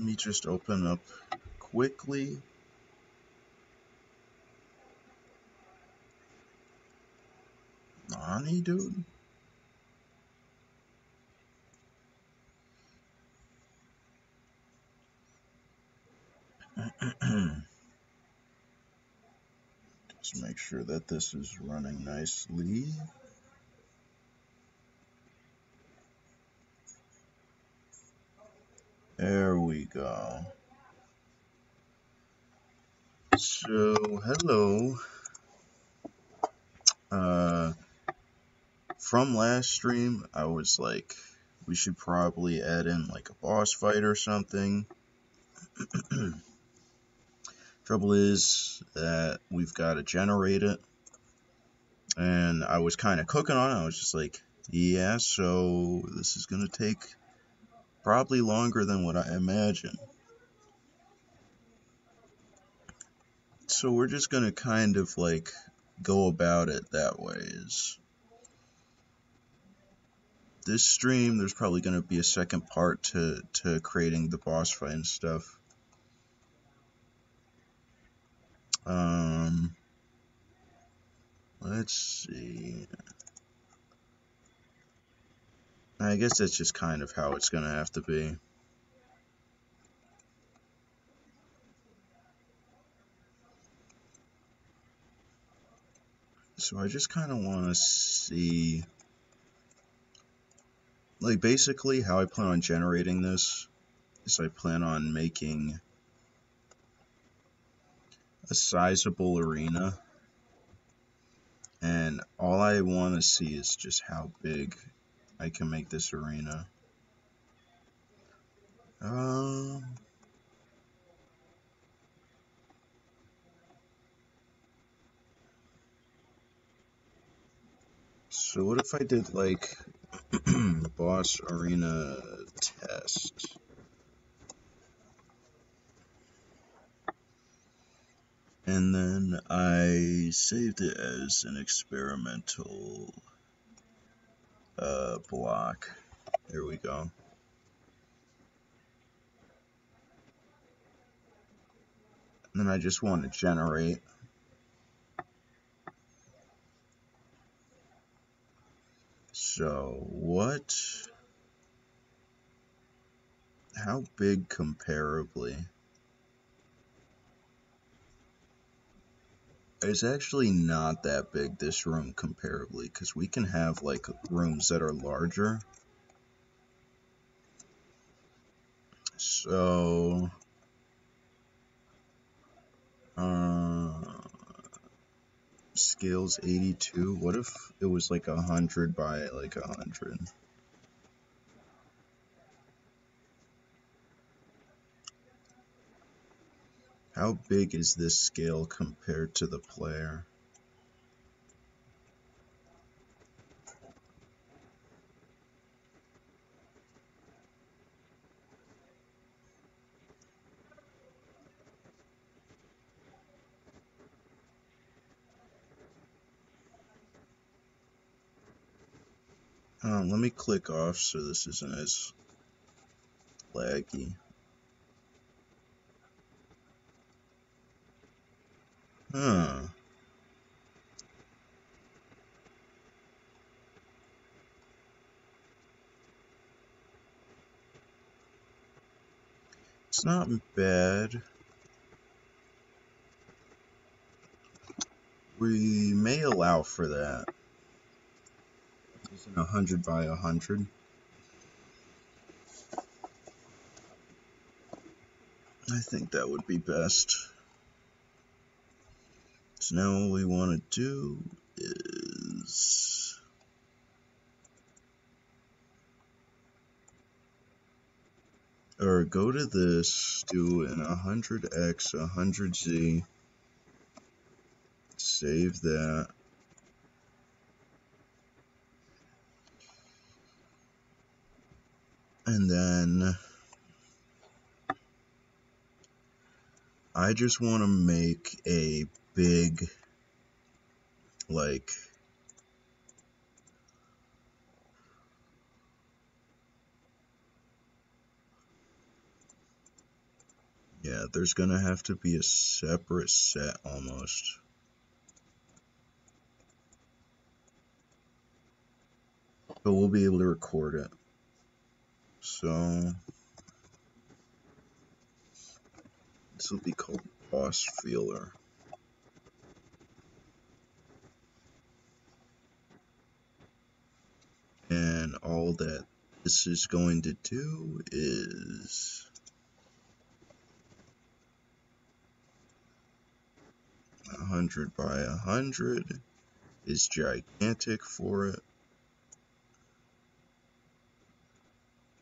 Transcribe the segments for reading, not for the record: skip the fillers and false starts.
me just open up quickly. Nani, dude? Just make sure that this is running nicely. There we go. So, hello. From last stream, I was like, we should probably add in like a boss fight or something. Trouble is that we've got to generate it. And I was kind of cooking on it. I was just like, yeah, so this is going to take probably longer than what I imagined. So we're just going to kind of like go about it that way. Is this stream, there's probably going to be a second part to creating the boss fight and stuff. Let's see. I guess that's just kind of how it's going to have to be. So I just kind of want to see, like, basically how I plan on generating this is I plan on making a sizable arena, and all I want to see is just how big I can make this arena. So what if I did like boss arena test? And then I saved it as an experimental block. There we go. And then I just want to generate. So what? How big comparably? It's actually not that big, this room, comparably, because we can have like rooms that are larger. So scale's 82. What if it was like 100 by like 100? How big is this scale compared to the player? Let me click off so this isn't as laggy. Huh. It's not bad. We may allow for that. Isn't 100 by 100? I think that would be best. So now what we want to do is go to this, do an 100x, 100z, save that. And then I just want to make a big, like, Yeah, there's gonna have to be a separate set almost. But we'll be able to record it. So this will be called Boss Feeler. And all that this is going to do is 100 by 100 is gigantic for it.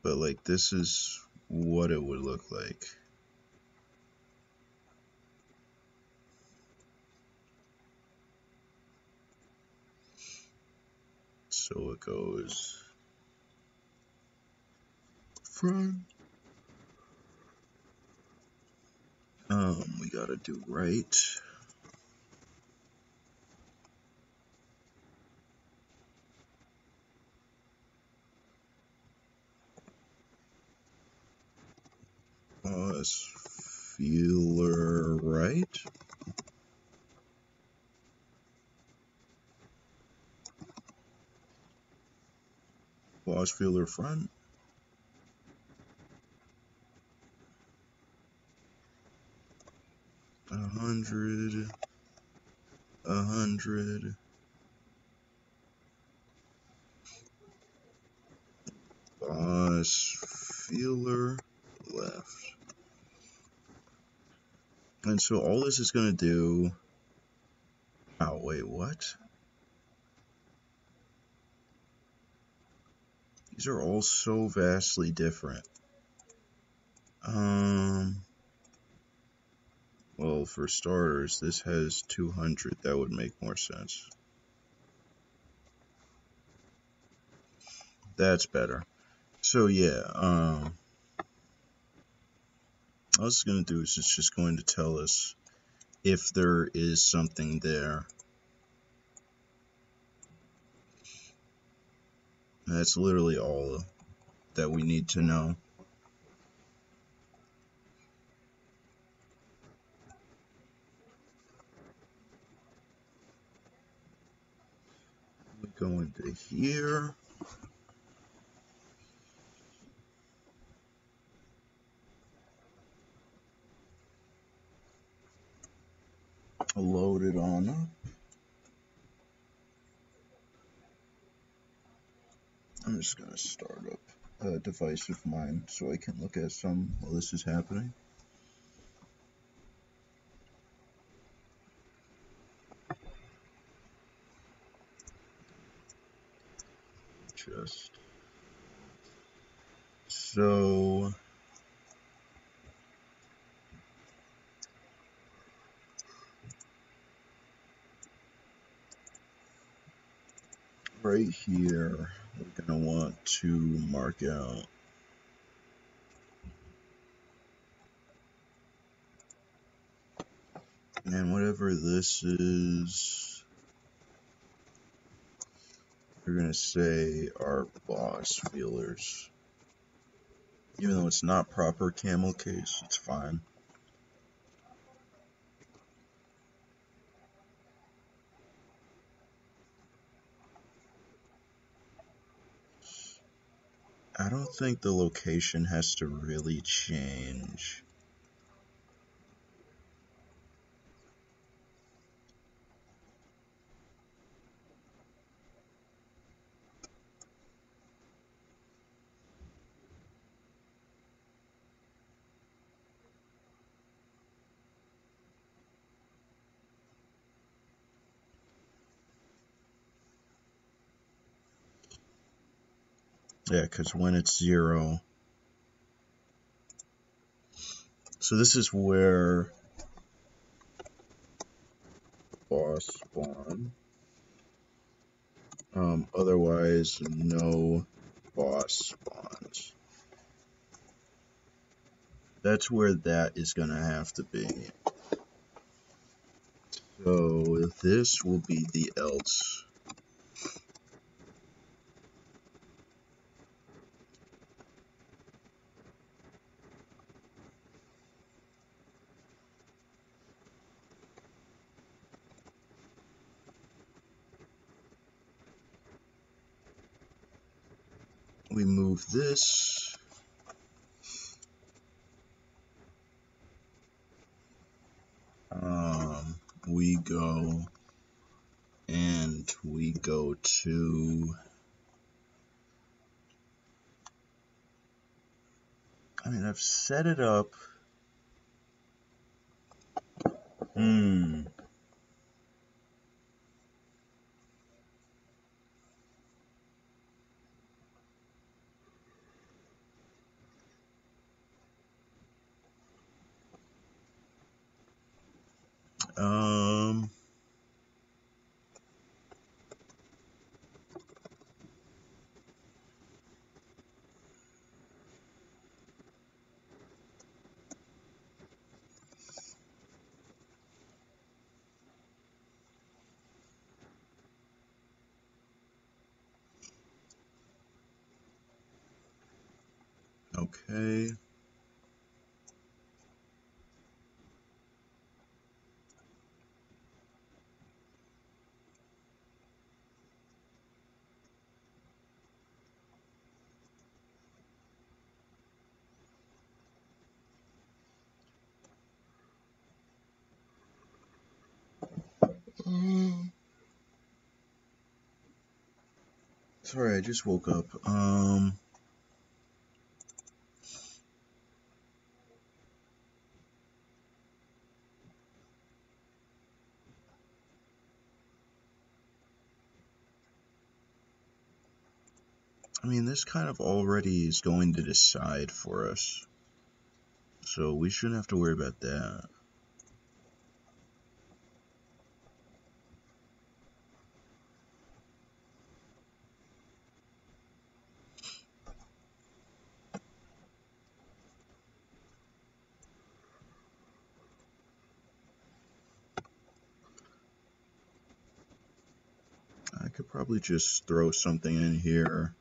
But like this is what it would look like. So it goes front. We gotta do right. Boss feeler right. Boss feeler front. A hundred. Boss feeler left. And so all this is gonna do. Oh wait, what? These are all so vastly different. Well, for starters, this has 200. That would make more sense. That's better. So yeah, all it's going to do is it's just going to tell us if there is something there. That's literally all that we need to know. We go into here. Load it on up. I'm just going to start up a device of mine so I can look at some while this is happening. Just so right here, we're going to want to mark out and whatever this is, we're going to say our boss feelers. Even though it's not proper camel case, it's fine. I don't think the location has to really change. Yeah, because when it's 0. So this is where boss spawn. Otherwise, no boss spawns. That's where that is going to have to be. So this will be the else. we move this. We go and we go to, I mean, I've set it up. Okay. Sorry, I just woke up. I mean, this kind of already is going to decide for us, so we shouldn't have to worry about that. I could probably just throw something in here.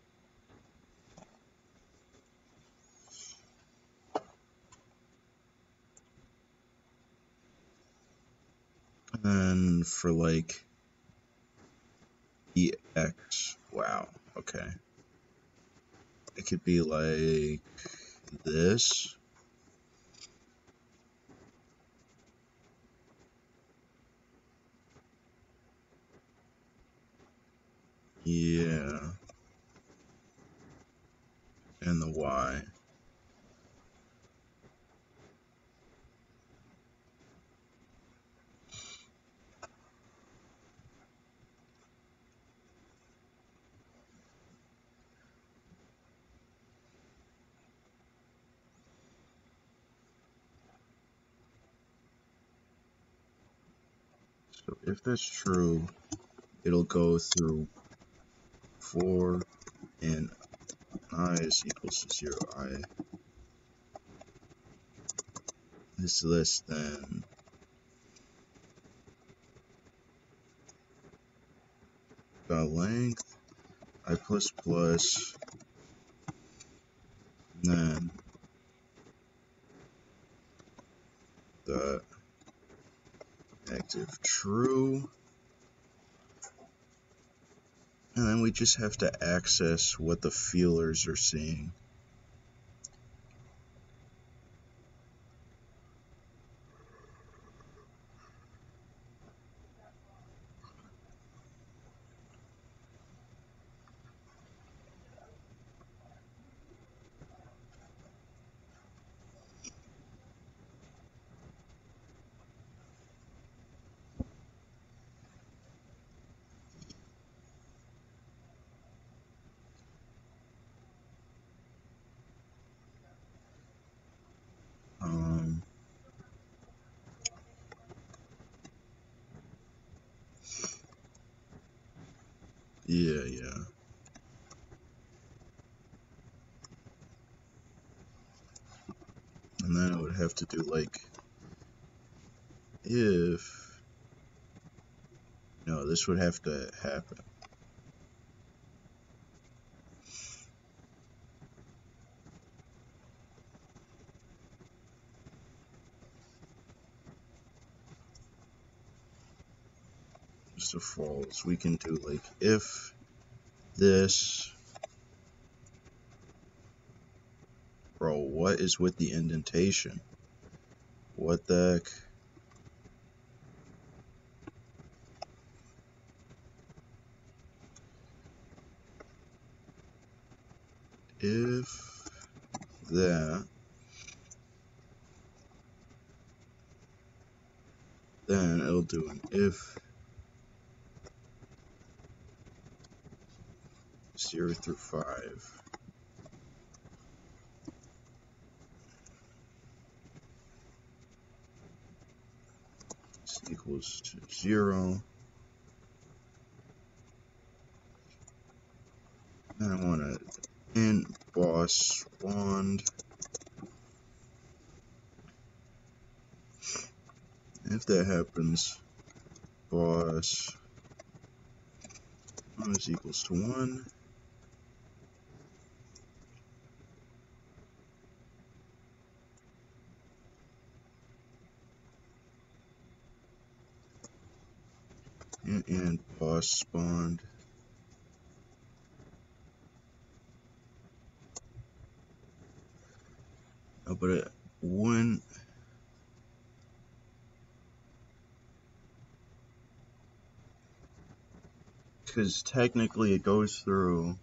And then for like EX, wow, okay. It could be like this. Yeah. And the Y. So if that's true, it'll go through 4 and I is equals to 0. I is less than the length, I plus plus, and then the active true. And then we just have to access what the feelers are seeing. Yeah. And then I would have to do like, if, no, this would have to happen. Just a false. We can do like, if this, Bro, what is with the indentation? What the heck? If that, then it'll do an if 0 through 5. This equals to 0. And I want to int boss spawned. If that happens, boss is equals to 1. And boss spawned. Oh, but it wouldn't. Because technically it goes through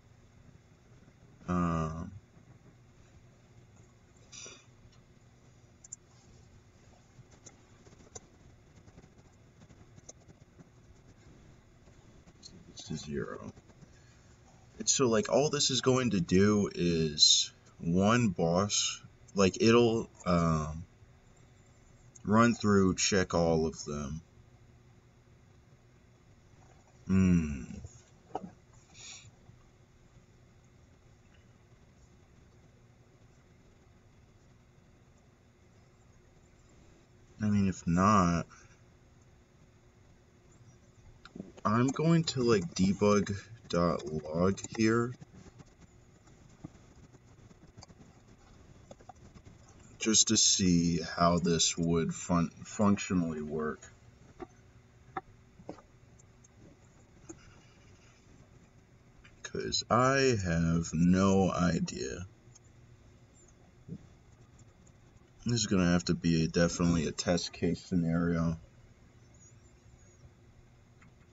it's to 0. So like all this is going to do is one boss, like it'll run through, check all of them. I mean, if not, I'm going to like debug.log here just to see how this would functionally work. Because I have no idea. This is going to have to be definitely a test case scenario.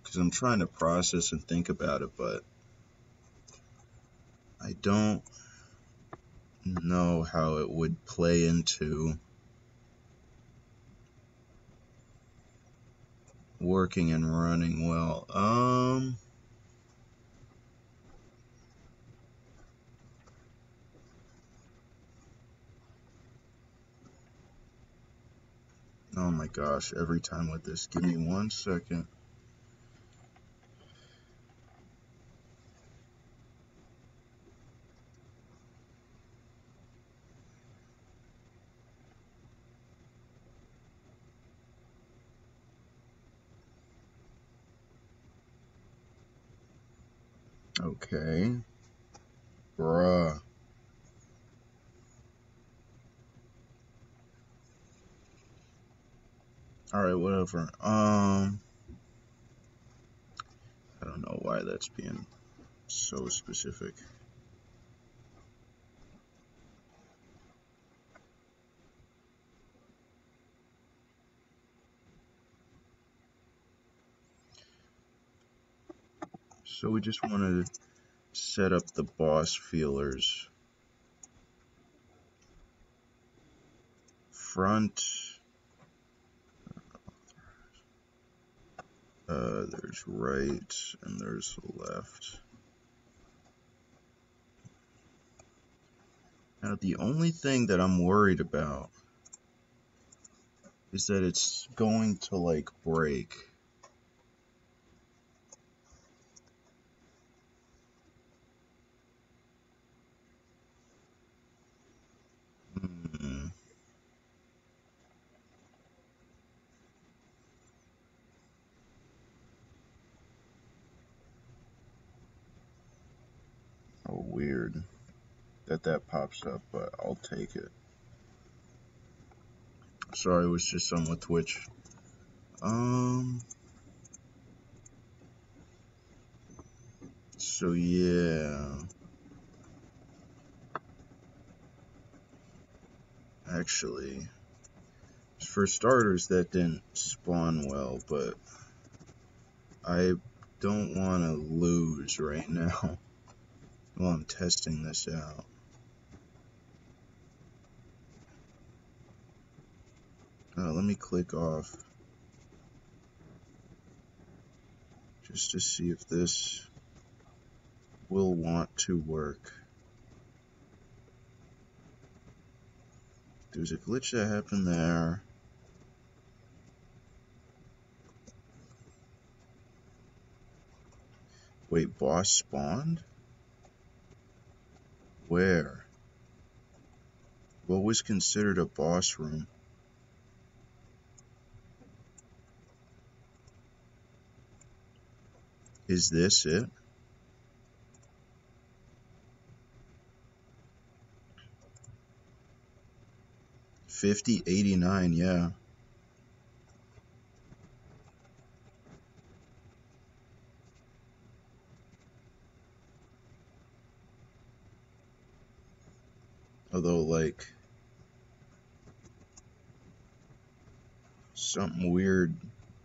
Because I'm trying to process and think about it, but I don't know how it would play into working and running well. Oh my gosh, every time with this. Give me 1 second. Okay. Bruh. Alright, whatever. I don't know why that's being so specific. So we just want to set up the boss feelers. Front. There's right and there's left. Now the only thing that I'm worried about is that it's going to like break. Oh, weird that pops up, but I'll take it. Sorry, it was just on with Twitch. So yeah. Actually, for starters, that didn't spawn well, but I don't want to lose right now while I'm testing this out. Let me click off just to see if this will want to work. There's a glitch that happened there. Wait, boss spawned? Where? What was considered a boss room? Is this it? 5089, yeah. Although, like, something weird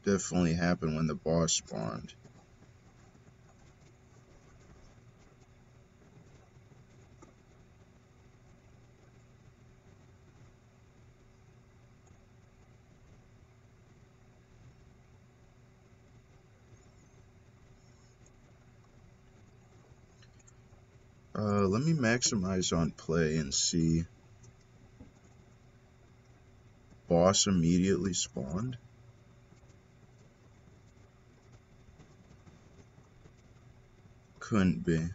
definitely happened when the boss spawned. Let me maximize on play and see. Boss immediately spawned? Couldn't be.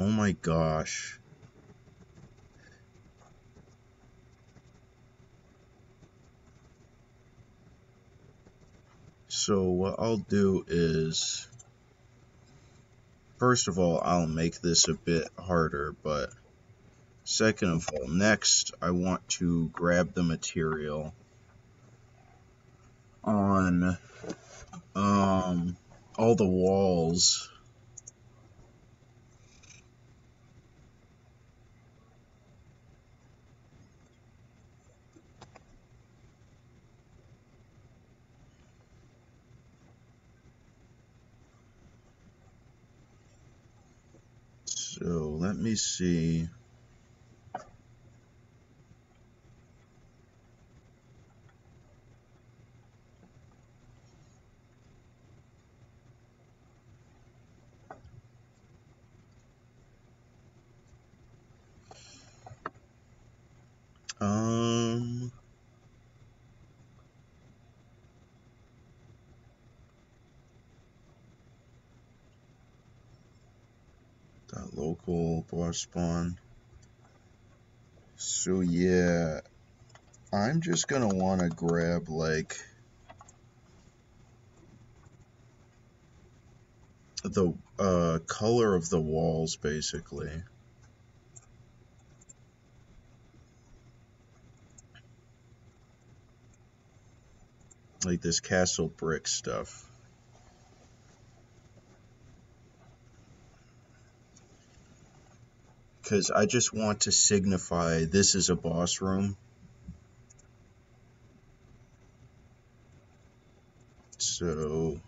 Oh my gosh. So what I'll do is, first of all, I'll make this a bit harder, but second of all, next I want to grab the material on all the walls. So let me see. That local boss spawn. So yeah, I'm just gonna want to grab like the color of the walls, basically. Like this castle brick stuff. Because I just want to signify this is a boss room. So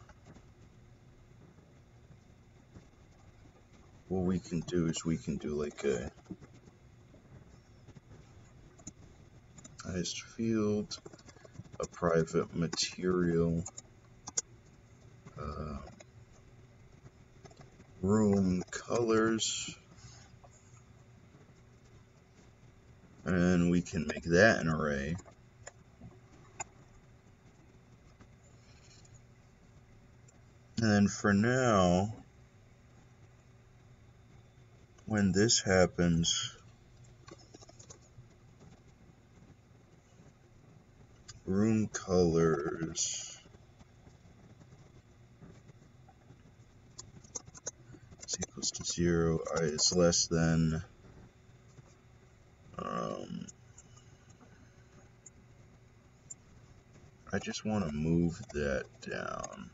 what we can do is we can do like a iced field, a private material, room colors, and we can make that an array. And then for now, when this happens, room colors, is equals to 0, I is less than I just want to move that down.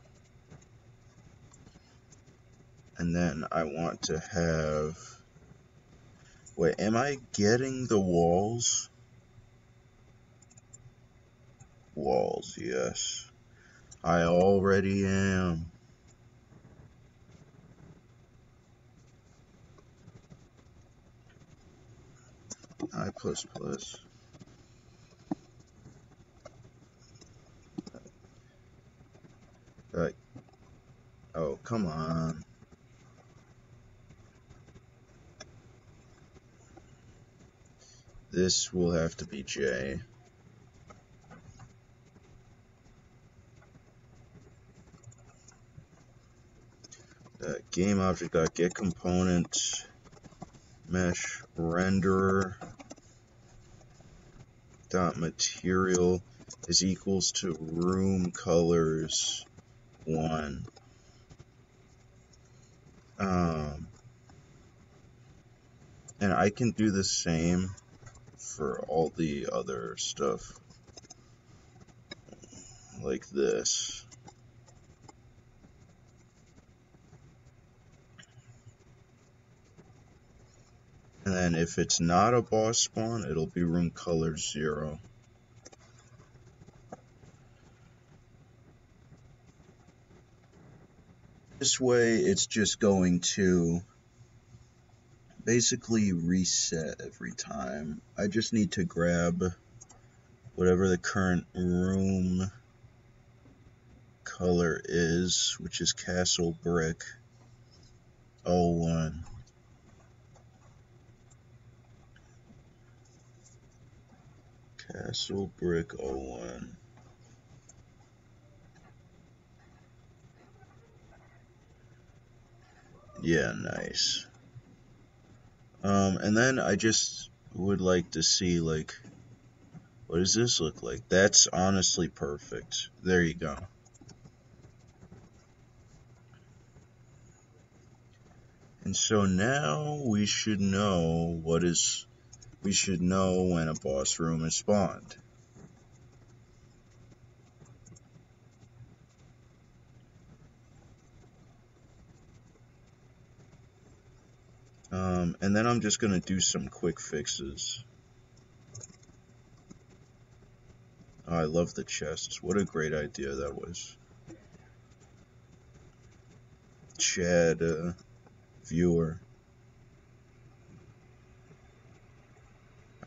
And then I want to have, wait, am I getting the walls? Walls, yes. I already am. I++. Oh, come on. This will have to be J. Game object dot get component mesh renderer dot material is equals to room colors 1. And I can do the same for all the other stuff, like this. And then if it's not a boss spawn, it'll be room color 0. This way, it's just going to basically reset every time. I just need to grab whatever the current room color is, which is Castle Brick 01. Castle Brick 01. Yeah, nice. And then I just would like to see, like, what does this look like? That's honestly perfect. There you go. And so now we should know we should know when a boss room is spawned. And then I'm just gonna do some quick fixes. Oh, I love the chests. What a great idea that was. Chad, viewer.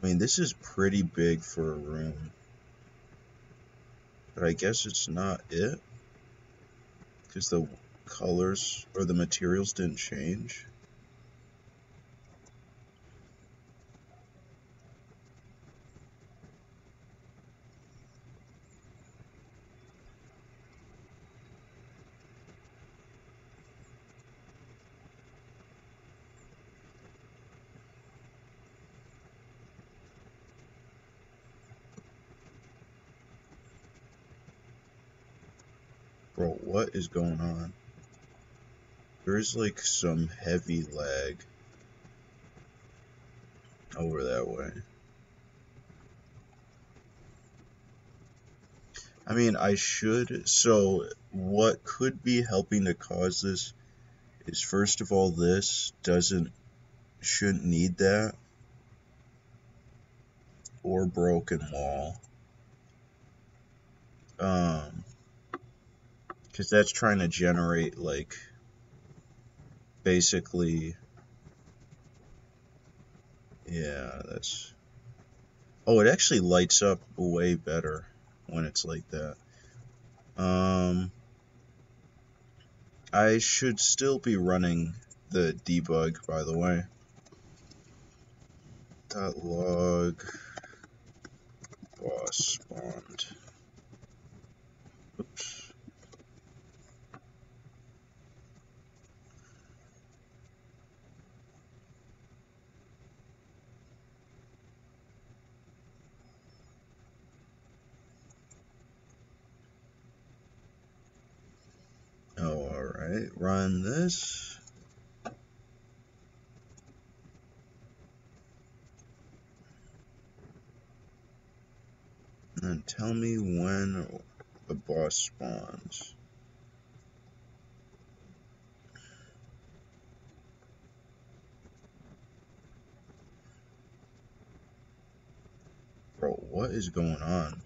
I mean, this is pretty big for a room. But I guess it's not it. Because the colors or the materials didn't change. Bro, what is going on? There's like some heavy lag over that way. I mean, so what could be helping to cause this is, first of all, this shouldn't need that, or broken wall. Because that's trying to generate, like, basically, yeah, that's, oh, it actually lights up way better when it's like that. I should still be running the debug, by the way. .log boss spawned. Oops. Oh, alright. Run this. And then tell me when the boss spawns. Bro, what is going on?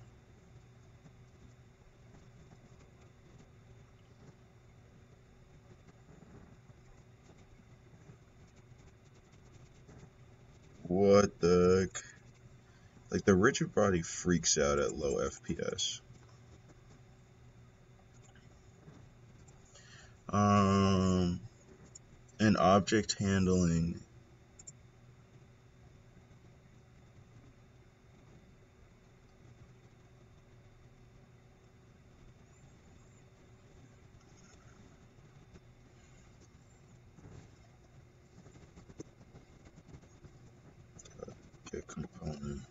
What the heck? Like, the rigid body freaks out at low FPS. And object handling. Get component.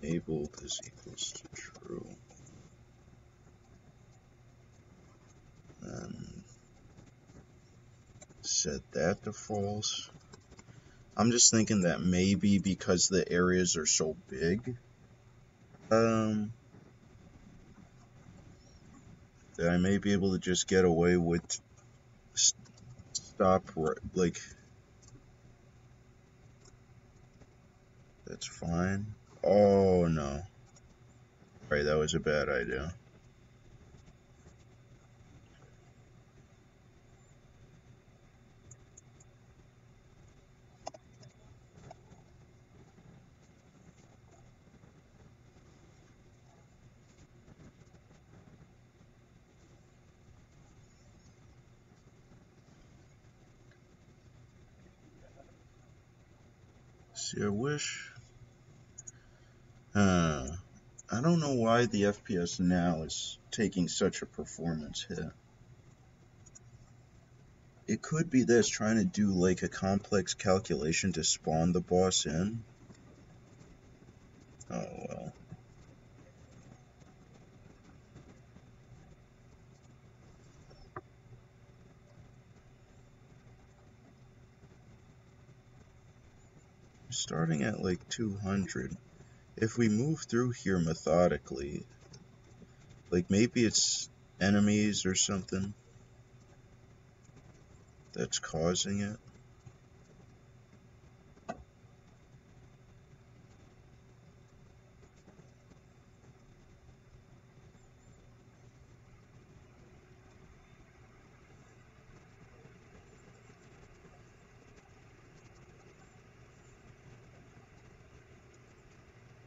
Enabled is equals to true. And set that to false. I'm just thinking that maybe because the areas are so big, that I may be able to just get away with stop, like, that's fine. Oh no. Right, that was a bad idea. See, I wish. I don't know why the FPS now is taking such a performance hit. It could be this, trying to do like a complex calculation to spawn the boss in. Oh well. Starting at like 200. If we move through here methodically, like maybe it's enemies or something that's causing it.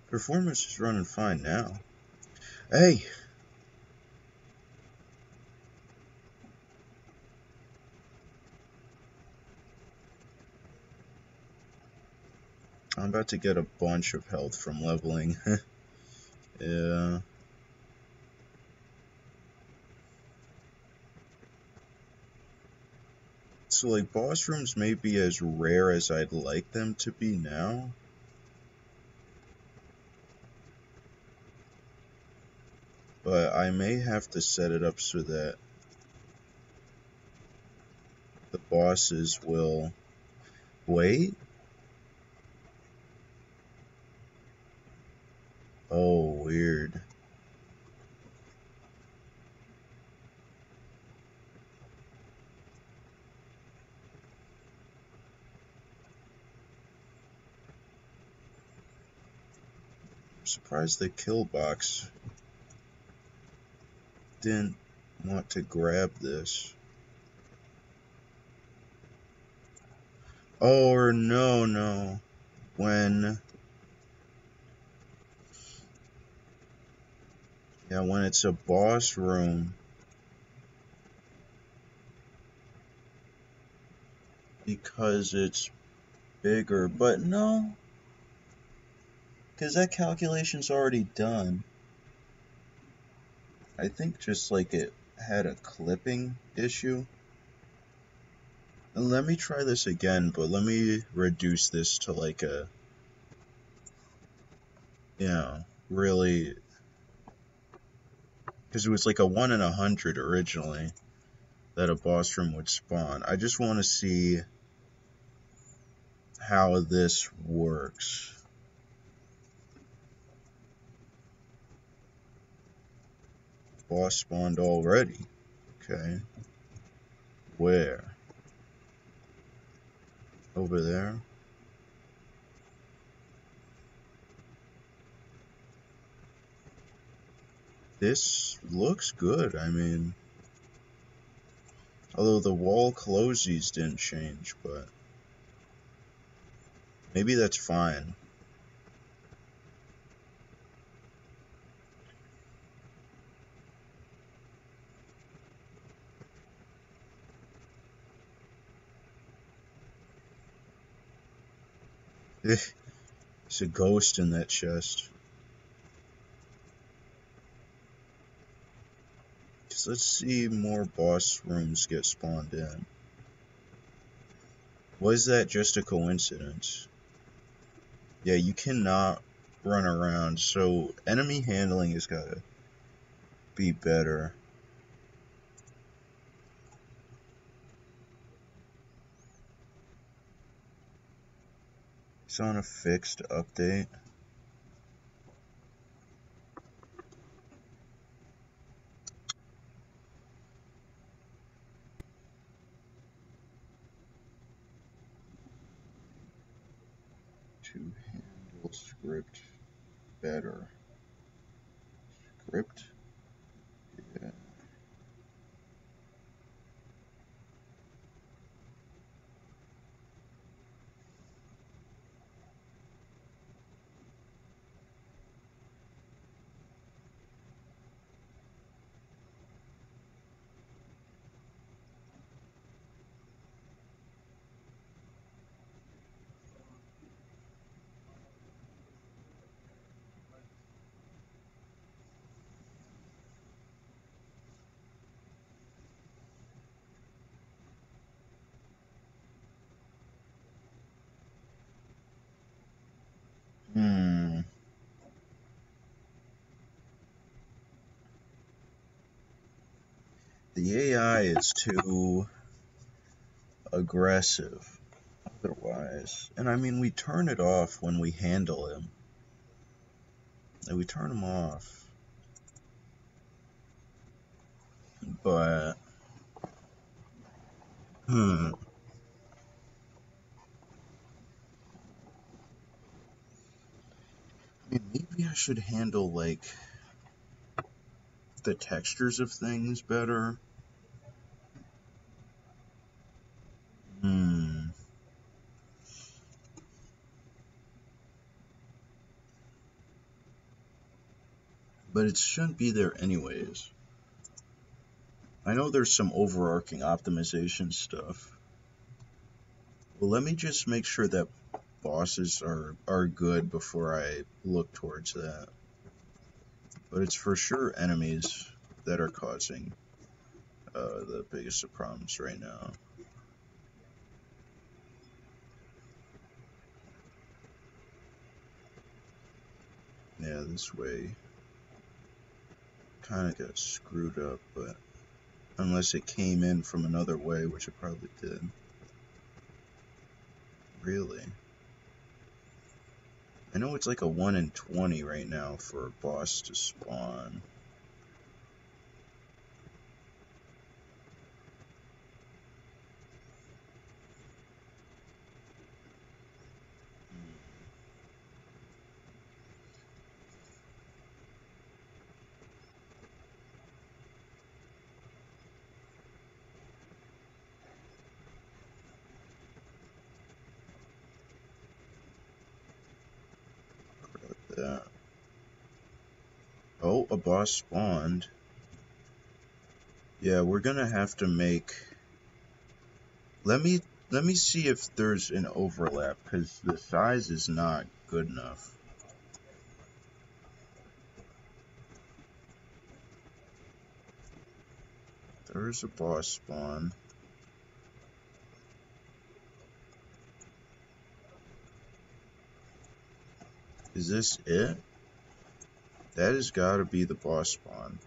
Performance is running fine now. Hey! I'm about to get a bunch of health from leveling. Yeah. So, like, boss rooms may be as rare as I'd like them to be now. But I may have to set it up so that the bosses will... Wait? Oh, weird. I'm surprised the kill box didn't want to grab this. Oh, or no. When it's a boss room, because it's bigger, but no, because that calculation's already done. I think just like it had a clipping issue. And let me try this again, but let me reduce this to like a, really, because it was like a 1 in 100 originally that a boss room would spawn. I just want to see how this works. Boss spawned already. Okay. Where? Over there? This looks good, I mean, although the wall closies didn't change, but maybe that's fine. There's a ghost in that chest. So let's see more boss rooms get spawned in. Was that just a coincidence? Yeah, you cannot run around, so enemy handling has gotta be better. It's on a fixed update. To handle script better. Script? Yeah. Hmm. The AI is too aggressive otherwise. And I mean, we turn it off when we handle him. And we turn him off. But, I mean, maybe I should handle, like, the textures of things better. Hmm. But it shouldn't be there anyways. I know there's some overarching optimization stuff. Well, let me just make sure that bosses are good before I look towards that. But it's for sure enemies that are causing the biggest of problems right now. Yeah, this way kind of got screwed up, but unless it came in from another way, which it probably did. Really? I know it's like a 1 in 20 right now for a boss to spawn. That. Oh, a boss spawned. Yeah, we're gonna have to make... Let me see if there's an overlap, because the size is not good enough. There's a boss spawn. Is this it? That has got to be the boss spawn.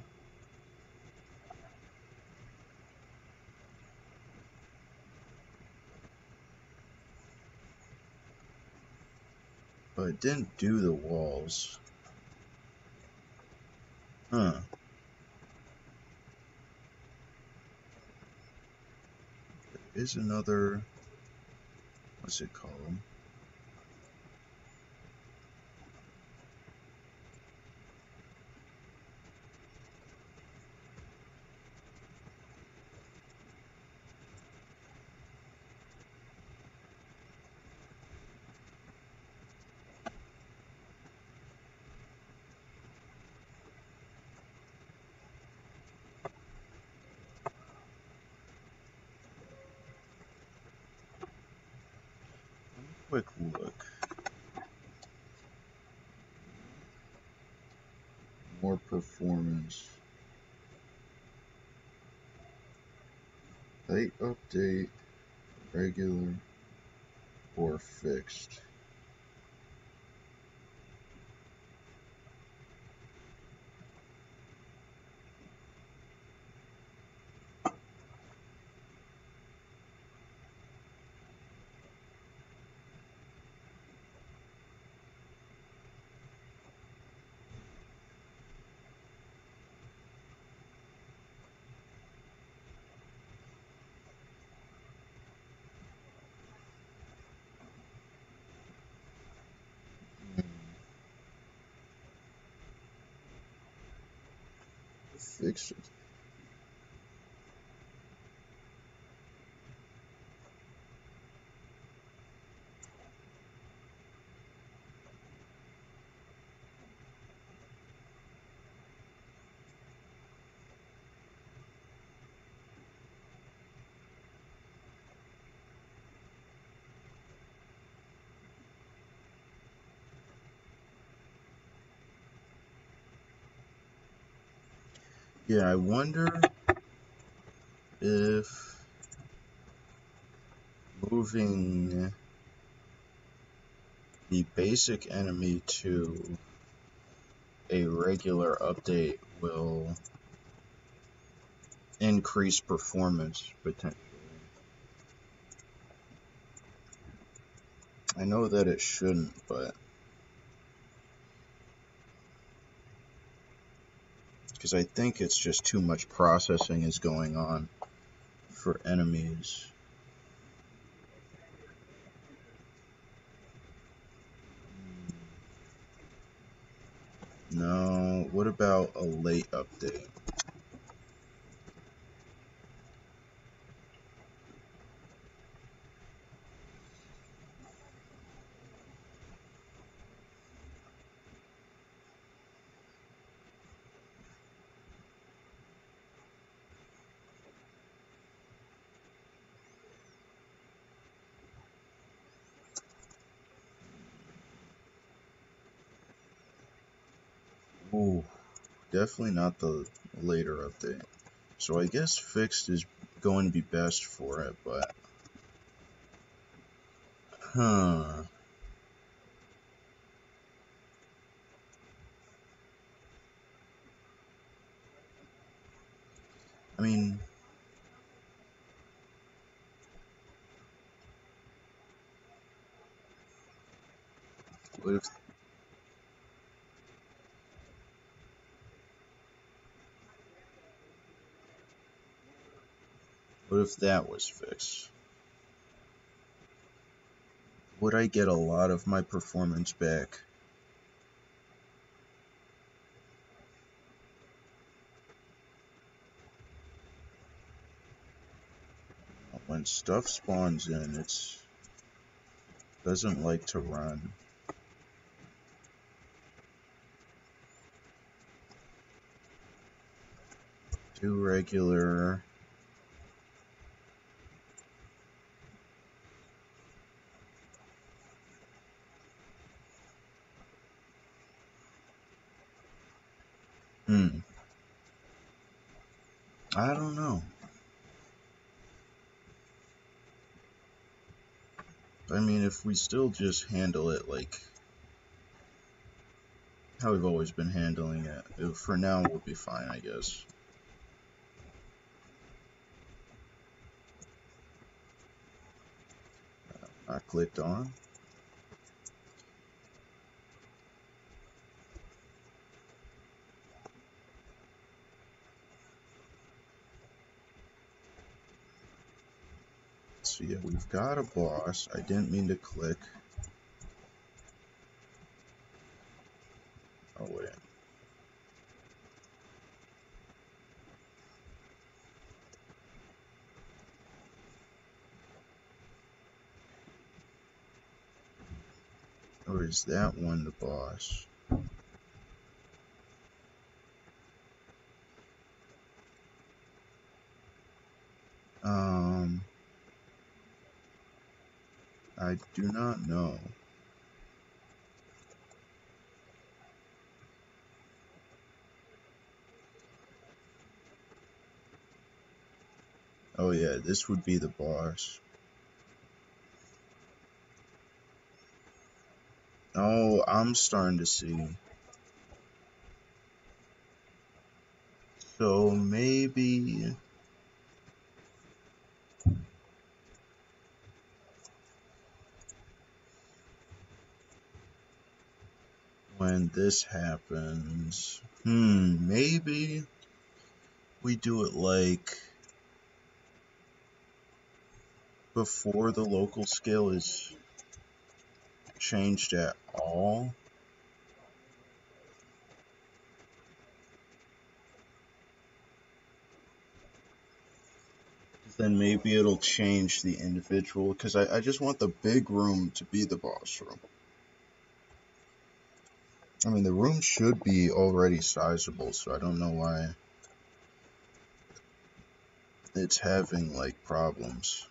but it didn't do the walls. Huh. There is another, what's it called? Quick look. More performance. Late update, regular, or fixed. Fixed. Yeah, I wonder if moving the basic enemy to a regular update will increase performance potentially. I know that it shouldn't, but because I think it's just too much processing is going on for enemies. No, what about a late update? Ooh, definitely not the later update. So I guess fixed is going to be best for it, but huh. I mean, what if that was fixed? Would I get a lot of my performance back? When stuff spawns in, it doesn't like to run. Do regular. I don't know. I mean, if we still just handle it like how we've always been handling it, for now we'll be fine, I guess. Not clicked on. So yeah, we've got a boss. I didn't mean to click. Oh wait. Or is that one the boss? I do not know. Oh yeah, this would be the boss. Oh, I'm starting to see. So maybe when this happens, maybe we do it like before the local scale is changed at all. Then maybe it'll change the individual, because I just want the big room to be the boss room. I mean, the room should be already sizable, so I don't know why it's having, like, problems.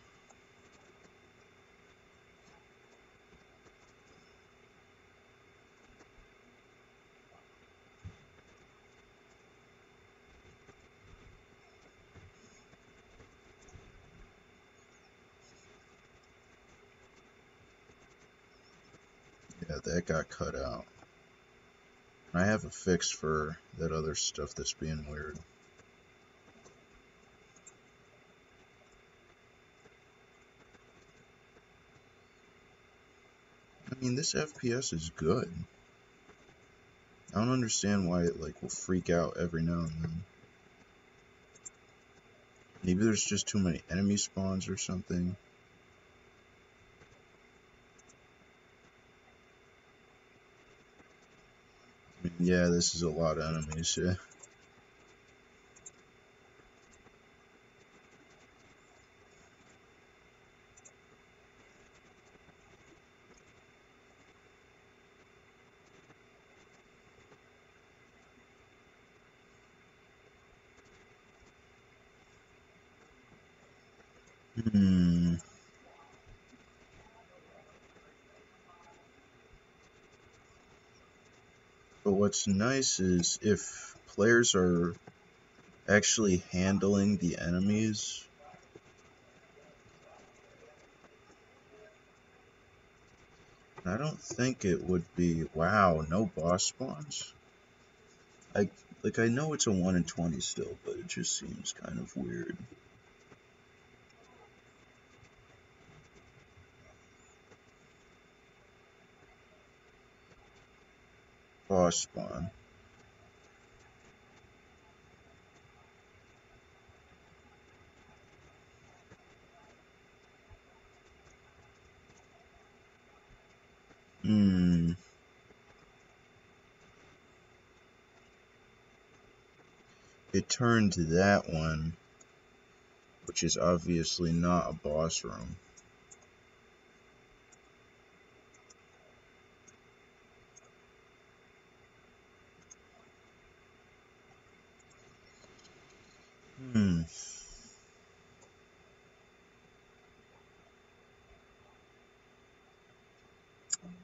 Yeah, that got cut out. I have a fix for that other stuff that's being weird. I mean, this FPS is good. I don't understand why it, like, will freak out every now and then. Maybe there's just too many enemy spawns or something. I mean, yeah, this is a lot of enemies, yeah. But what's nice is if players are actually handling the enemies, I don't think it would be, wow, no boss spawns? I know it's a 1 in 20 still, but it just seems kind of weird. Boss spawn. It turned to that one, which is obviously not a boss room.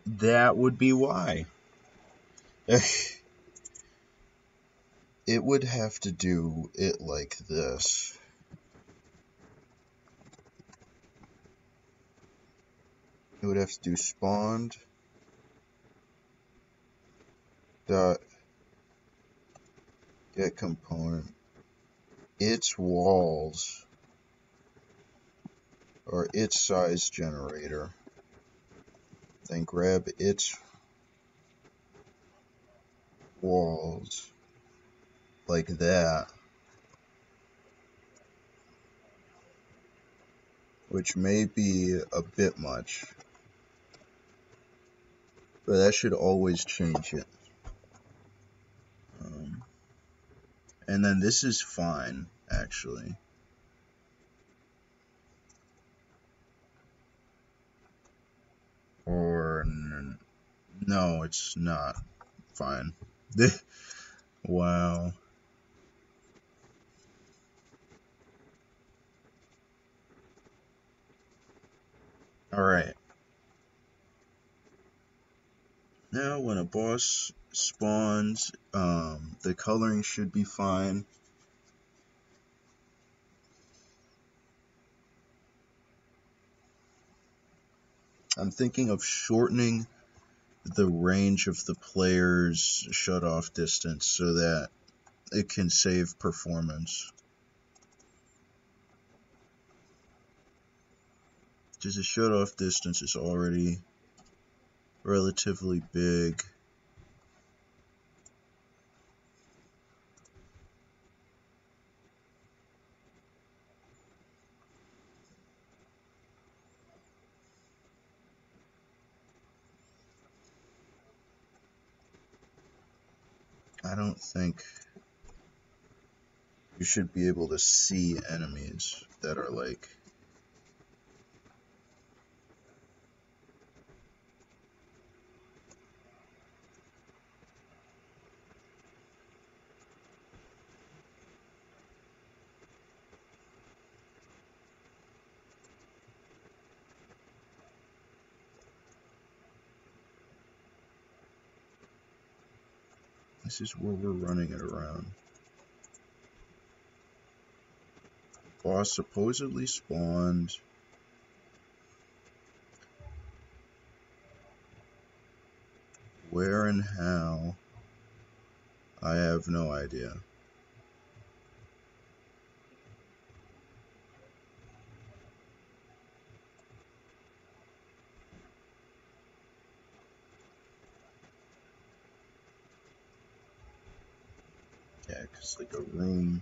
That would be why. It would have to do it like this. It would have to do spawned dot get component its walls or its size generator, then grab its walls like that, which may be a bit much, but that should always change it. And then this is fine, actually. Or, no, it's not fine. Wow. Alright. Now, when a boss spawns, the coloring should be fine. I'm thinking of shortening the range of the player's shut-off distance so that it can save performance. Because the shut-off distance is already relatively big. I don't think you should be able to see enemies that are like... This is where we're running it around. Boss supposedly spawned. Where and how? I have no idea. Yeah, because like a room...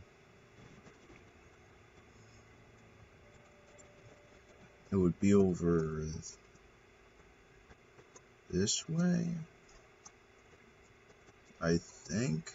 It would be over this way, I think.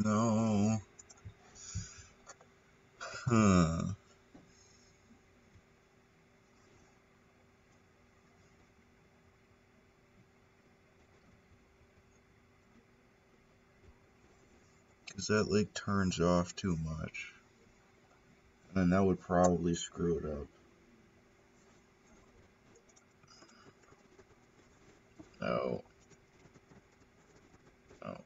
No. Huh. Because that like turns off too much. And that would probably screw it up. No. No.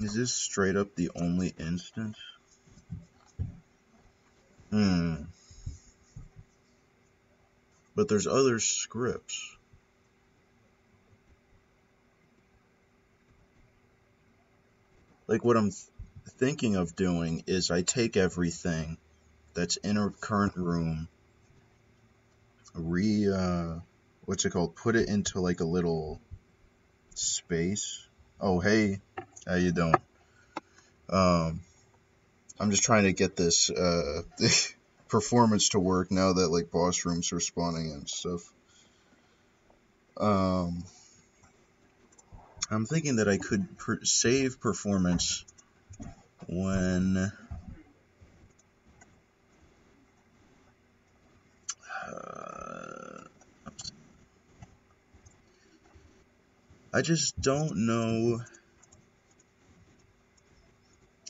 Is this straight up the only instance? But there's other scripts. Like what I'm thinking of doing is I take everything that's in a current room, what's it called? Put it into like a little space. Oh, hey, how you doing? I'm just trying to get this performance to work now that like boss rooms are spawning and stuff. I'm thinking that I could save performance when I just don't know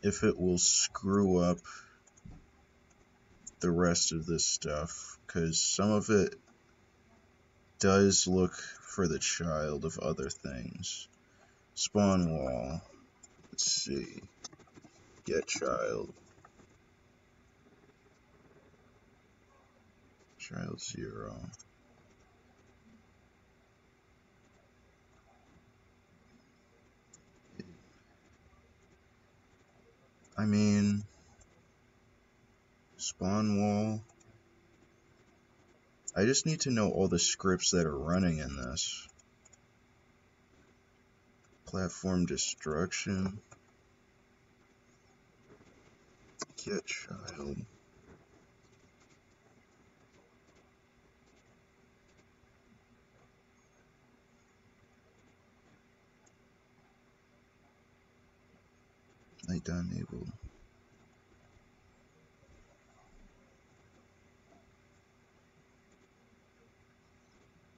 if it will screw up the rest of this stuff, because some of it does look for the child of other things. Spawn wall. Let's see. Get child. Child 0. I mean, spawn wall. I just need to know all the scripts that are running in this. Platform destruction. Get child. Night enabled.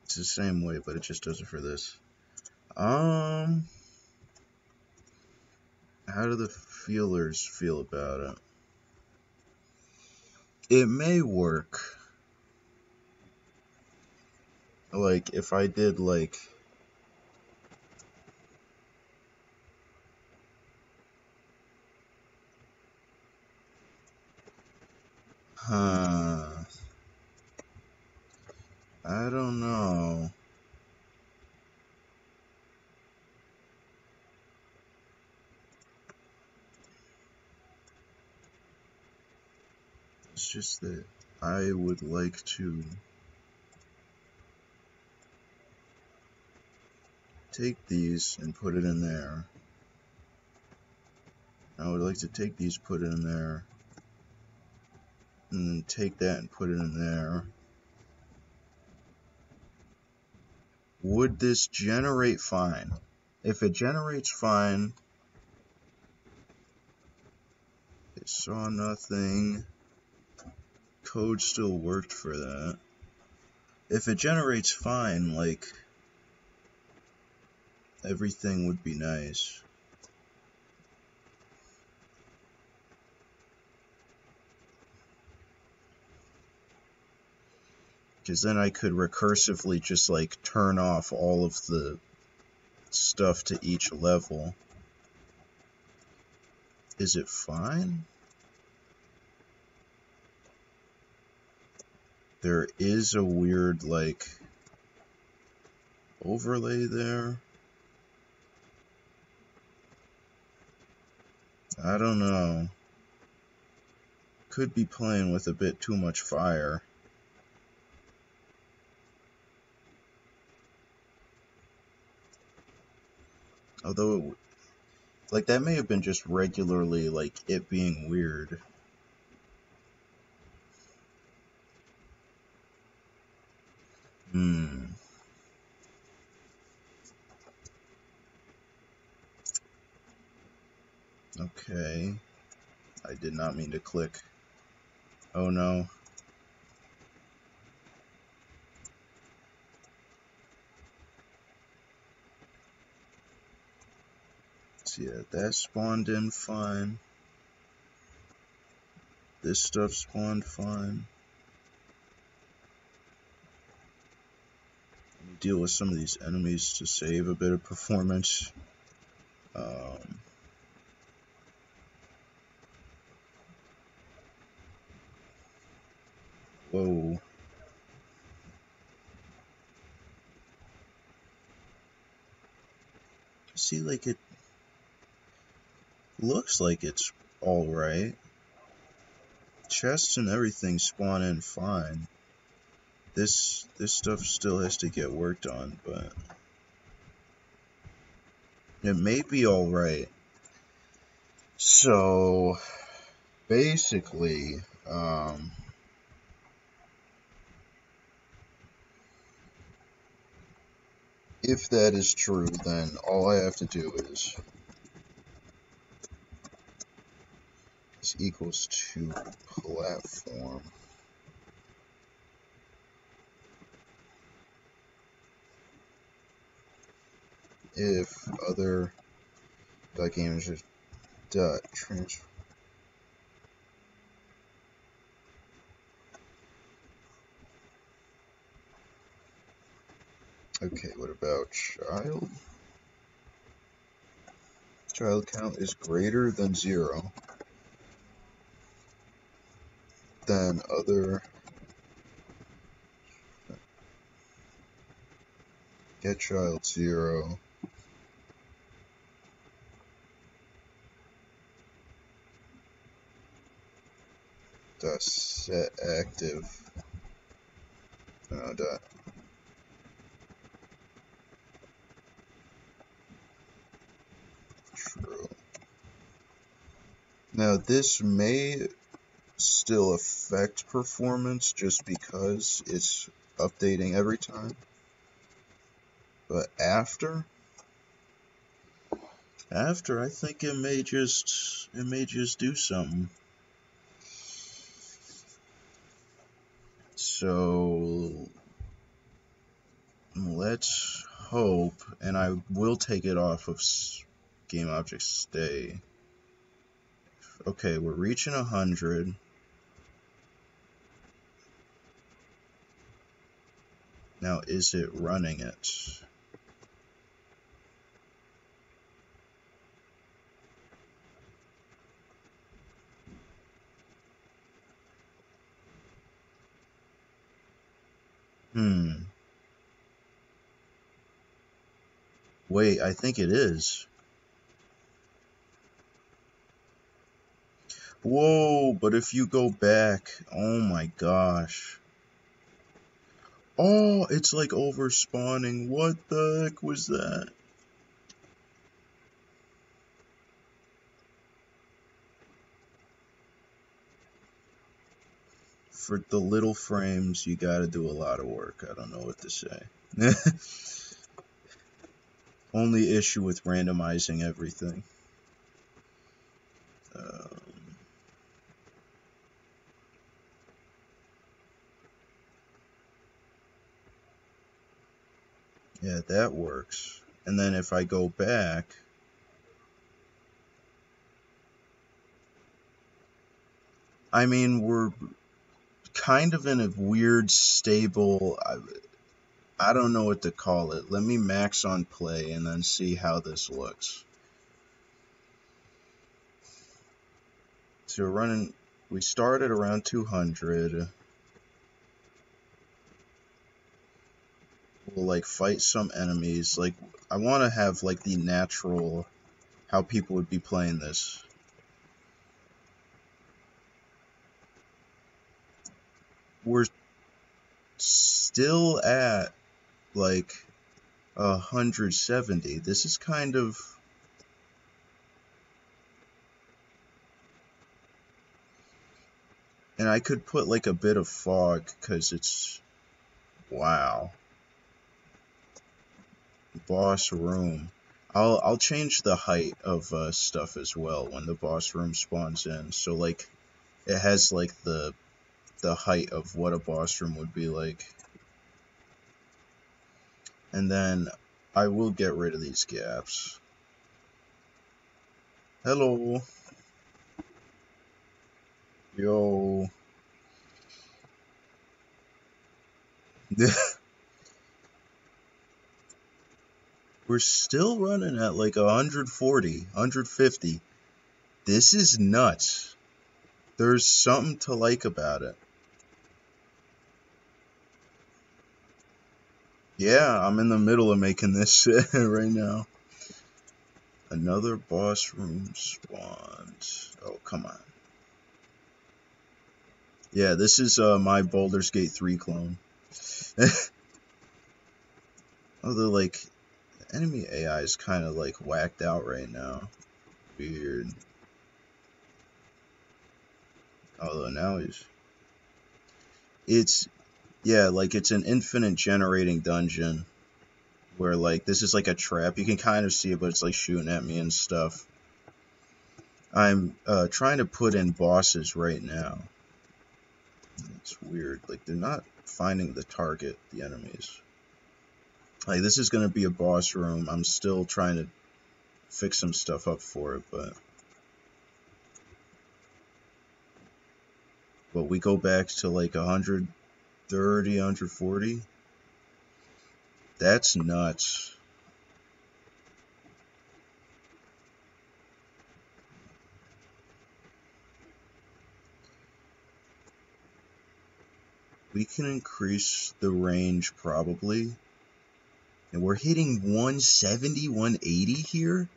It's the same way, but it just does it for this. How do the feelers feel about it? It may work. Like, if I did, like... I don't know. It's just that I would like to take these and put it in there. I would like to take these, put it in there, and then take that and put it in there. Would this generate fine? If it generates fine, it saw nothing. Code still worked for that. If it generates fine, like, everything would be nice. Because then I could recursively just, like, turn off all of the stuff to each level. Is it fine? There is a weird, like, overlay there. I don't know. Could be playing with a bit too much fire. Although, like, that may have been just regularly, like, it being weird. Okay. I did not mean to click. Oh no. So yeah, that spawned in fine. This stuff spawned fine. Let me deal with some of these enemies to save a bit of performance. Whoa. See, like, it looks like it's alright. Chests and everything spawn in fine. This stuff still has to get worked on, but it may be alright. So, basically, if that is true, then all I have to do is this equals to platform. If other .gamers are .transfer. Okay, what about child? Child count is greater than 0. Then other get child 0. Dot set active. Dot. True. Now this may still affect performance just because it's updating every time. But after I think it may just do something. So let's hope, and I will take it off of game object stay. Okay, we're reaching 100. Now, is it running it? Wait, I think it is. Whoa, but if you go back, oh my gosh. Oh, it's like over spawning. What the heck was that? For the little frames, you gotta do a lot of work. I don't know what to say. Only issue with randomizing everything. Yeah, that works. And then if I go back, I mean, we're kind of in a weird, stable, I don't know what to call it. Let me max on play and then see how this looks. So we're running, we started around 200. We'll like fight some enemies. Like, I want to have like the natural, how people would be playing this. We're still at like 170. This is kind of, and I could put like a bit of fog because it's, wow. Boss room. I'll change the height of stuff as well when the boss room spawns in. So like it has like the height of what a boss room would be like. And then I will get rid of these gaps. Hello. Yo. We're still running at like 140, 150. This is nuts. There's something to like about it. Yeah, I'm in the middle of making this right now. Another boss room spawned. Oh, come on. Yeah, this is my Baldur's Gate 3 clone. Although, like, enemy AI is kind of, like, whacked out right now. Weird. Although now it's, yeah, like, it's an infinite generating dungeon. Where, like, this is like a trap. You can kind of see it, but it's, like, shooting at me and stuff. I'm trying to put in bosses right now. It's weird. Like, they're not finding the target, the enemies. Like, this is going to be a boss room. I'm still trying to fix some stuff up for it, but we go back to like 130, 140. That's nuts. We can increase the range probably. And we're hitting 170, 180 here?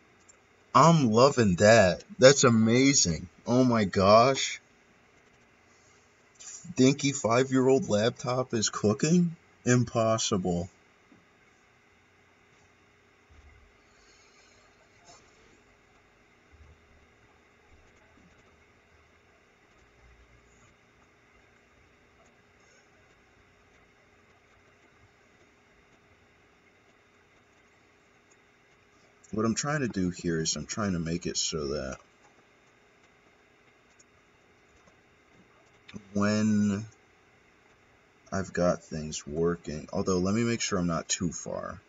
I'm loving that. That's amazing. Oh my gosh. Dinky 5-year-old laptop is cooking? Impossible. What I'm trying to do here is I'm trying to make it so that when I've got things working, although let me make sure I'm not too far.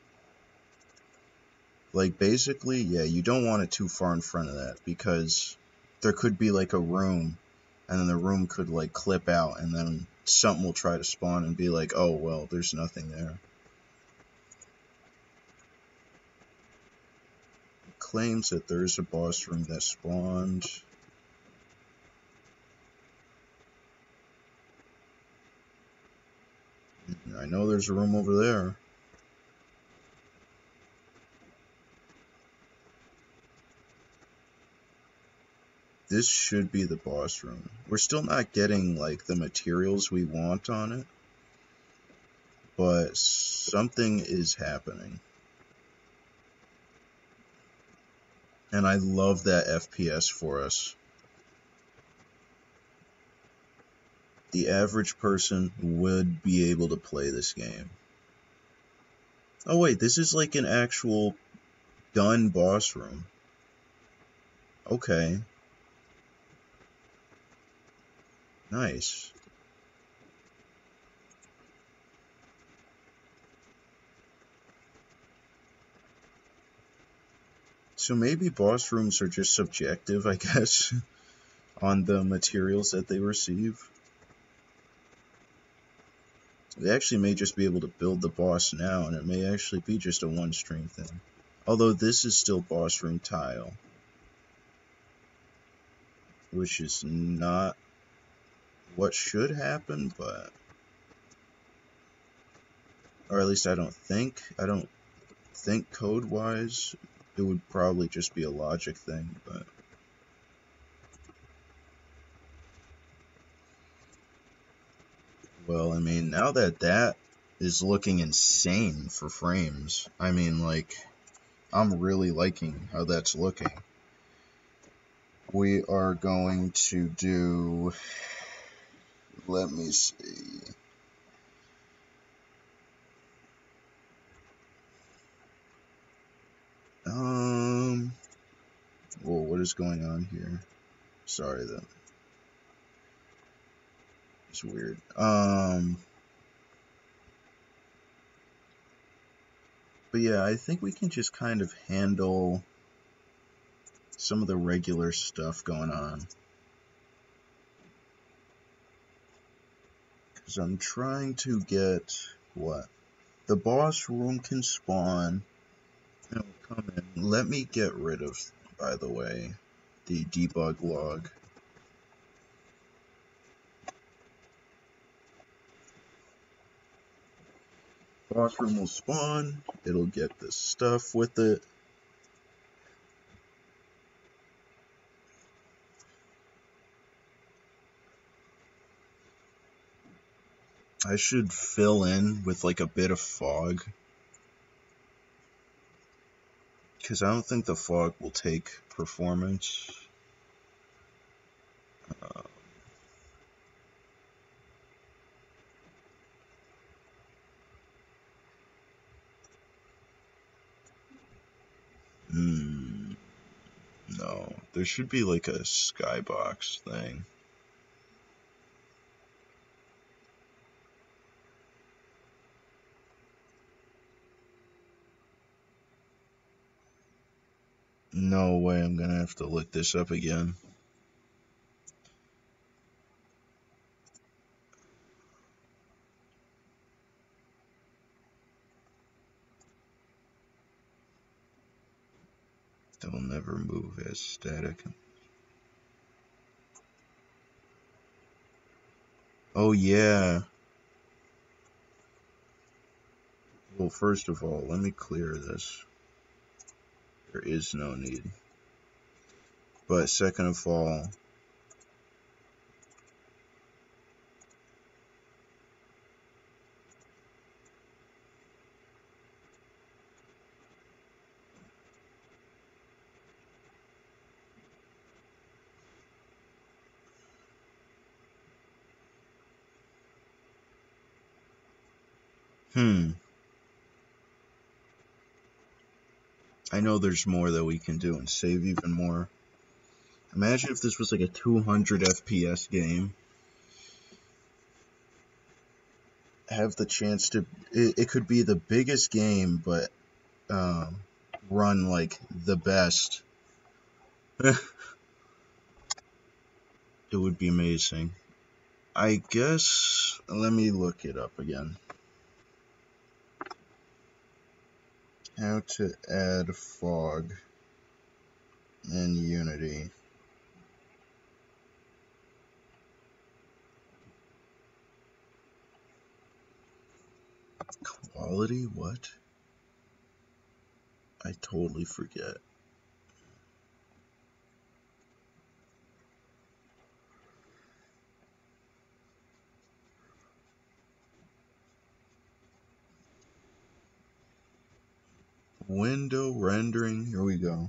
Like basically, yeah, you don't want it too far in front of that because there could be like a room and then the room could like clip out and then something will try to spawn and be like, oh, well, there's nothing there. It claims that there is a boss room that spawned. I know there's a room over there. This should be the boss room. We're still not getting like the materials we want on it, but something is happening. And I love that FPS for us. The average person would be able to play this game. Oh wait, this is like an actual done boss room. Okay. Nice. So maybe boss rooms are just subjective, I guess, on the materials that they receive. They actually may just be able to build the boss now, and it may actually be just a one-stream thing. Although this is still boss room tile, which is not what should happen, but... Or at least I don't think code-wise it would probably just be a logic thing, but... Well, I mean, now that that is looking insane for frames, I mean, like, I'm really liking how that's looking. We are going to do... Let me see... Whoa, what is going on here? Sorry, that it's weird. But yeah, I think we can just kind of handle some of the regular stuff going on. Because I'm trying to get, what? The boss room can spawn. It'll come in. Let me get rid of, by the way, the debug log. Boss room will spawn. It'll get this stuff with it. I should fill in with like a bit of fog. Because I don't think the fog will take performance. No, there should be like a skybox thing. No way, I'm gonna have to look this up again. They'll never move as static. Oh yeah. Well, first of all, let me clear this. There is no need. But second of all, I know there's more that we can do and save even more. Imagine if this was like a 200 FPS game. Have the chance to... It could be the biggest game, but run like the best. It would be amazing. I guess... Let me look it up again. How to add fog in Unity. Quality? What? I totally forget. Window rendering. Here we go.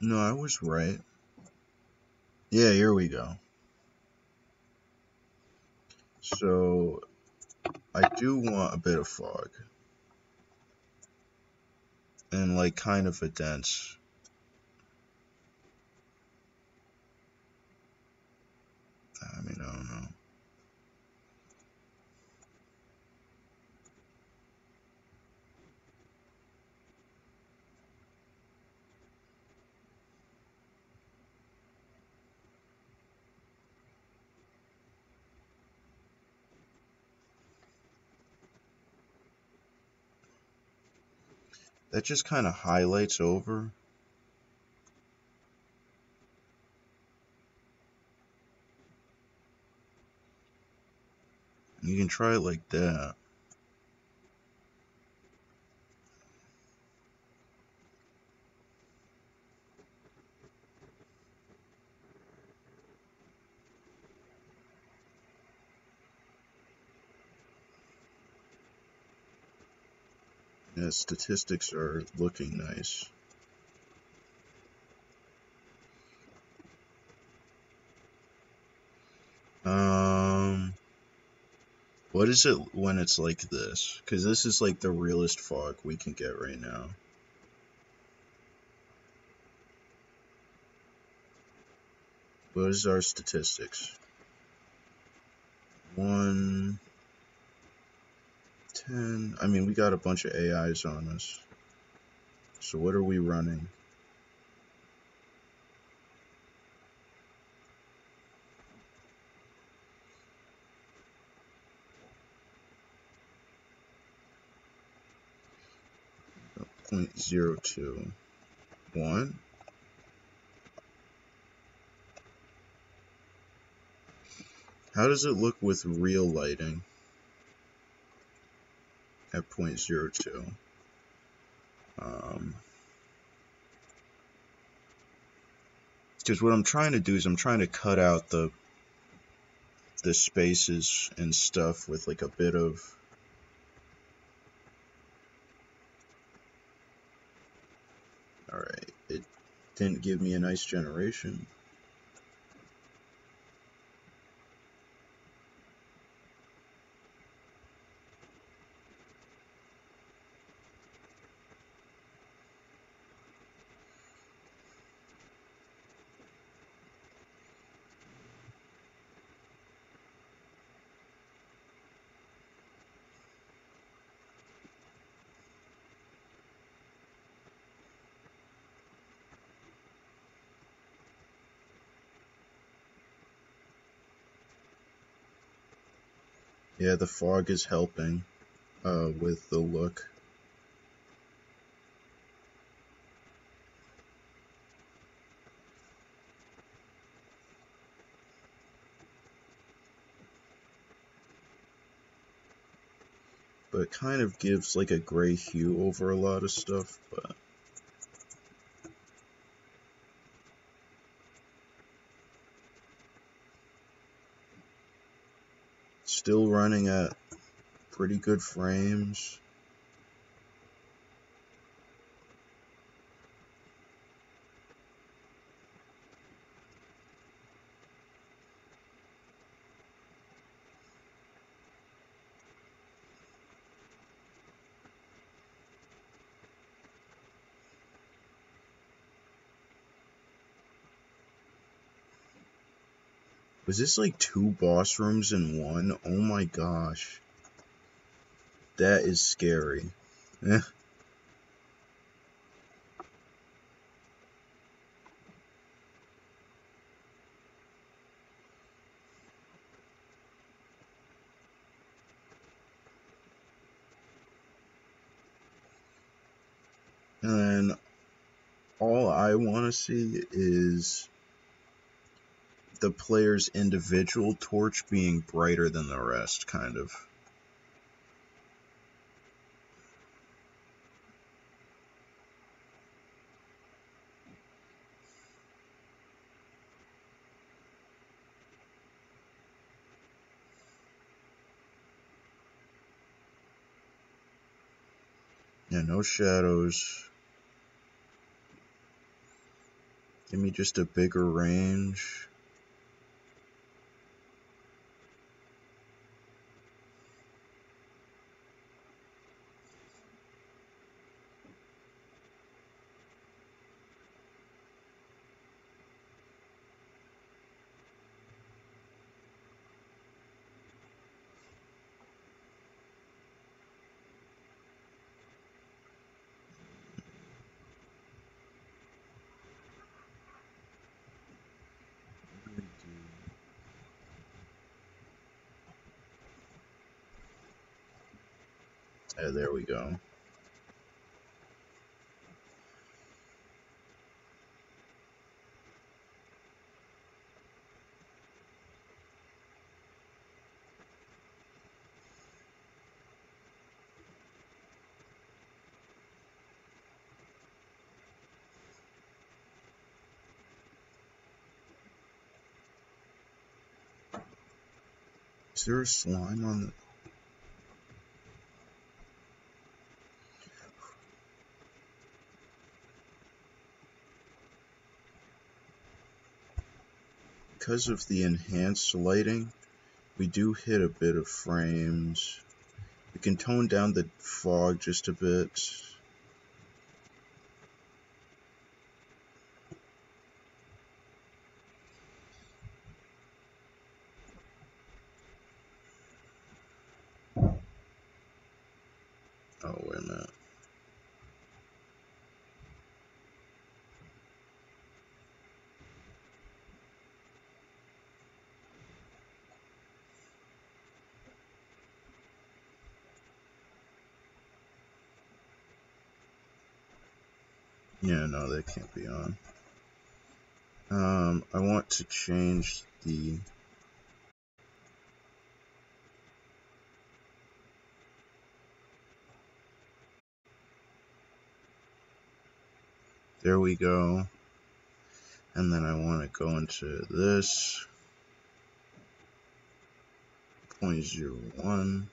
No, I was right. Yeah, here we go. So, I do want a bit of fog. And like kind of a dense. I mean, I don't know. That just kind of highlights over. You can try it like that. Yeah, statistics are looking nice. What is it when it's like this? Because this is like the realest fog we can get right now. What is our statistics? 1, 10. I mean, we got a bunch of AIs on us. So what are we running? .021. How does it look with real lighting at 0.02? Because what I'm trying to do is I'm trying to cut out the spaces and stuff with like a bit of... Alright, it didn't give me a nice generation. Yeah, the fog is helping with the look. but it kind of gives like a gray hue over a lot of stuff, but still running at pretty good frames. Was this like 2 boss rooms in one? Oh my gosh. That is scary. And then all I want to see is the player's individual torch being brighter than the rest, kind of. Yeah, no shadows. Give me just a bigger range. There we go. Is there a slime on the... Because of the enhanced lighting, we do hit a bit of frames. We can tone down the fog just a bit. Oh, wait a minute. Yeah, no, that can't be on. I want to change the... There we go. And then I want to go into this. 0.01.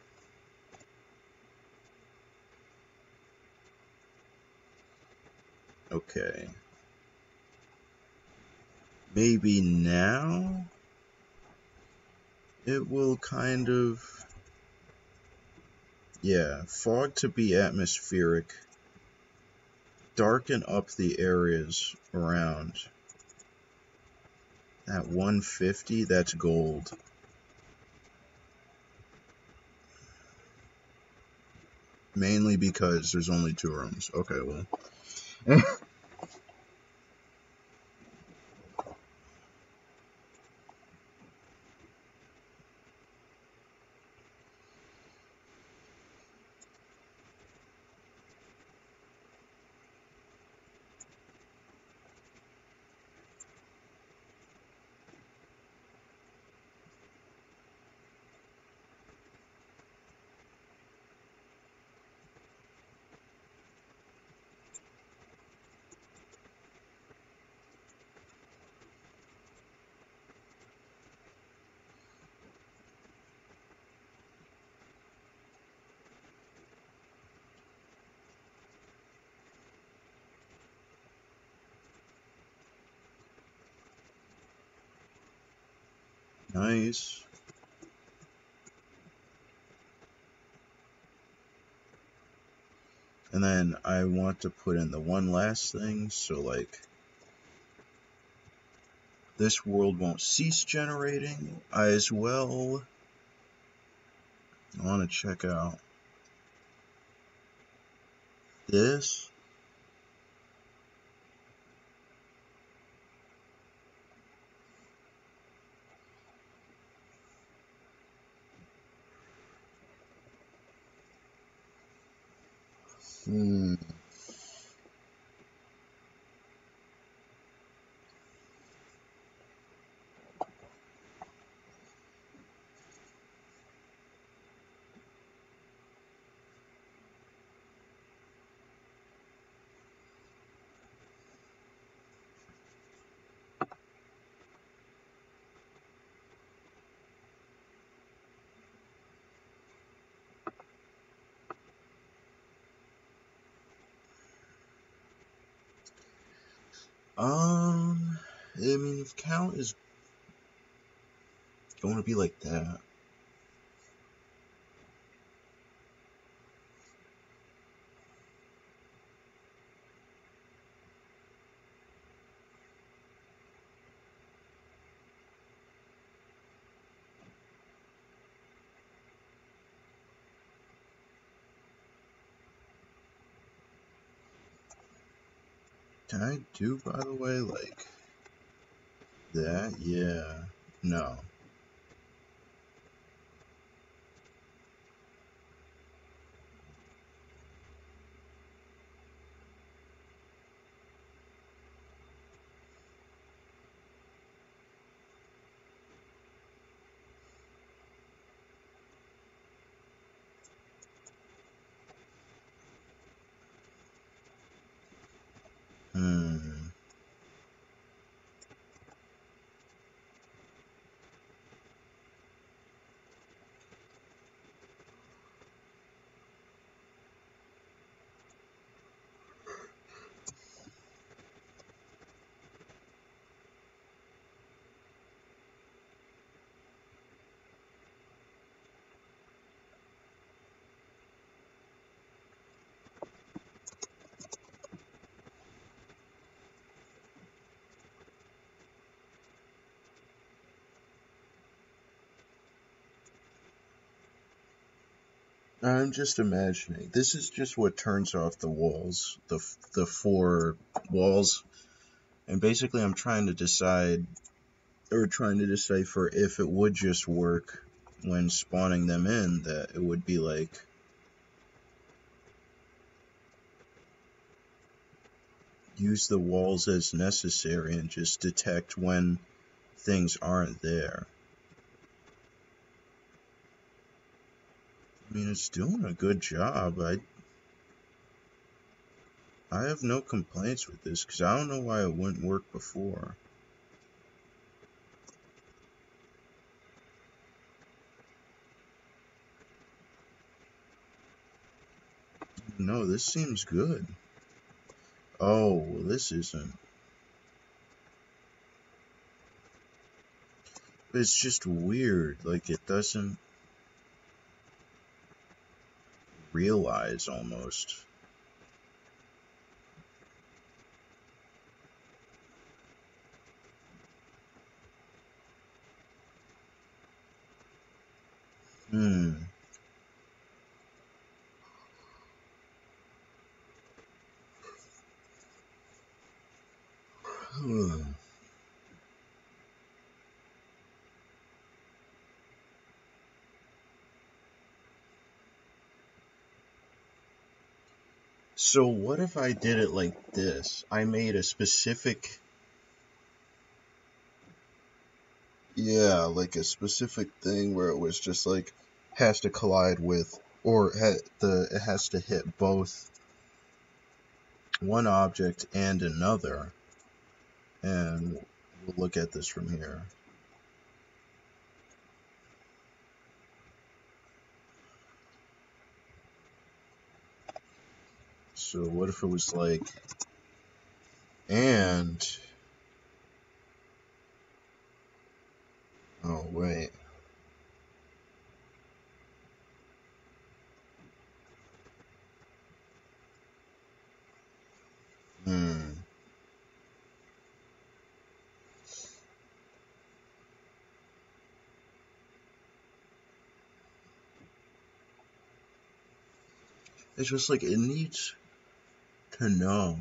Okay. Maybe now it will kind of... Yeah, fog to be atmospheric. Darken up the areas around. At 150, that's gold. Mainly because there's only 2 rooms. Okay, well. Nice. And then I want to put in the one last thing, so like this world won't cease generating. I as well want to check out this. Hmm. I mean, if count is going to be like that. Can I do, by the way, like that? Yeah. No. Hmm. I'm just imagining. This is just what turns off the walls, the four walls, and basically I'm trying to decide, or trying to decipher if it would just work when spawning them in, that it would be like use the walls as necessary and just detect when things aren't there. I mean, it's doing a good job. I have no complaints with this because I don't know why it wouldn't work before. No, this seems good. Oh, well, this isn't. It's just weird. Like, it doesn't realize almost. Hmm. So, what if I did it like this? I made a specific. Yeah, like a specific thing where it was just like has to collide with, or it has to hit both one object and another, and we'll look at this from here. So what if it was like, and Oh, wait. Hmm. It's just like it needs to know.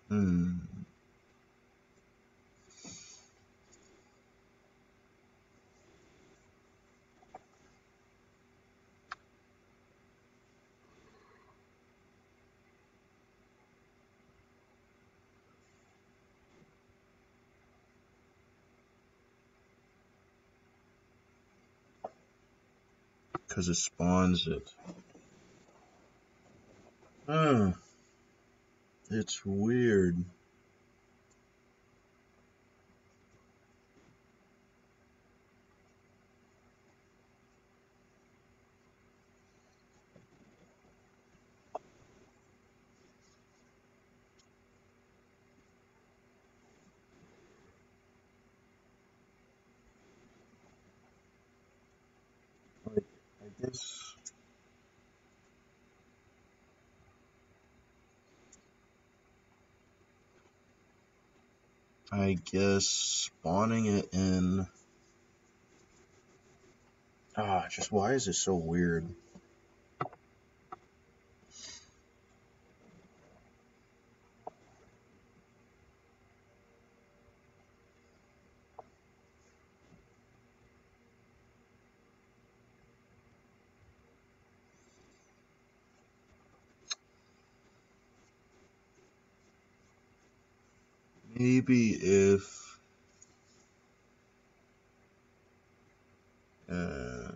Hmm. Because it spawns it. Huh. It's weird. Like, I guess. I guess spawning it in. Ah, just why is it so weird? Maybe if. Uh,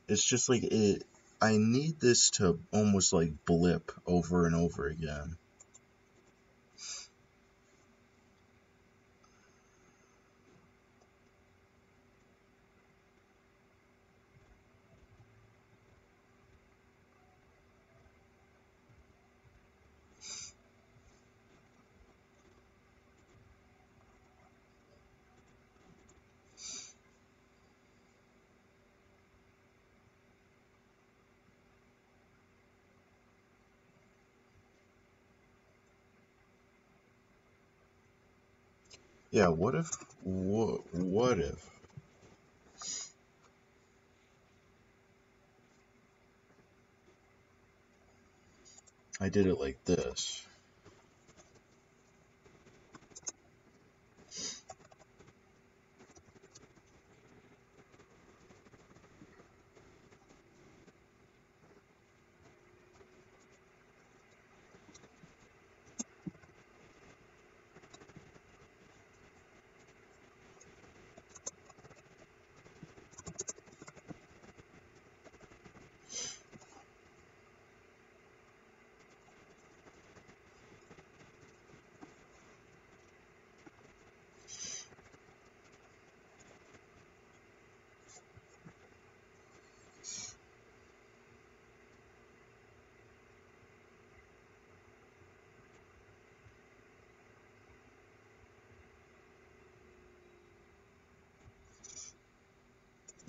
it's just like it. I need this to almost like blip over and over again. Yeah, what if. What if I did it like this?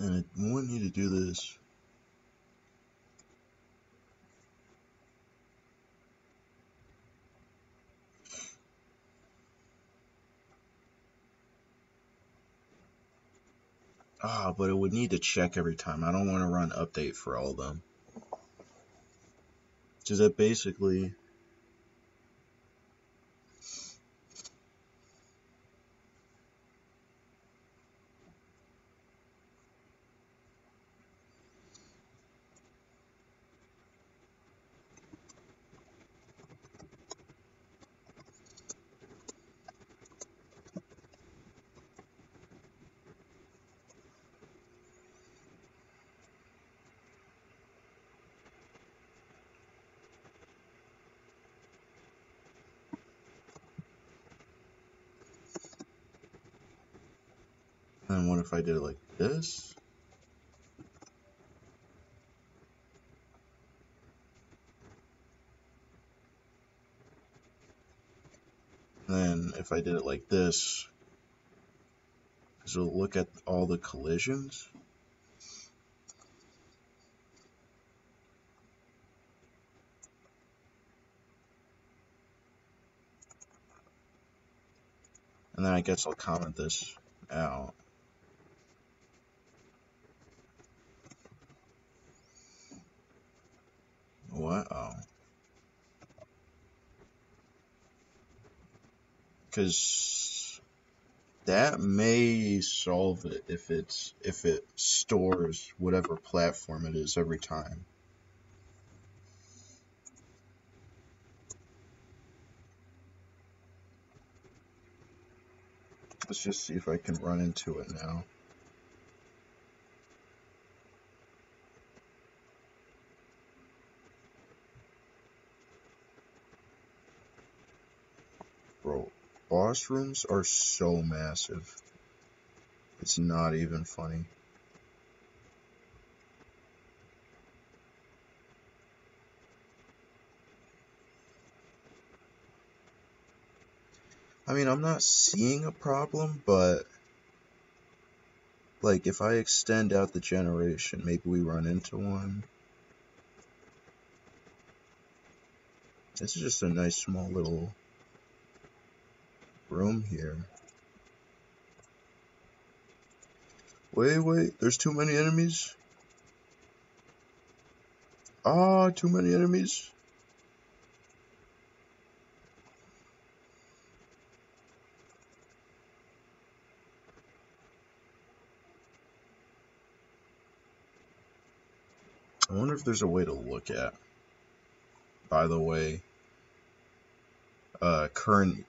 And I want you to do this. Ah, but it would need to check every time. I don't want to run update for all of them. So that basically. And what if I did it like this? And then if I did it like this, so look at all the collisions. And then I guess I'll comment this out. What? Oh. Because that may solve it if it stores whatever platform it is every time. Let's just see if I can run into it now. Bro, boss rooms are so massive. It's not even funny. I mean, I'm not seeing a problem, but like if I extend out the generation, maybe we run into one. This is just a nice small little room here. Wait, there's too many enemies? Ah, too many enemies. I wonder if there's a way to look at, by the way,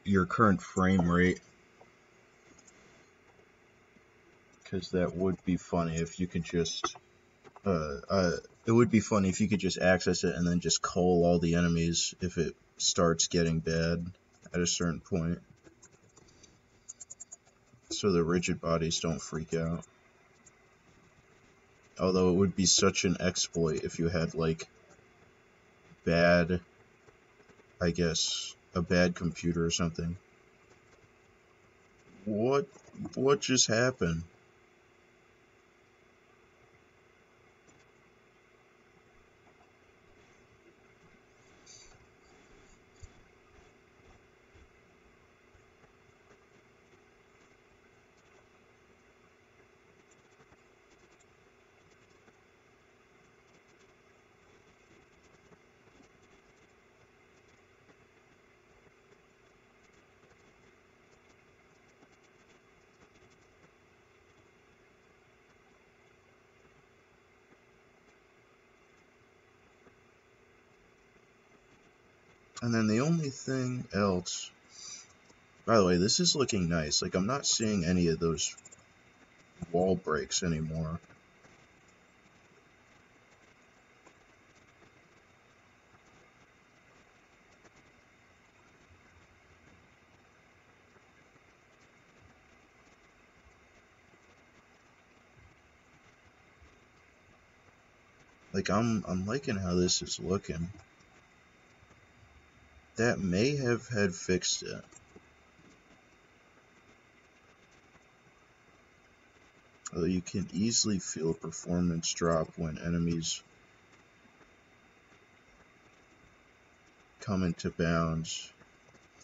your current frame rate. Because that would be funny if you could just it would be funny if you could just access it and then just cull all the enemies if it starts getting bad at a certain point, so the rigid bodies don't freak out. Although it would be such an exploit if you had like bad, I guess, a bad computer or something. What just happened? And then the only thing else, by the way, this is looking nice. Like, I'm not seeing any of those wall breaks anymore. Like, I'm liking how this is looking. That may have had fixed it. Although you can easily feel a performance drop when enemies come into bounds.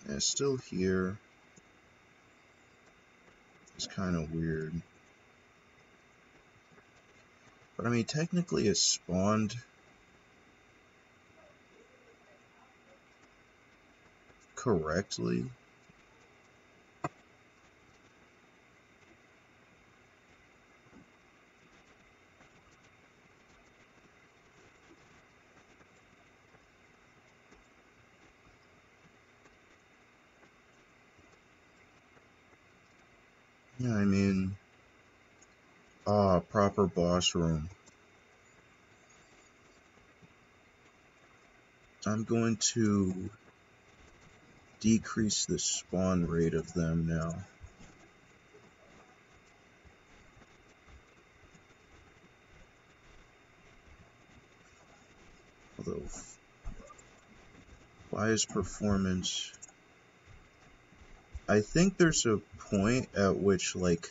And it's still here. It's kind of weird. But I mean, technically it spawned correctly. Yeah, I mean, proper boss room. I'm going to decrease the spawn rate of them now. Although, why is performance... I think there's a point at which, like,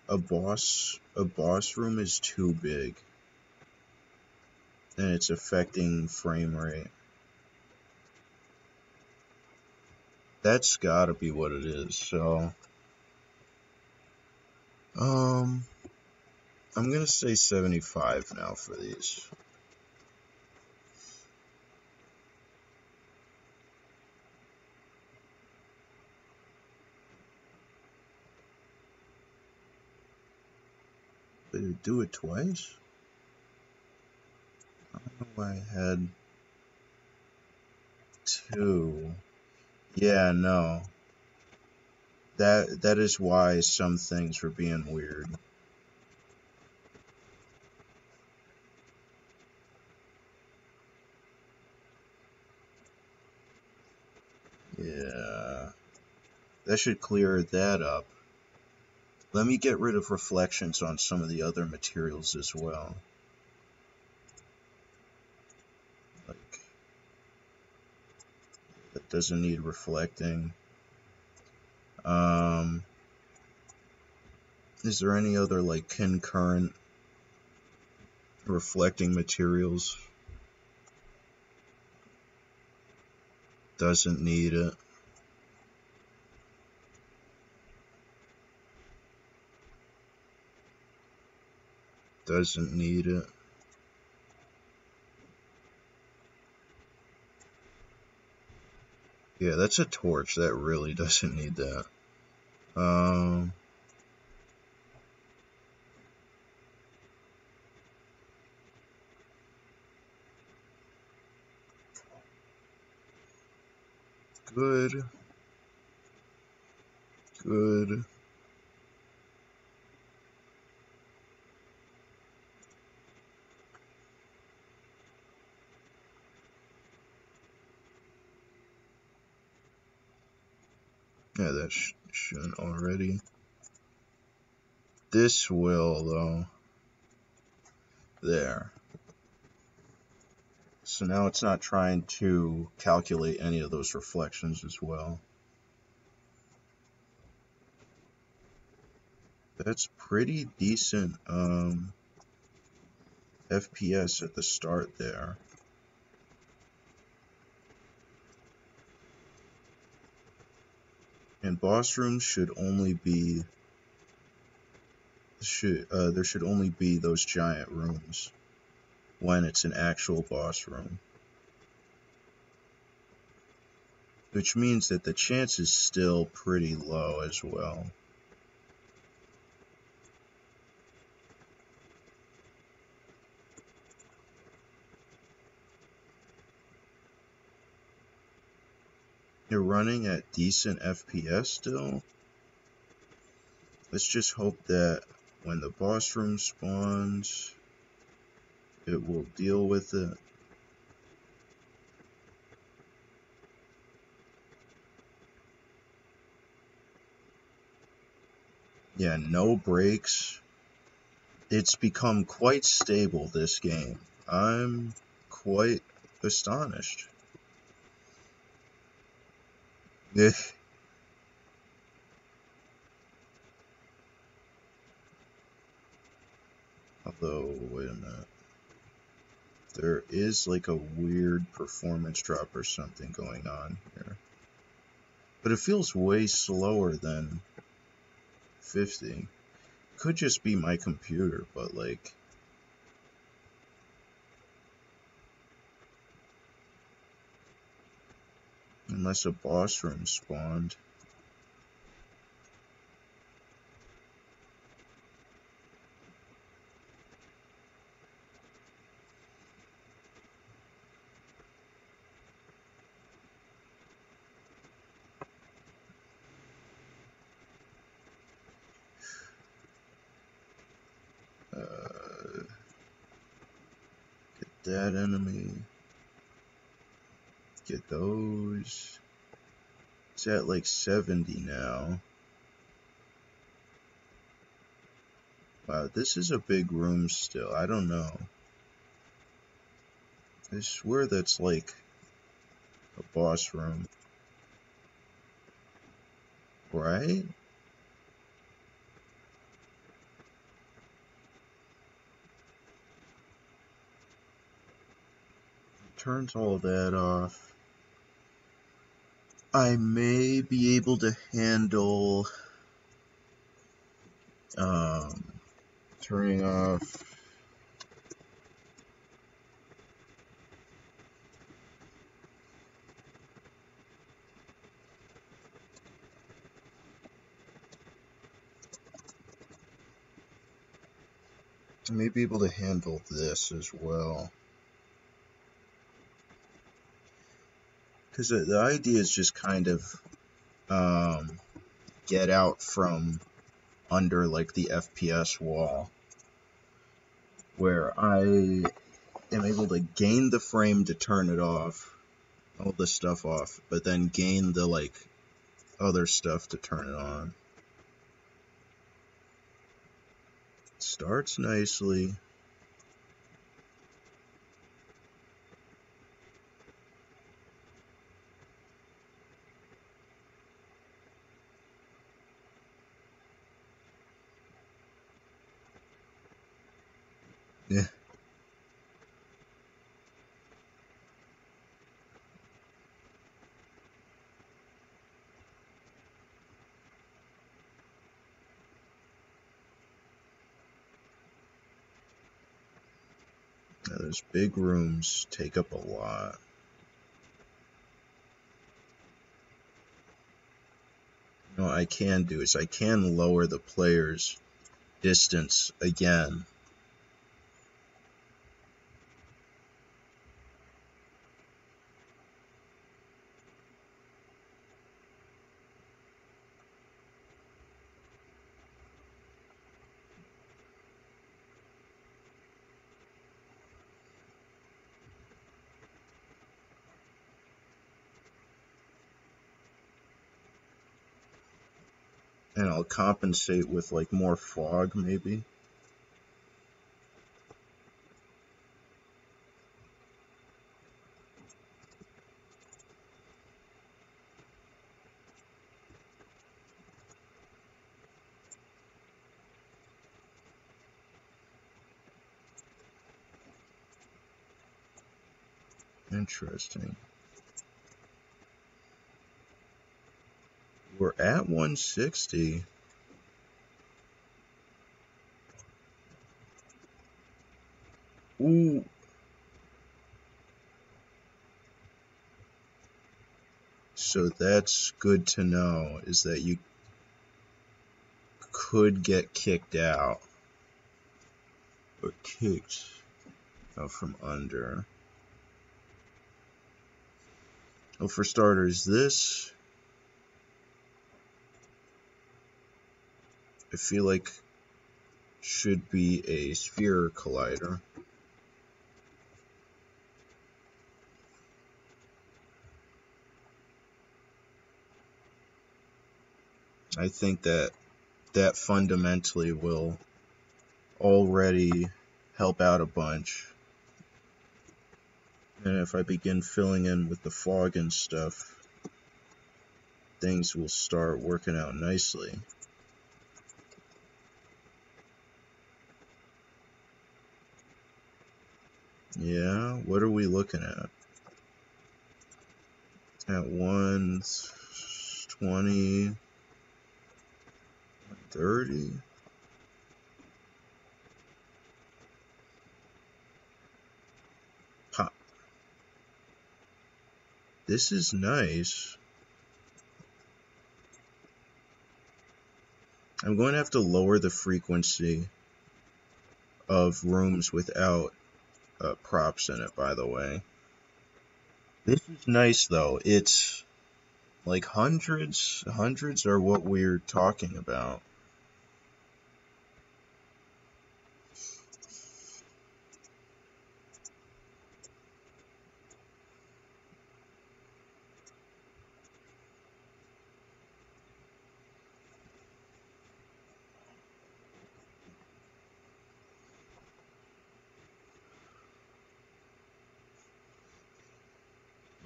a boss room is too big, and it's affecting frame rate. That's gotta be what it is, so... I'm gonna say 75 now for these. Did it do it twice? I don't know why I had 2. Yeah, no. That is why some things were being weird. Yeah. That should clear that up. Let me get rid of reflections on some of the other materials as well. Like, that doesn't need reflecting. Is there any other, like, concurrent reflecting materials? Doesn't need it. Doesn't need it. Yeah, that's a torch. That really doesn't need that. Good. Good. Yeah, that shouldn't already. This will, though. There. So now it's not trying to calculate any of those reflections as well. That's pretty decent FPS at the start there. And boss rooms should only be there should only be those giant rooms when it's an actual boss room. Which means that the chance is still pretty low as well. You're running at decent FPS still. Let's just hope that when the boss room spawns, it will deal with it. Yeah, no breaks. It's become quite stable, this game. I'm quite astonished. Although, wait a minute. There is like a weird performance drop or something going on here. But it feels way slower than 50. Could just be my computer, but like... Unless a boss room spawned. Get that enemy. Get those. It's at like 70 now. Wow, this is a big room still. I don't know. I swear that's like a boss room. Right? Turns all that off. I may be able to handle turning off. I may be able to handle this as well. Because the idea is just kind of get out from under like the FPS wall, where I am able to gain the frame to turn it off, all this stuff off, but then gain the like other stuff to turn it on. Starts nicely. Yeah. Now, those big rooms take up a lot. You know what I can do is I can lower the player's distance again. And I'll compensate with like more fog maybe. Interesting. We're at 160. Ooh. So that's good to know, is that you could get kicked out. Or kicked out from under. Well, for starters, this I feel like should be a sphere collider. I think that fundamentally will already help out a bunch. And if I begin filling in with the fog and stuff, things will start working out nicely. Yeah, what are we looking at? At 120, 30? Pop. This is nice. I'm going to have to lower the frequency of rooms without props in it, by the way. This is nice, though. It's like hundreds are what we're talking about.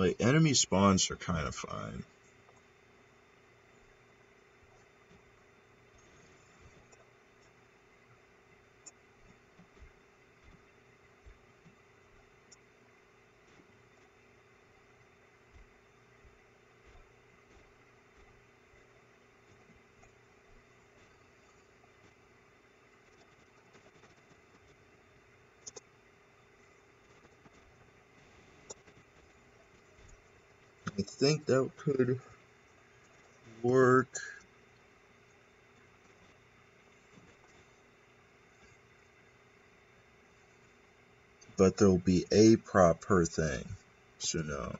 Like, enemy spawns are kind of fine. I think that could work. But there'll be a prop per thing. So no.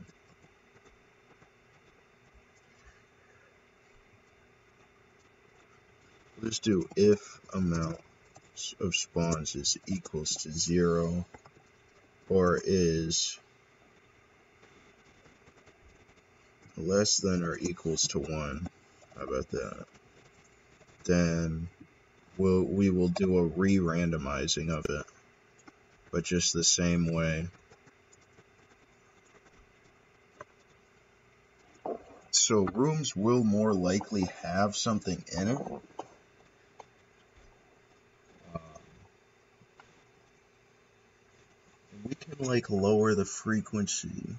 Let's do if amount of spawns is equals to 0 or is less than or equals to 1. How about that? Then we will do a re-randomizing of it, but just the same way. So rooms will more likely have something in it. We can like lower the frequency.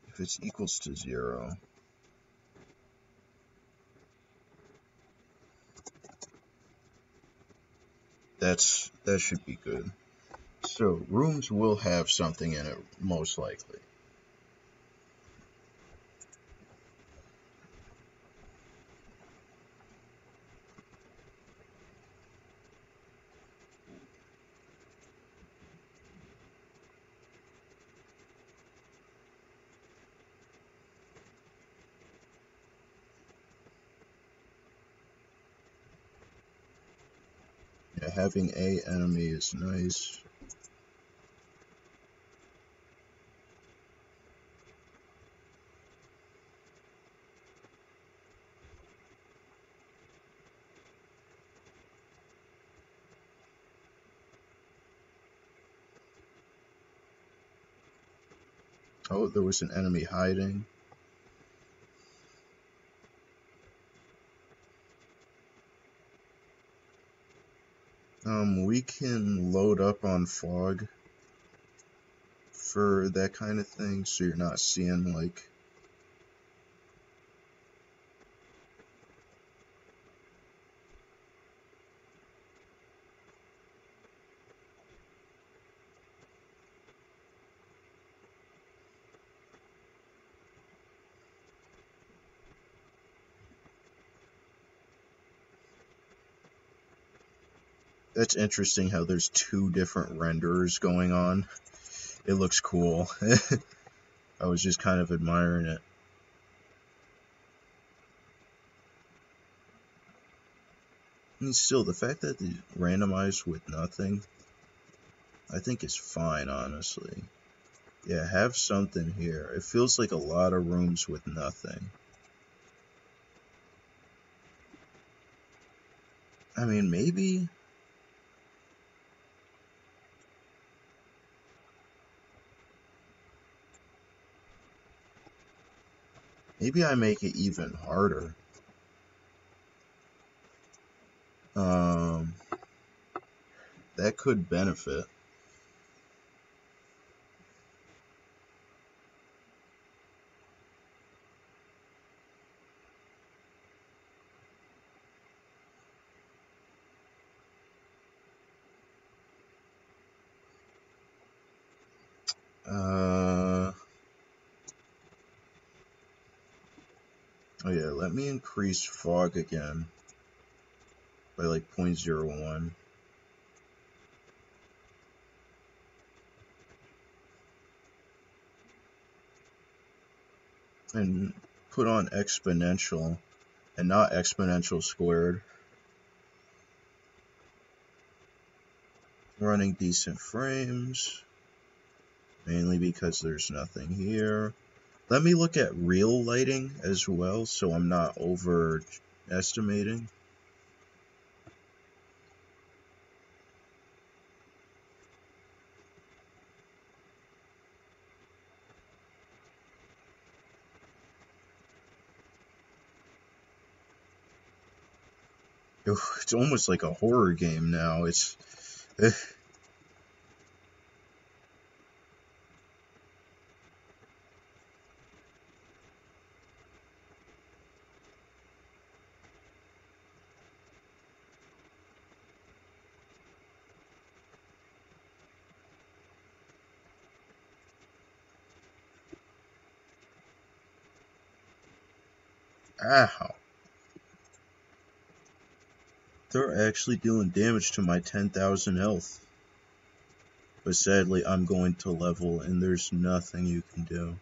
If it's equals to 0. That should be good. So rooms will have something in it, most likely. Yeah, having a enemy is nice. Oh, there was an enemy hiding. We can load up on fog for that kind of thing, so you're not seeing like that's interesting how there's 2 different renderers going on. It looks cool. I was just kind of admiring it. And still, the fact that they randomized with nothing, I think is fine, honestly. Yeah, have something here. It feels like a lot of rooms with nothing. I mean, maybe I make it even harder. That could benefit. Oh yeah, let me increase fog again by like 0.01. And put on exponential and not exponential squared. Running decent frames. mainly because there's nothing here. Let me look at real lighting as well, so I'm not overestimating. It's almost like a horror game now. It's ow. They're actually dealing damage to my 10,000 health. But sadly, I'm going to level, and there's nothing you can do.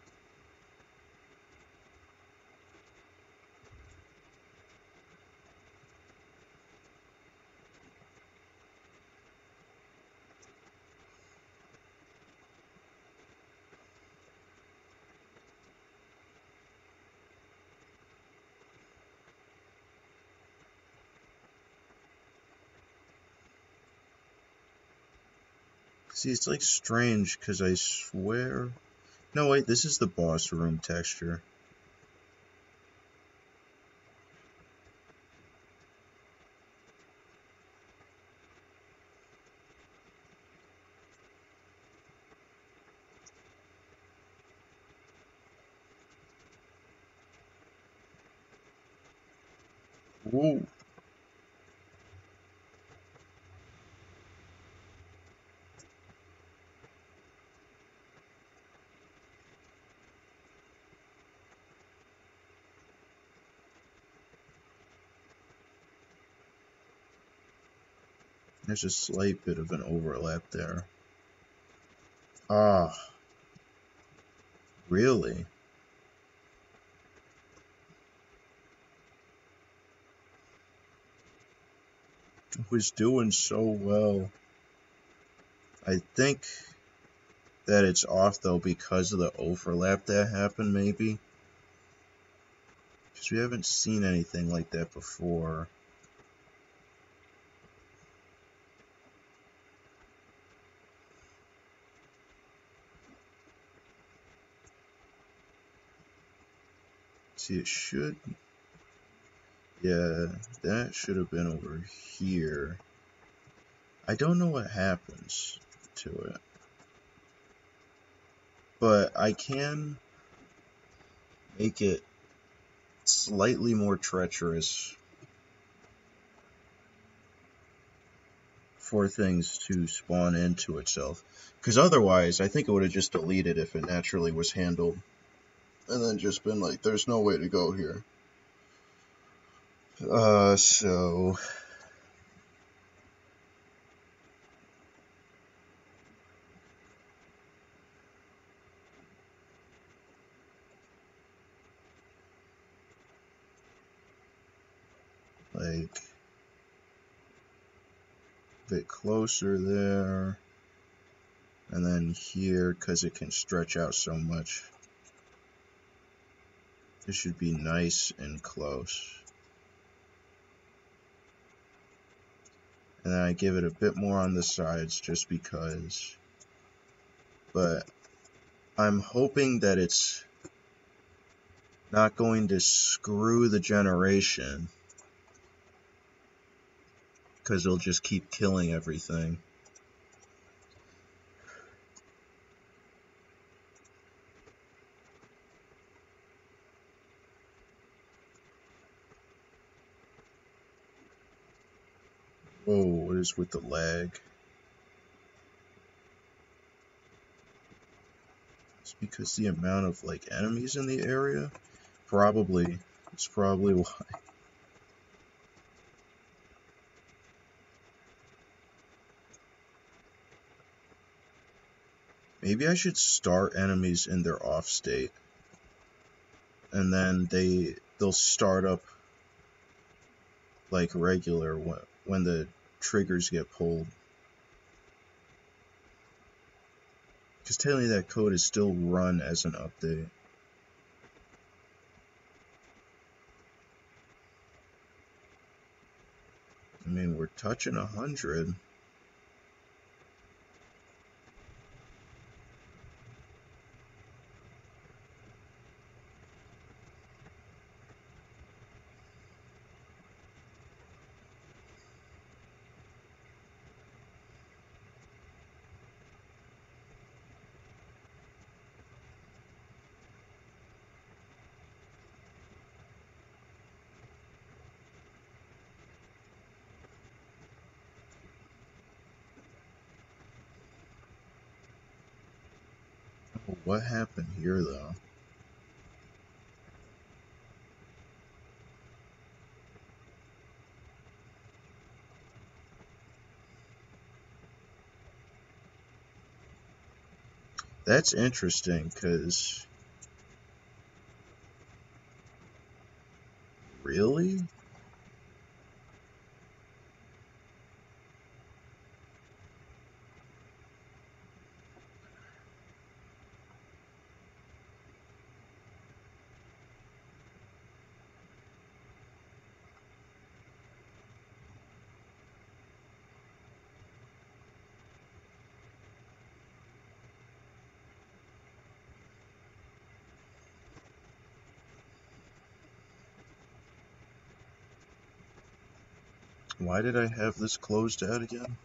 See, it's like strange, because I swear... No, wait, this is the boss room texture. Whoa. There's a slight bit of an overlap there. Ah, really? I was doing so well. I think that it's off, though, because of the overlap that happened, maybe. Because we haven't seen anything like that before. See, it should... Yeah, that should have been over here. I don't know what happens to it. But I can make it slightly more treacherous for things to spawn into itself. Because otherwise, I think it would have just deleted if it naturally was handled. And then just been like, there's no way to go here. So... Like... A bit closer there. And then here, because it can stretch out so much. This should be nice and close. And then I give it a bit more on the sides just because. But I'm hoping that it's not going to screw the generation. Because it'll just keep killing everything. Whoa, what is with the lag? It's because the amount of, like, enemies in the area? Probably. It's probably why. Maybe I should start enemies in their off state. And then they'll start up like regular when the triggers get pulled. Because technically that code is still run as an update. I mean, we're touching 100. What happened here, though? That's interesting, because... Really? Why did I have this closed out again?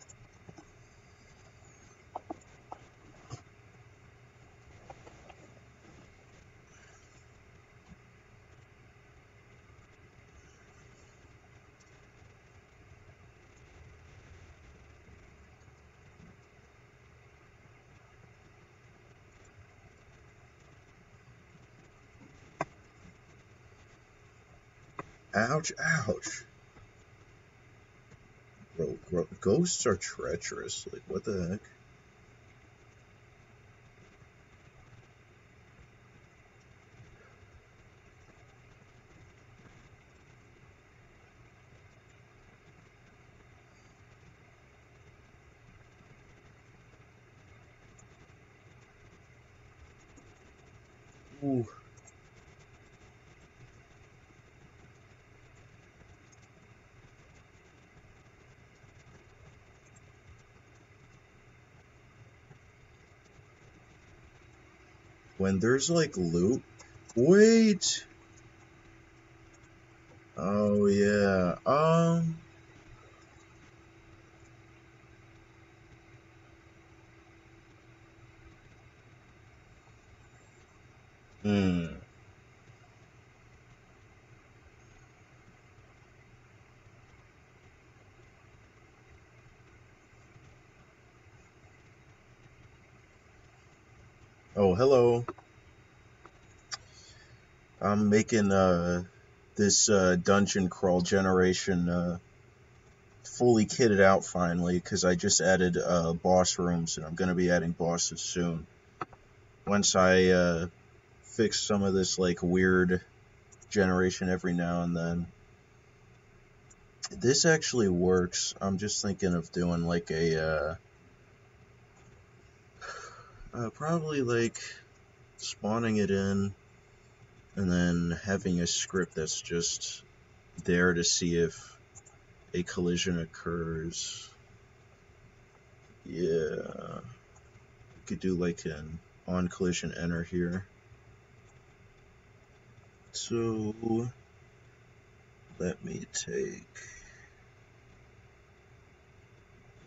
Ouch, ouch. Bro, ghosts are treacherous. Like, what the heck? Ooh. When there's, like, loot... Wait! Oh, yeah. Hmm. Oh, hello. I'm making, this, dungeon crawl generation, fully kitted out finally, because I just added, boss rooms, and I'm gonna be adding bosses soon. Once I, fix some of this, like, weird generation every now and then. This actually works. I'm just thinking of doing, like, a, probably, like, spawning it in, and then having a script that's just there to see if a collision occurs. Yeah. We could do like an on collision enter here. So let me take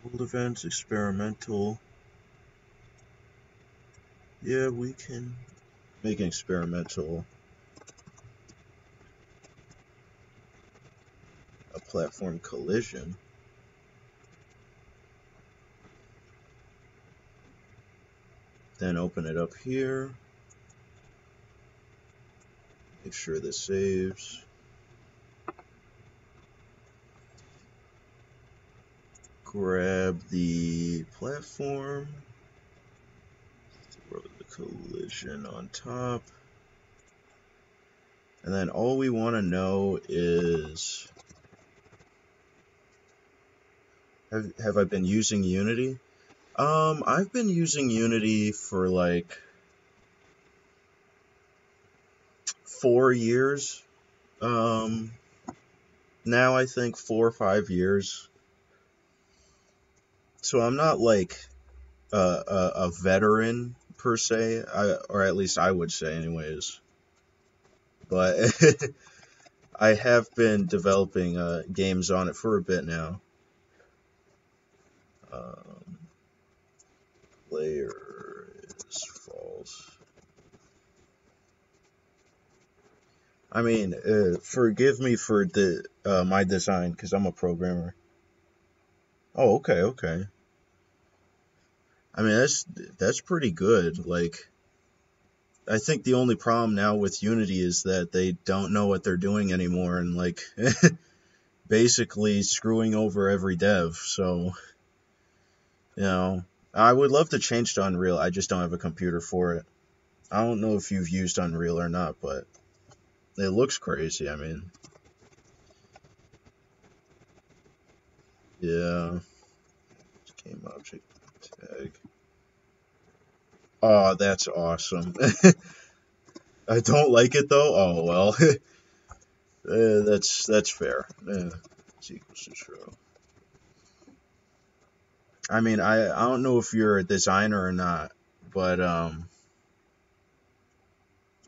world events, experimental. Yeah, we can make an experimental a platform collision. Then open it up here. Make sure this saves. Grab the platform. Throw the collision on top. And then all we want to know is, have I been using Unity? I've been using Unity for like 4 years. Um, Now I think 4 or 5 years. So I'm not like a veteran per se, or at least I would say, anyways. But I have been developing games on it for a bit now. Um, Layer is false. I mean, forgive me for the my design because I'm a programmer. Oh, okay, okay. I mean, that's pretty good. Like, I think the only problem now with Unity is that they don't know what they're doing anymore, and like, basically screwing over every dev. So, you know, I would love to change to Unreal. I just don't have a computer for it. I don't know if you've used Unreal or not, but it looks crazy. I mean, yeah. Game object tag. Oh, that's awesome. I don't like it though. Oh well, that's fair. It's equals to true. I mean, I don't know if you're a designer or not, but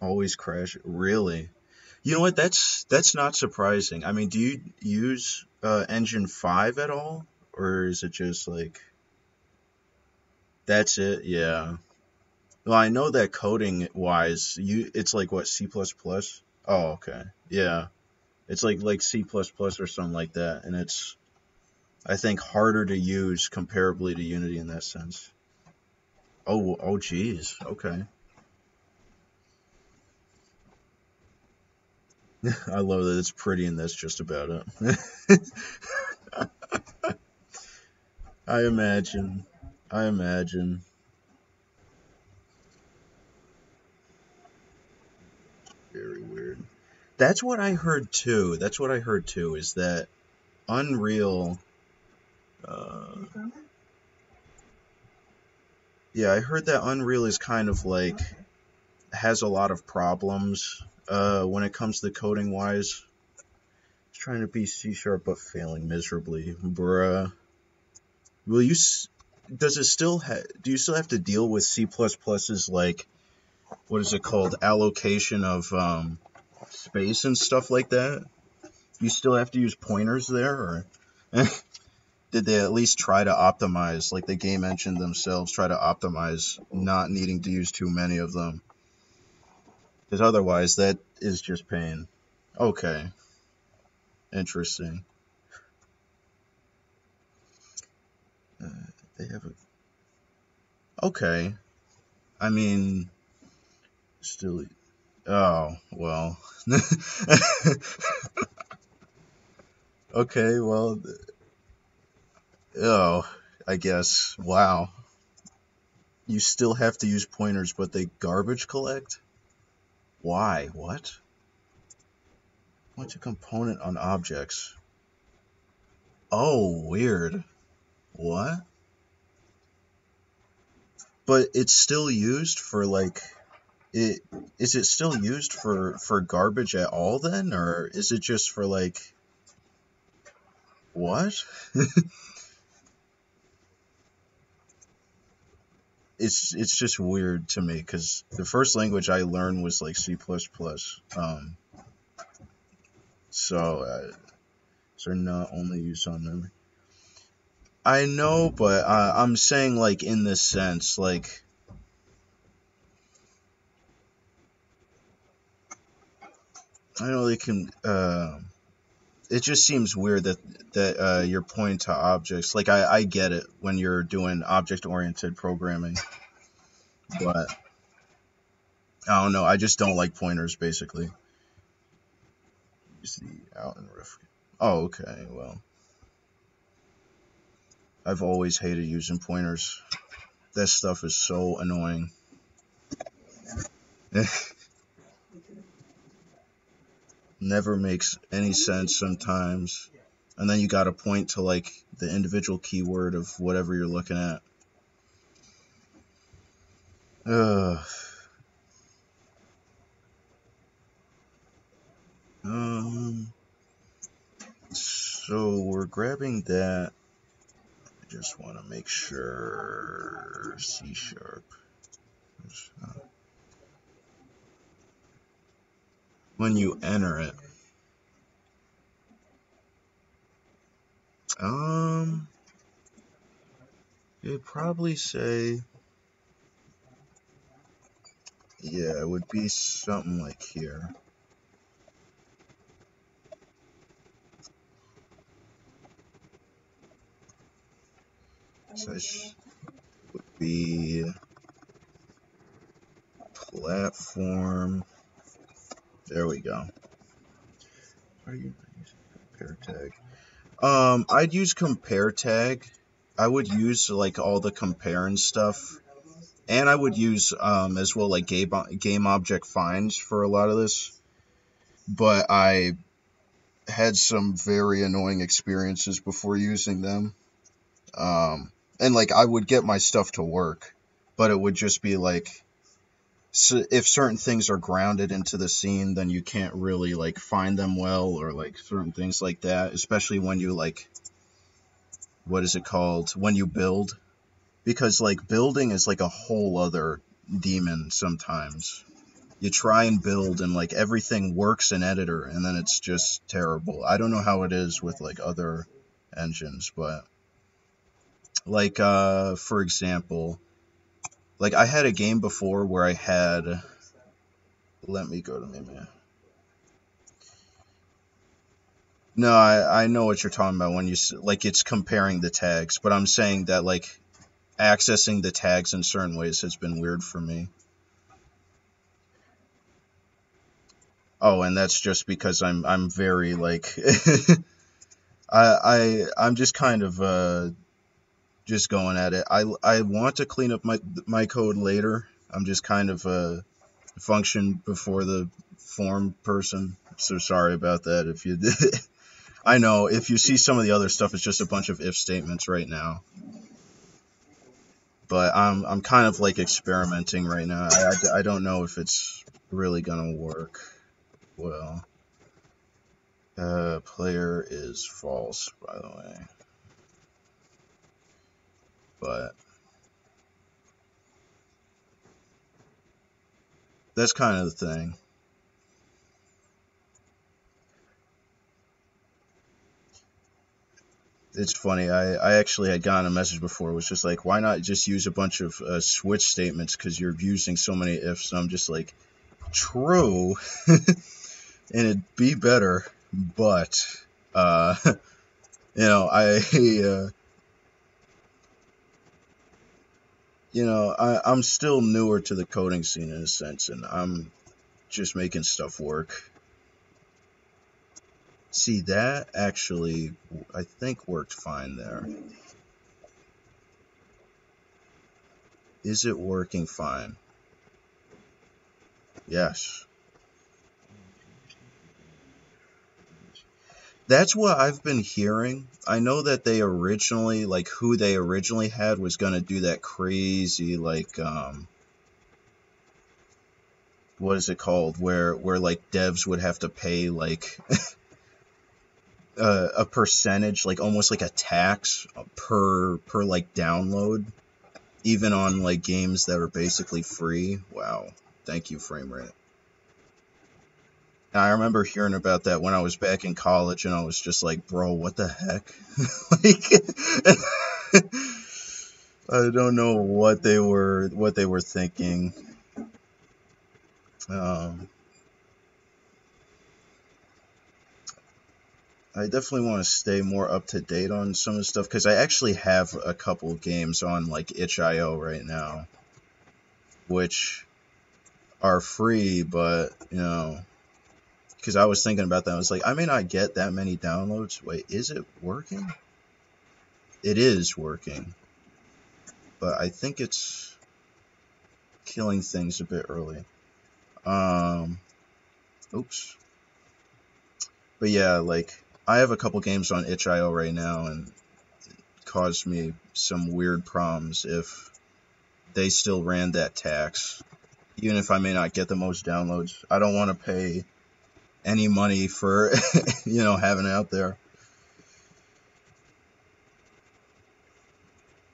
always crash. Really? You know what? That's not surprising. I mean, do you use Engine 5 at all, or is it just like that's it? Yeah. Well, I know that coding wise, it's like what, C++? Oh, okay. Yeah. It's like C++ or something like that, and it's, I think, harder to use comparably to Unity in that sense. Oh geez. Okay. I love that it's pretty and that's just about it. I imagine. I imagine. Very weird. That's what I heard too. That's what I heard too, is that Unreal. Uh, yeah, I heard that Unreal is kind of like has a lot of problems when it comes to coding wise. It's trying to be C sharp but failing miserably, bruh. Will you? Does it still? Do you still have to deal with C++'s like what is it called, allocation of space and stuff like that? You still have to use pointers there, or did they at least try to optimize, like the game engine themselves, try to optimize not needing to use too many of them? Because otherwise, that is just pain. Okay, interesting. Uh, they have a. Okay, I mean, still. Oh well. Okay, well. Oh, I guess. Wow. You still have to use pointers, but they garbage collect? Why? What? What's a component on objects? Oh, weird. What? But it's still used for like it is it still used for garbage at all then, or is it just for like what? It's just weird to me cuz the first language I learned was like C++. So so not only used on memory. I know, but I'm saying like in this sense, like I know they can. It just seems weird that you're pointing to objects. Like I get it when you're doing object-oriented programming, but I don't know. I just don't like pointers, basically. Use the out and ref. Oh, okay. Well, I've always hated using pointers. That stuff is so annoying. Never makes any sense sometimes. And then you gotta point to like the individual keyword of whatever you're looking at. Uh, so we're grabbing that. I just want to make sure C sharp. When you enter it, it'd probably say, yeah, it would be something like here. So it would be platform. There we go. Are you using compare tag? I'd use compare tag. I would use like all the compare and stuff, and I would use as well like game object finds for a lot of this. But I had some very annoying experiences before using them. And like I would get my stuff to work, but it would just be like, so if certain things are grounded into the scene, then you can't really like find them well, or like certain things like that, especially when you like, what is it called, when you build, because like building is like a whole other demon sometimes. You try and build and like everything works in editor and then it's just terrible. I don't know how it is with like other engines, but like for example, like I had a game before where I had, let me go to Mimia. No, I know what you're talking about when you like it's comparing the tags, but I'm saying that like accessing the tags in certain ways has been weird for me. Oh, and that's just because I'm very like I'm just kind of just going at it. I want to clean up my code later. I'm just kind of function before the form person. So sorry about that if you did. I know if you see some of the other stuff, it's just a bunch of if statements right now. But I'm kind of like experimenting right now. I don't know if it's really gonna work well. Player is false, by the way. But that's kind of the thing. It's funny. I actually had gotten a message before. It was just like, why not just use a bunch of switch statements because you're using so many ifs. And I'm just like, true, and it'd be better, but you know, I'm still newer to the coding scene in a sense, and I'm just making stuff work. See, that actually, I think worked fine there. Is it working fine? Yes. That's what I've been hearing. I know that they originally, like, who they originally had was gonna do that crazy, like, what is it called? Where like devs would have to pay like a percentage, like almost like a tax per like download, even on like games that are basically free. Wow, thank you, frame rate. I remember hearing about that when I was back in college, and I was just like, bro, what the heck? Like, I don't know what they were thinking. Um, I definitely want to stay more up to date on some of the stuff because I actually have a couple games on like itch.io right now, which are free, but because I was thinking about that, I was like, I may not get that many downloads. Wait, is it working? It is working, but I think it's killing things a bit early. Oops. But yeah, like I have a couple games on itch.io right now, and it caused me some weird problems if they still ran that tax. Even if I may not get the most downloads, I don't want to pay any money for, having it out there.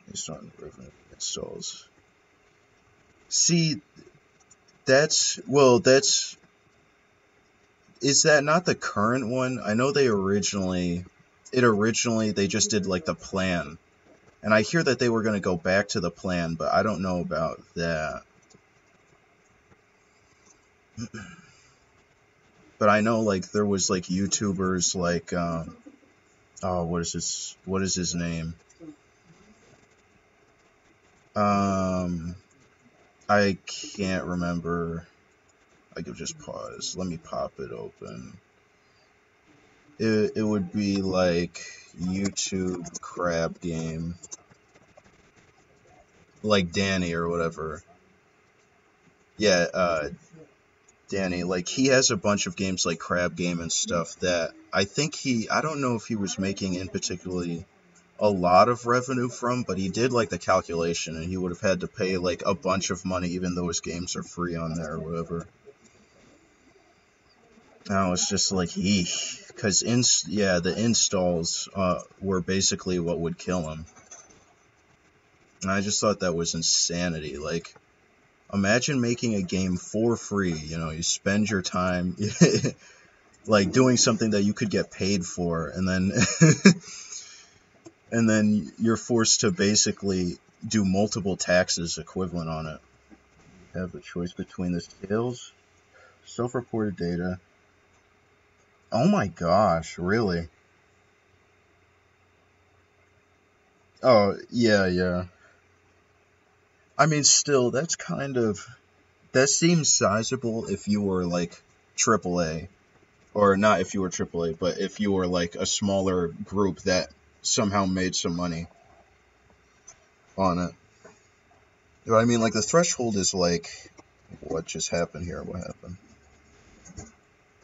Based on revenue installs. See, is that not the current one? I know they originally they just did like the plan. And I hear that they were going to go back to the plan, but I don't know about that. But I know like there was like YouTubers like what is his name? I can't remember. I could just pause. Let me pop it open. It would be like YouTube crab game, like Danny or whatever. Yeah, Danny. Like he has a bunch of games like Crab Game and stuff that I think I don't know if he was making in particularly a lot of revenue from, but he did like the calculation and he would have had to pay like a bunch of money even though his games are free on there or whatever. Now it's just like, because the installs were basically what would kill him. And I just thought that was insanity. Like, imagine making a game for free. You spend your time like doing something that you could get paid for, and then and then you're forced to basically do multiple taxes equivalent on it. You have the choice between the scales, self-reported data. Oh my gosh, really? Oh, yeah. I mean, still, that seems sizable if you were like AAA, or not if you were AAA, but if you were like a smaller group that somehow made some money on it. But I mean, like the threshold is like, what just happened here? What happened?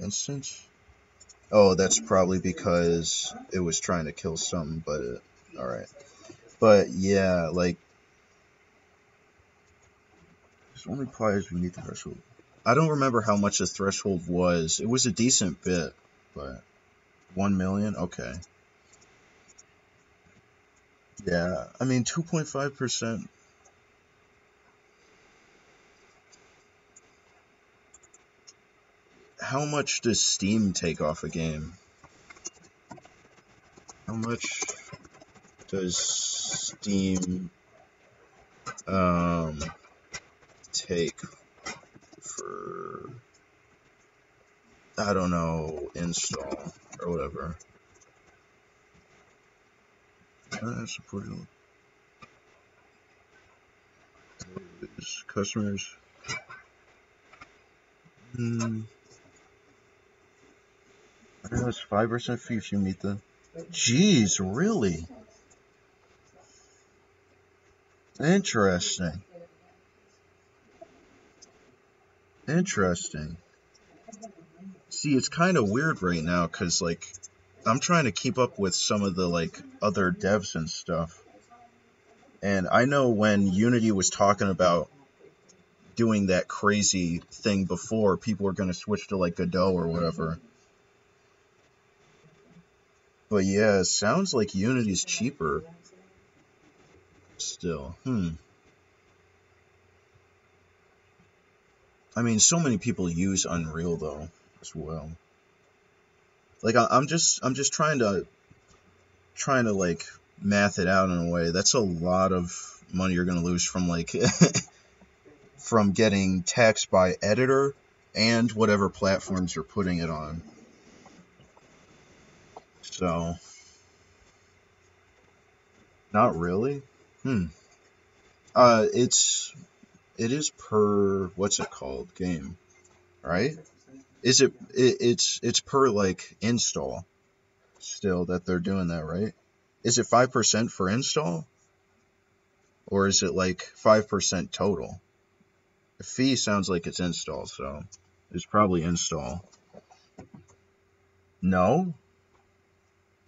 Instance? Oh, that's probably because it was trying to kill something, but alright. But yeah, like, there's only players we need the threshold. I don't remember how much the threshold was. It was a decent bit, but 1 million? Okay. Yeah, I mean, 2.5%. How much does Steam take off a game? How much does Steam take for, I don't know, install or whatever? Supporting customers. I know it's 5% fee if you meet the. Jeez, really? Interesting. See, it's kind of weird right now because, like, I'm trying to keep up with some of the, like, other devs and stuff. And I know when Unity was talking about doing that crazy thing before, people were going to switch to, like, Godot or whatever. But yeah, it sounds like Unity's cheaper. Still. I mean, so many people use Unreal, though, as well. Like, I'm just trying to like math it out in a way. That's a lot of money you're gonna lose from like from getting taxed by editor and whatever platforms you're putting it on. So, not really. It is per, what's it called, game, right? Is it's per like install still that they're doing that, right? Is it 5% for install? Or is it like 5% total? The fee sounds like it's install, so it's probably install. No,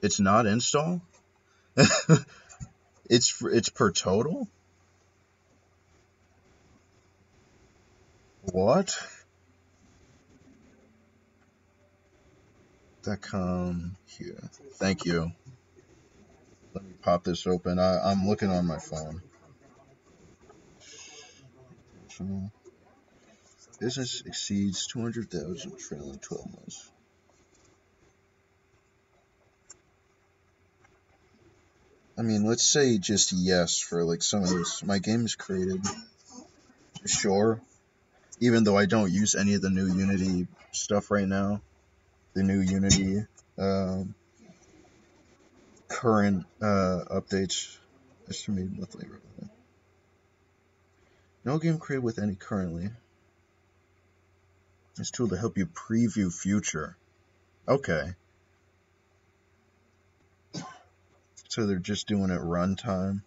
it's not install. It's per total. What? .com here. Thank you. Let me pop this open. I'm looking on my phone. Business exceeds 200,000 trailing 12 months. I mean, let's say just yes for like some of this. My game is created. Sure. Even though I don't use any of the new Unity stuff right now. The new Unity current updates. Estimated monthly revenue. No game created with any currently. This tool to help you preview future. Okay. So they're just doing it runtime.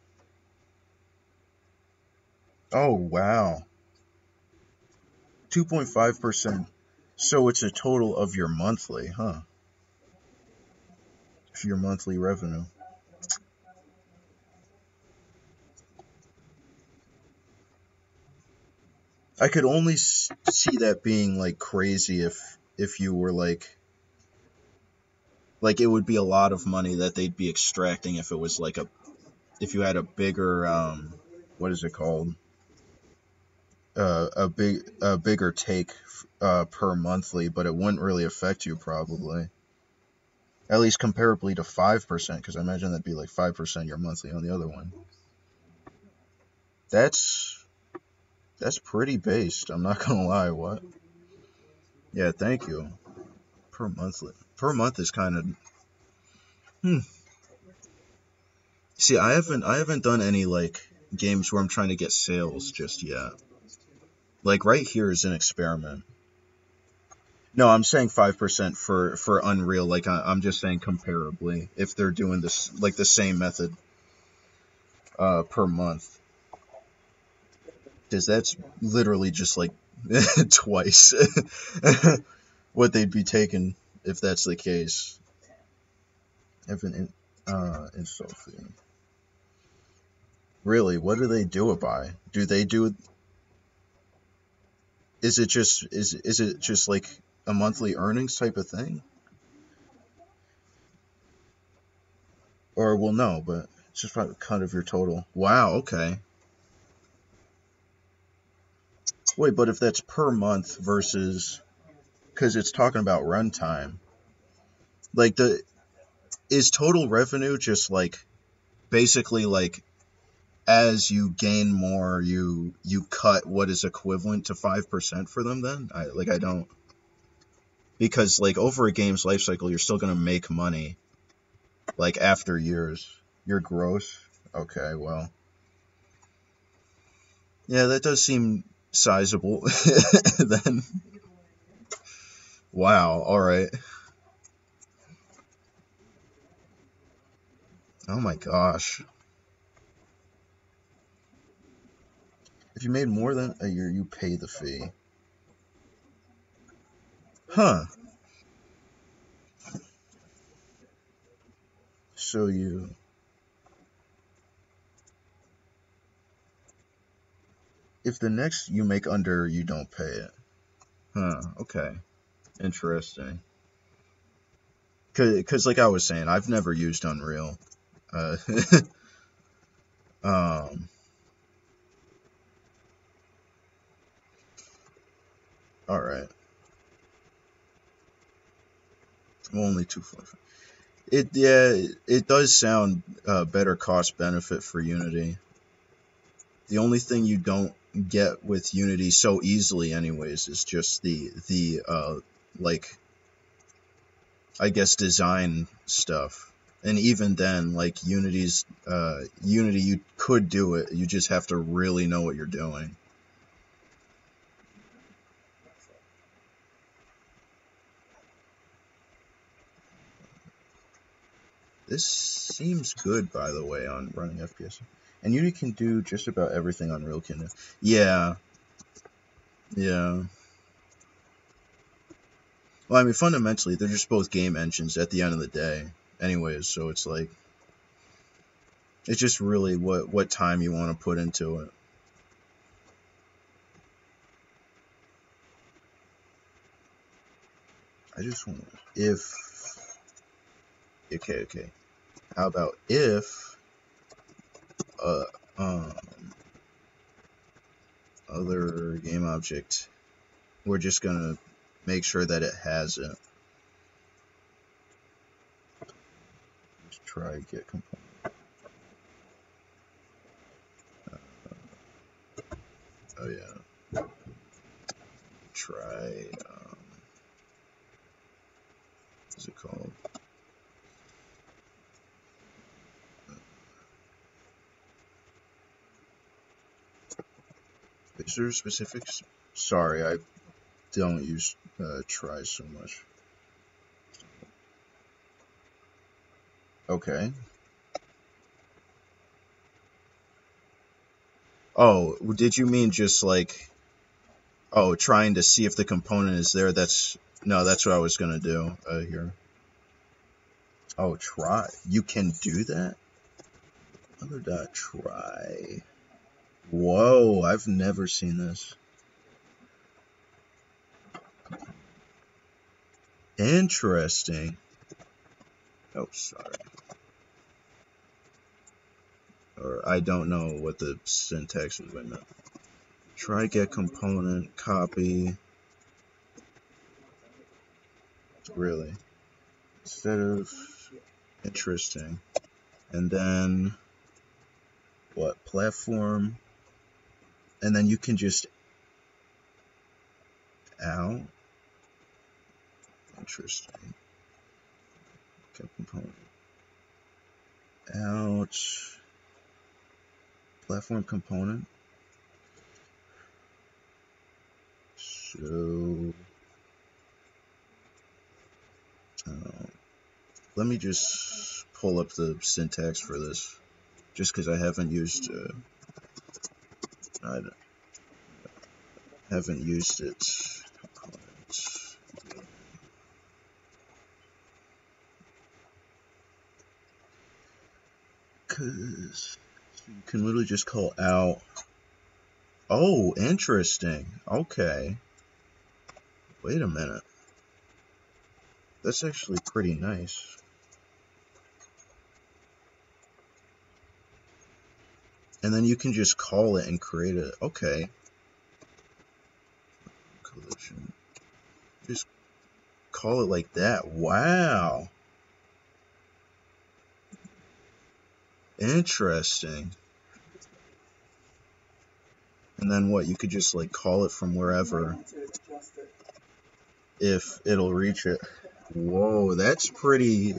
Oh, wow. 2.5%. So it's a total of your monthly, huh? For your monthly revenue. I could only see that being like crazy if you were like it would be a lot of money that they'd be extracting if it was like if you had a bigger what is it called, a bigger take per monthly, but it wouldn't really affect you probably, at least comparably to 5%, because I imagine that'd be like 5% your monthly on the other one. That's pretty based, I'm not gonna lie. What? Yeah, thank you. Per month is kind of See, I haven't done any like games where I'm trying to get sales just yet. Like right here is an experiment. No, I'm saying 5% for Unreal. Like I'm just saying comparably, if they're doing this like the same method per month, because that's literally just like twice what they'd be taking if that's the case. If an install fee. Really, what do they do it by? Do they do it? Is it just like a monthly earnings type of thing? Or well, no, but it's just about a cut of your total. Wow, okay. Wait, but if that's per month versus, because it's talking about runtime, like is total revenue just like basically like as you gain more, you cut what is equivalent to 5% for them? Then I don't, because like over a game's life cycle, you're still gonna make money. Like after years, your gross. Okay, well, yeah, that does seem sizable. Then, wow. All right. Oh my gosh. If you made more than a year, you pay the fee. Huh. So if the next you make under, you don't pay it. Huh. Okay. Interesting. Cause like I was saying, I've never used Unreal. Uh, um. All right. Only 2.5. It does sound better cost benefit for Unity. The only thing you don't get with Unity so easily, anyways, is just the like, I guess, design stuff. And even then, like Unity, you could do it. You just have to really know what you're doing. This seems good, by the way, on running FPS. And Unity can do just about everything Unreal can do. Yeah. Yeah. Well, I mean, fundamentally, they're just both game engines at the end of the day. Anyways, so it's like, it's just really what time you want to put into it. just want if. Okay. How about if other game object? We're just gonna make sure that it has it. Let's try get component. Oh yeah. Try. What's it called? Is there specifics? Sorry, I don't use try so much. Okay. Oh, did you mean just like, oh, trying to see if the component is there? No, that's what I was gonna do here. Oh, try. You can do that? Other dot try. Whoa, I've never seen this. Interesting. Oh, sorry. Or I don't know what the syntax is right now. Try get component, copy. Really? Instead of interesting. And then what? Platform. And then you can just out. Interesting. Get component. Out. Platform component. So let me just pull up the syntax for this, just because I haven't used it. Components. Because you can literally just call out. Oh, interesting. Okay. Wait a minute. That's actually pretty nice. And then you can just call it and create it. Okay. Collision. Just call it like that. Wow. Interesting. And then what? You could just like call it from wherever if it'll reach it. Whoa, that's pretty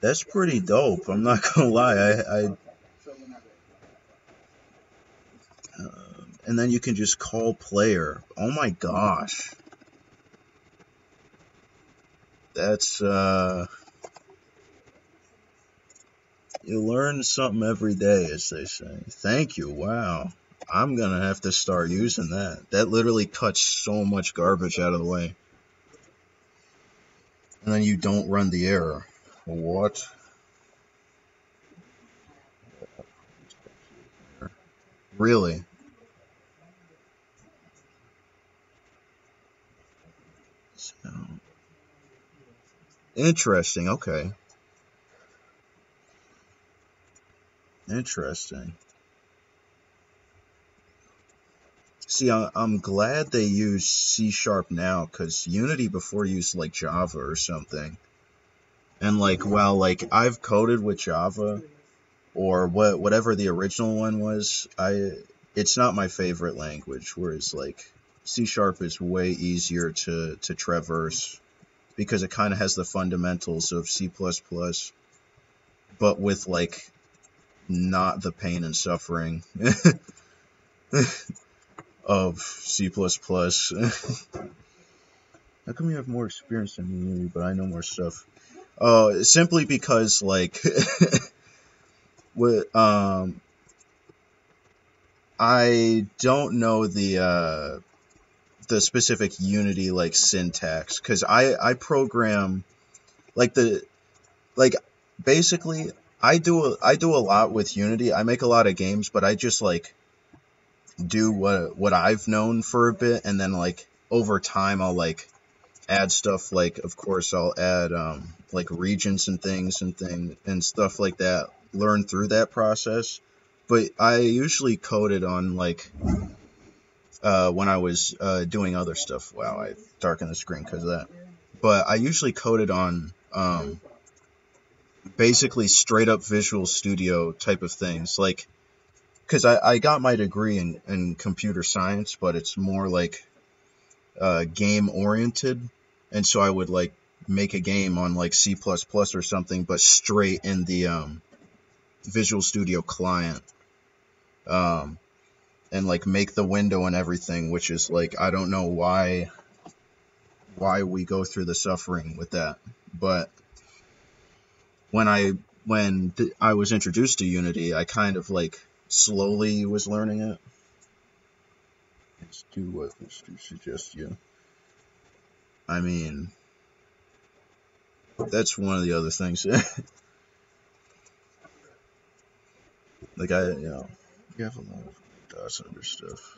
dope. I'm not gonna lie. And then you can just call player. Oh my gosh. That's you learn something every day, as they say. Thank you. Wow. I'm gonna have to start using that. That literally cuts so much garbage out of the way. And then you don't run the error. What? Really? So, interesting. Okay. Interesting. See, I'm glad they use C# now, because Unity before used like Java or something. And like, well, like I've coded with Java or whatever the original one was, it's not my favorite language, whereas like C# is way easier to traverse because it kind of has the fundamentals of C++, but with like not the pain and suffering of C++. How come you have more experience than me, but I know more stuff? Simply because like I don't know the specific Unity like syntax, because I program basically I do a lot with Unity. I make a lot of games, but I just like do what I've known for a bit, and then like over time I'll like add stuff like, of course, I'll add like regions and things and stuff like that. Learn through that process, but I usually coded on like when I was doing other stuff. Wow, I darkened the screen because of that. But I usually coded on basically straight up Visual Studio type of things, like because I got my degree in computer science, but it's more like game oriented, and so I would like make a game on like C++ or something, but straight in the Visual Studio client, and like make the window and everything, which is like I don't know why we go through the suffering with that, but when I was introduced to Unity, I kind of like slowly was learning it. Let's do what Mr. suggests you. I mean, that's one of the other things. Like you have a lot of dots under stuff.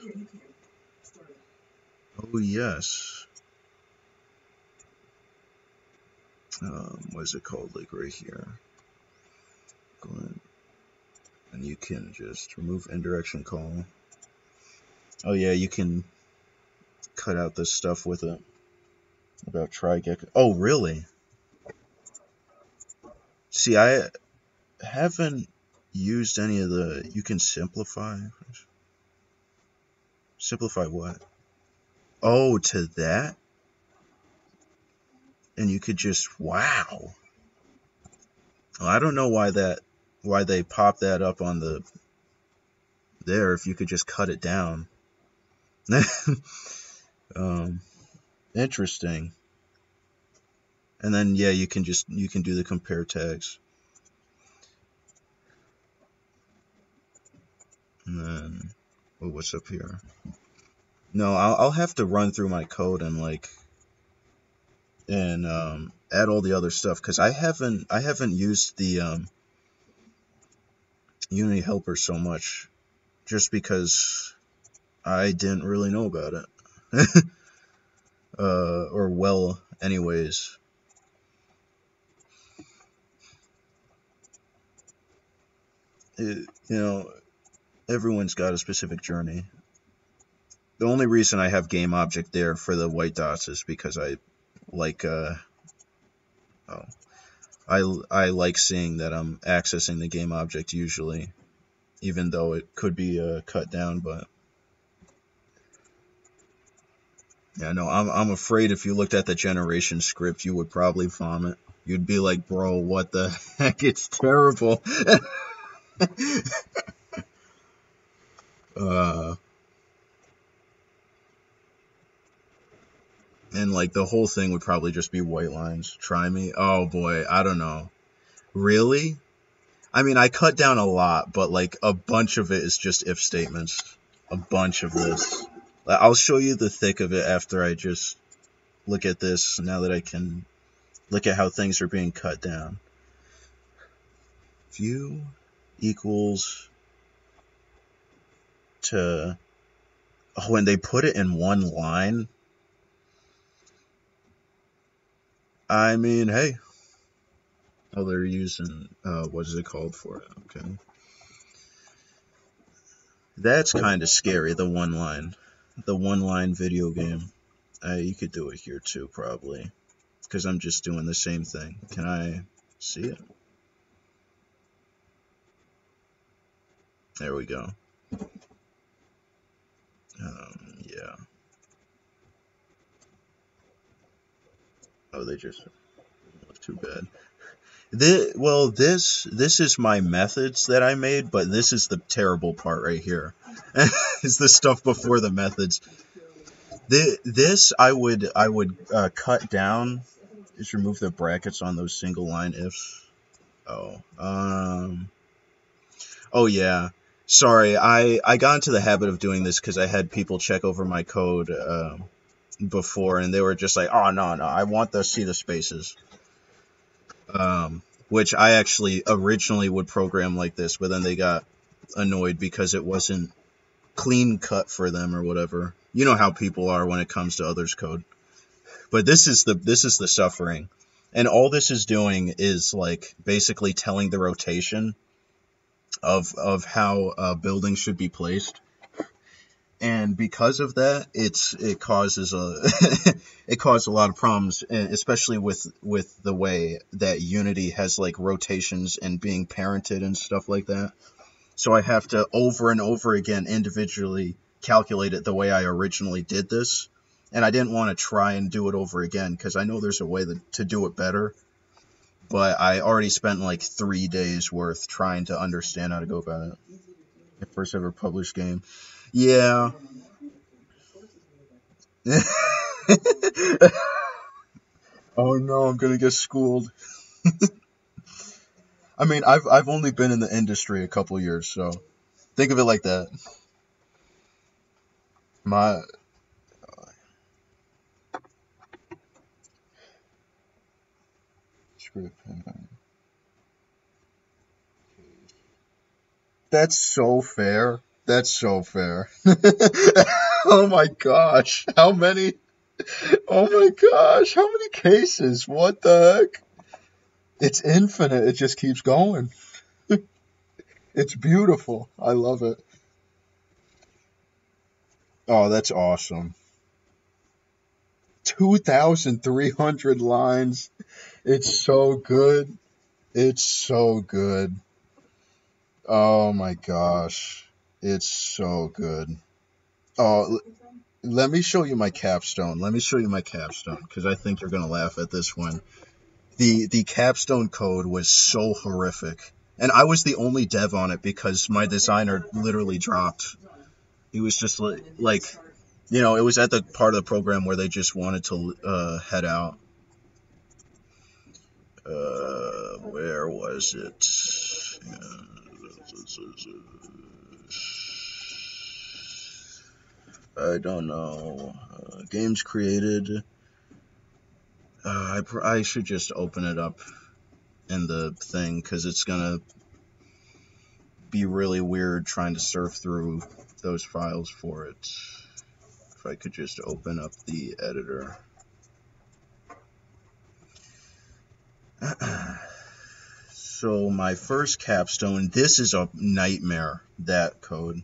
Oh yes. What is it called? Like right here. Go ahead. And you can just remove indirection call. Oh yeah, you can cut out this stuff with it. About try-gecko. Oh really? See, I haven't used any of the. You can simplify. Simplify what? Oh, to that? And you could just, wow. Well, I don't know why they popped that up on the there if you could just cut it down. Interesting. And then yeah, you can do the compare tags. And then what's up here? No, I'll have to run through my code and like add all the other stuff because I haven't used the Unity helper so much just because I didn't really know about it. Or well anyways. Everyone's got a specific journey. The only reason I have game object there for the white dots is because I like I like seeing that I'm accessing the game object usually, even though it could be cut down. But yeah, no, I'm afraid if you looked at the generation script, you would probably vomit. You'd be like, bro, what the heck? It's terrible. And like the whole thing would probably just be white lines. Try me. Oh boy, I don't know. Really? I mean, I cut down a lot, but like a bunch of it is just if statements. A bunch of this. I'll show you the thick of it after I just look at this, now that I can look at how things are being cut down. View equals to... Oh, and they put it in one line? I mean, hey. Oh, they're using... what is it called for it? Okay. That's kind of scary, the one line. The one line video game. You could do it here too, probably. Because I'm just doing the same thing. Can I see it? There we go. Yeah. Oh, they just... Too bad. This is my methods that I made, but this is the terrible part right here. Is the stuff before the methods. This I would cut down. Just remove the brackets on those single line ifs. Oh yeah. Sorry, I got into the habit of doing this because I had people check over my code before, and they were just like, oh no, I want to see the spaces. Which I actually originally would program like this, but then they got annoyed because it wasn't clean cut for them or whatever. You know how people are when it comes to others' code. But this is the suffering. And all this is doing is like basically telling the rotation of how buildings should be placed. And because of that, it causes a it caused a lot of problems, especially with the way that Unity has like rotations and being parented and stuff like that. So I have to over and over again individually calculate it the way I originally did this, and I didn't want to try and do it over again because I know there's a way to do it better. But I already spent like 3 days worth trying to understand how to go about it. The first ever published game. Yeah. Oh no, I'm gonna get schooled. I mean, I've only been in the industry a couple years, so think of it like that. My script. That's so fair. That's so fair. Oh my gosh, how many? Oh my gosh, how many cases? What the heck? It's infinite. It just keeps going. It's beautiful. I love it. Oh, that's awesome. 2,300 lines. It's so good. It's so good. Oh my gosh. It's so good. Oh, let me show you my capstone. Let me show you my capstone because I think you're going to laugh at this one. The capstone code was so horrific. And I was the only dev on it because my designer literally dropped. He was just like it was at the part of the program where they just wanted to head out. Where was it? I don't know. Games created. I should just open it up in the thing because it's gonna be really weird trying to surf through those files for it. If I could just open up the editor. So my first capstone, this is a nightmare, that code.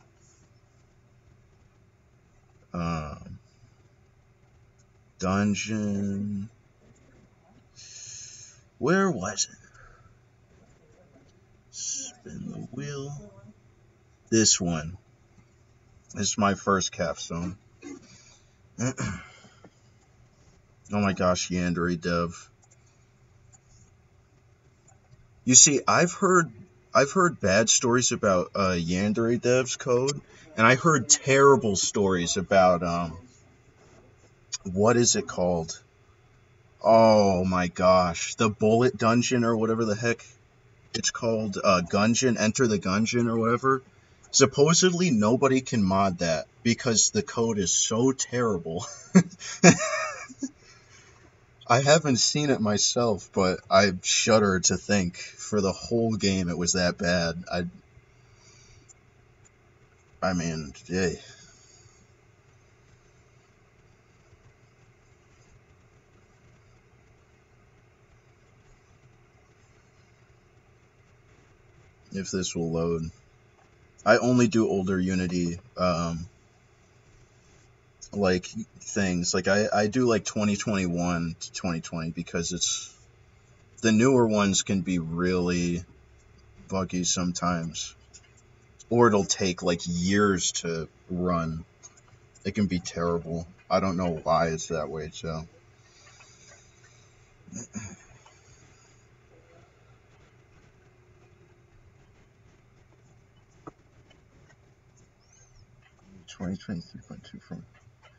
Dungeon. Where was it? Spin the wheel. This one. This is my first capstone. Oh my gosh, Yandere dev. You see, I've heard bad stories about Yandere dev's code, and I heard terrible stories about what is it called? Oh my gosh, the Bullet Dungeon or whatever the heck it's called, Gungeon, Enter the Gungeon or whatever. Supposedly nobody can mod that because the code is so terrible. I haven't seen it myself, but I shudder to think for the whole game it was that bad. I mean, yay. If this will load. I only do older Unity like things. Like I do like 2021 to 2020 because it's the newer ones can be really buggy sometimes. Or it'll take like years to run. It can be terrible. I don't know why it's that way, so 2023.2 from.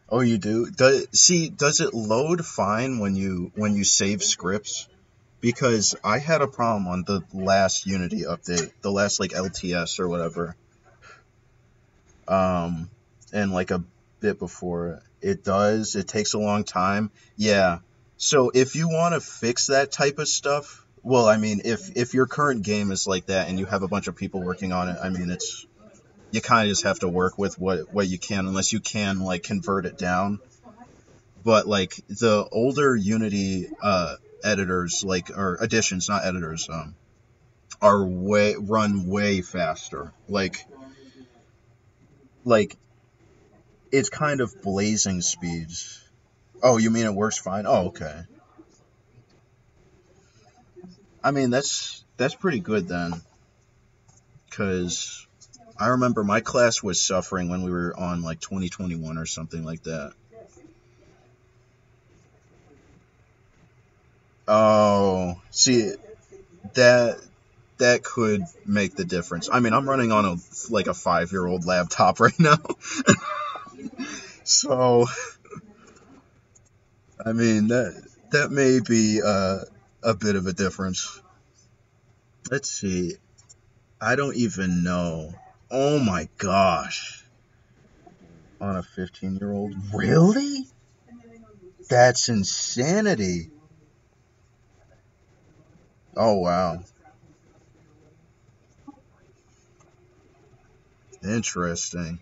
Oh, you do? Does it load fine when you save scripts? Because I had a problem on the last Unity update, the last like LTS or whatever. And like a bit before it takes a long time. Yeah. So if you want to fix that type of stuff, well, I mean, if your current game is like that and you have a bunch of people working on it, I mean, it's you kind of just have to work with what you can, unless you can like convert it down. but like the older Unity editors, like, or additions, not editors, are run way faster. Like it's kind of blazing speeds. Oh, you mean it works fine? Oh, okay. I mean that's pretty good then, because I remember my class was suffering when we were on like 2021 or something like that. Oh, see that that could make the difference. I mean, I'm running on a 5-year-old laptop right now, so I mean that may be a bit of a difference. Let's see. I don't even know. Oh my gosh. On a 15-year-old? Really? That's insanity. Oh wow. Interesting.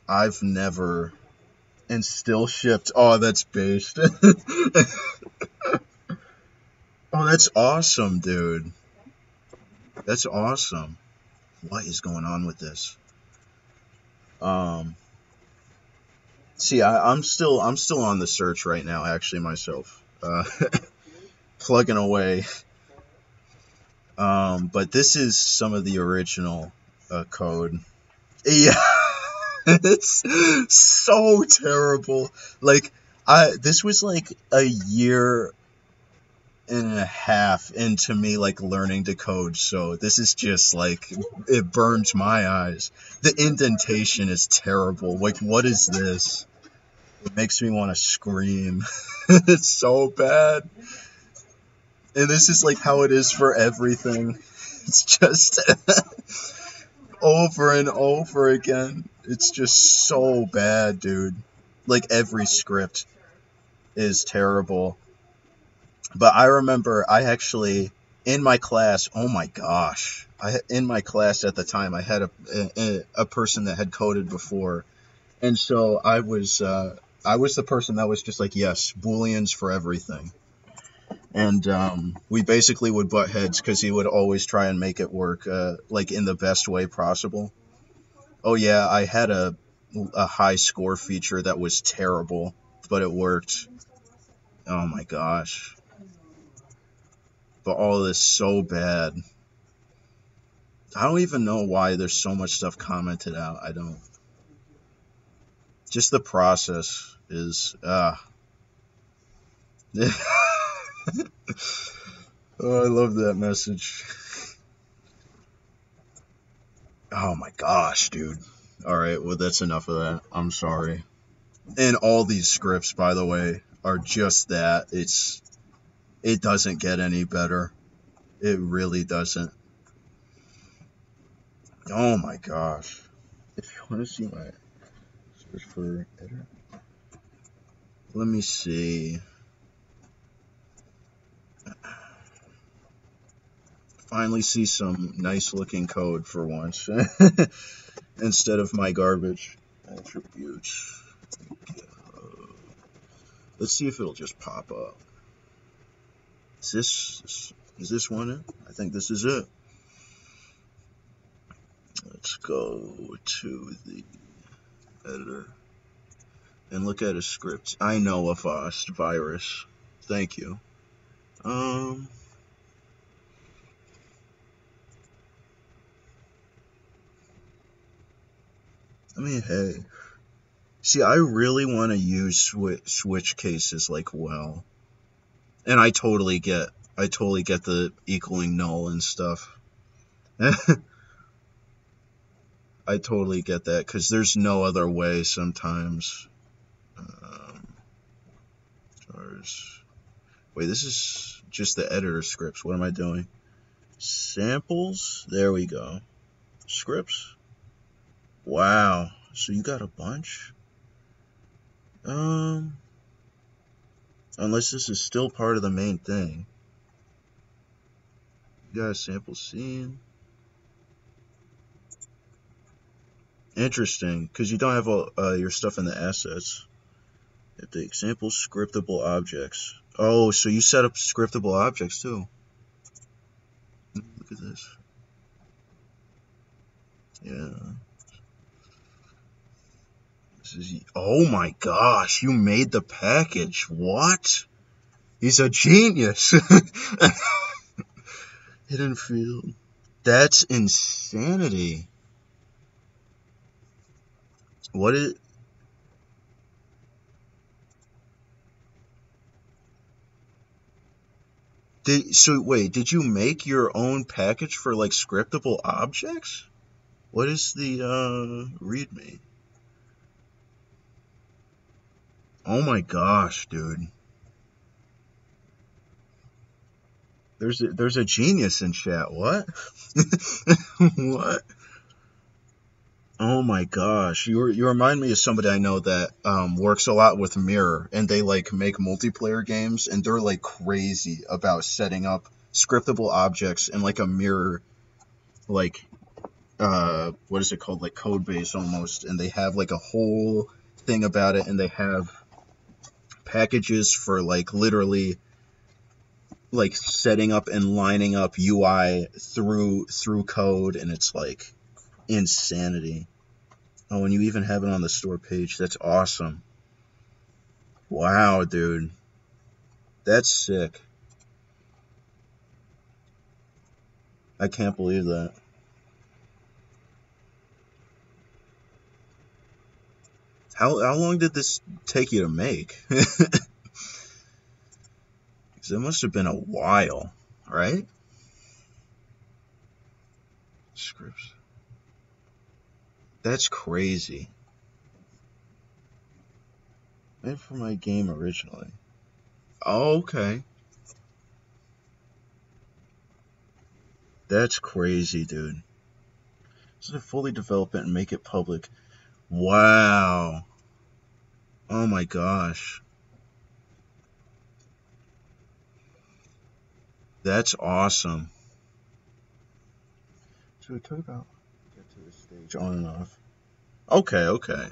I've never and still shipped. Oh, that's based. Oh, that's awesome, dude. That's awesome. What is going on with this? Um, see, I'm still on the search right now, actually myself, plugging away. But this is some of the original code. Yeah, it's so terrible. Like, this was like a year and a half into me like learning to code, so this is just like it burns my eyes. The indentation is terrible. Like, what is this? It makes me want to scream. It's so bad. And this is like how it is for everything. It's just over and over again. It's just so bad, dude. Like every script is terrible. But I remember I actually in my class, oh my gosh. In my class at the time I had a person that had coded before. And so I was the person that was just like, yes, booleans for everything. And we basically would butt heads because he would always try and make it work like in the best way possible. Oh yeah, I had a high score feature that was terrible, but it worked. Oh my gosh. But all of this so bad. I don't even know why there's so much stuff commented out. I don't. Just the process is Oh, I love that message. Oh my gosh, dude. Alright, well, that's enough of that. I'm sorry. And all these scripts, by the way, are just that. It doesn't get any better. It really doesn't. Oh my gosh. If you want to see my search for editor, let me see. Finally see some nice looking code for once. Instead of my garbage. Attributes. Let's see if it'll just pop up. Is this one it? I think this is it. Let's go to the editor and look at his scripts. I know a Avast virus. Thank you. I mean, hey. See, I really want to use switch cases like well. And I totally get the equaling null and stuff. I totally get that, because there's no other way sometimes. Wait, this is just the editor scripts. What am I doing? Samples? There we go. Scripts? Wow. So you got a bunch? Unless this is still part of the main thing. You got a sample scene. Interesting, because you don't have all your stuff in the assets. At the example, scriptable objects. Oh, so you set up scriptable objects too. Look at this. Yeah. This is. Oh my gosh, you made the package. What? He's a genius. Hidden field. That's insanity. What is. So wait, did you make your own package for like scriptable objects? What is the readme? Oh my gosh, dude. There's a genius in chat. What? What? Oh my gosh. You remind me of somebody I know that works a lot with Mirror, and they like make multiplayer games, and they're like crazy about setting up scriptable objects in like a Mirror, like what is it called, like code base almost, and they have like a whole thing about it, and they have packages for like literally like setting up and lining up UI through code, and it's like insanity. Oh, and you even have it on the store page. That's awesome. Wow, dude. That's sick. I can't believe that. How long did this take you to make? Because it must have been a while, right? Scripts. That's crazy. Made for my game originally. Oh, okay. That's crazy, dude. So to fully develop it and make it public. Wow. Oh my gosh. That's awesome. So it took about get to this stage on and off. Okay, okay.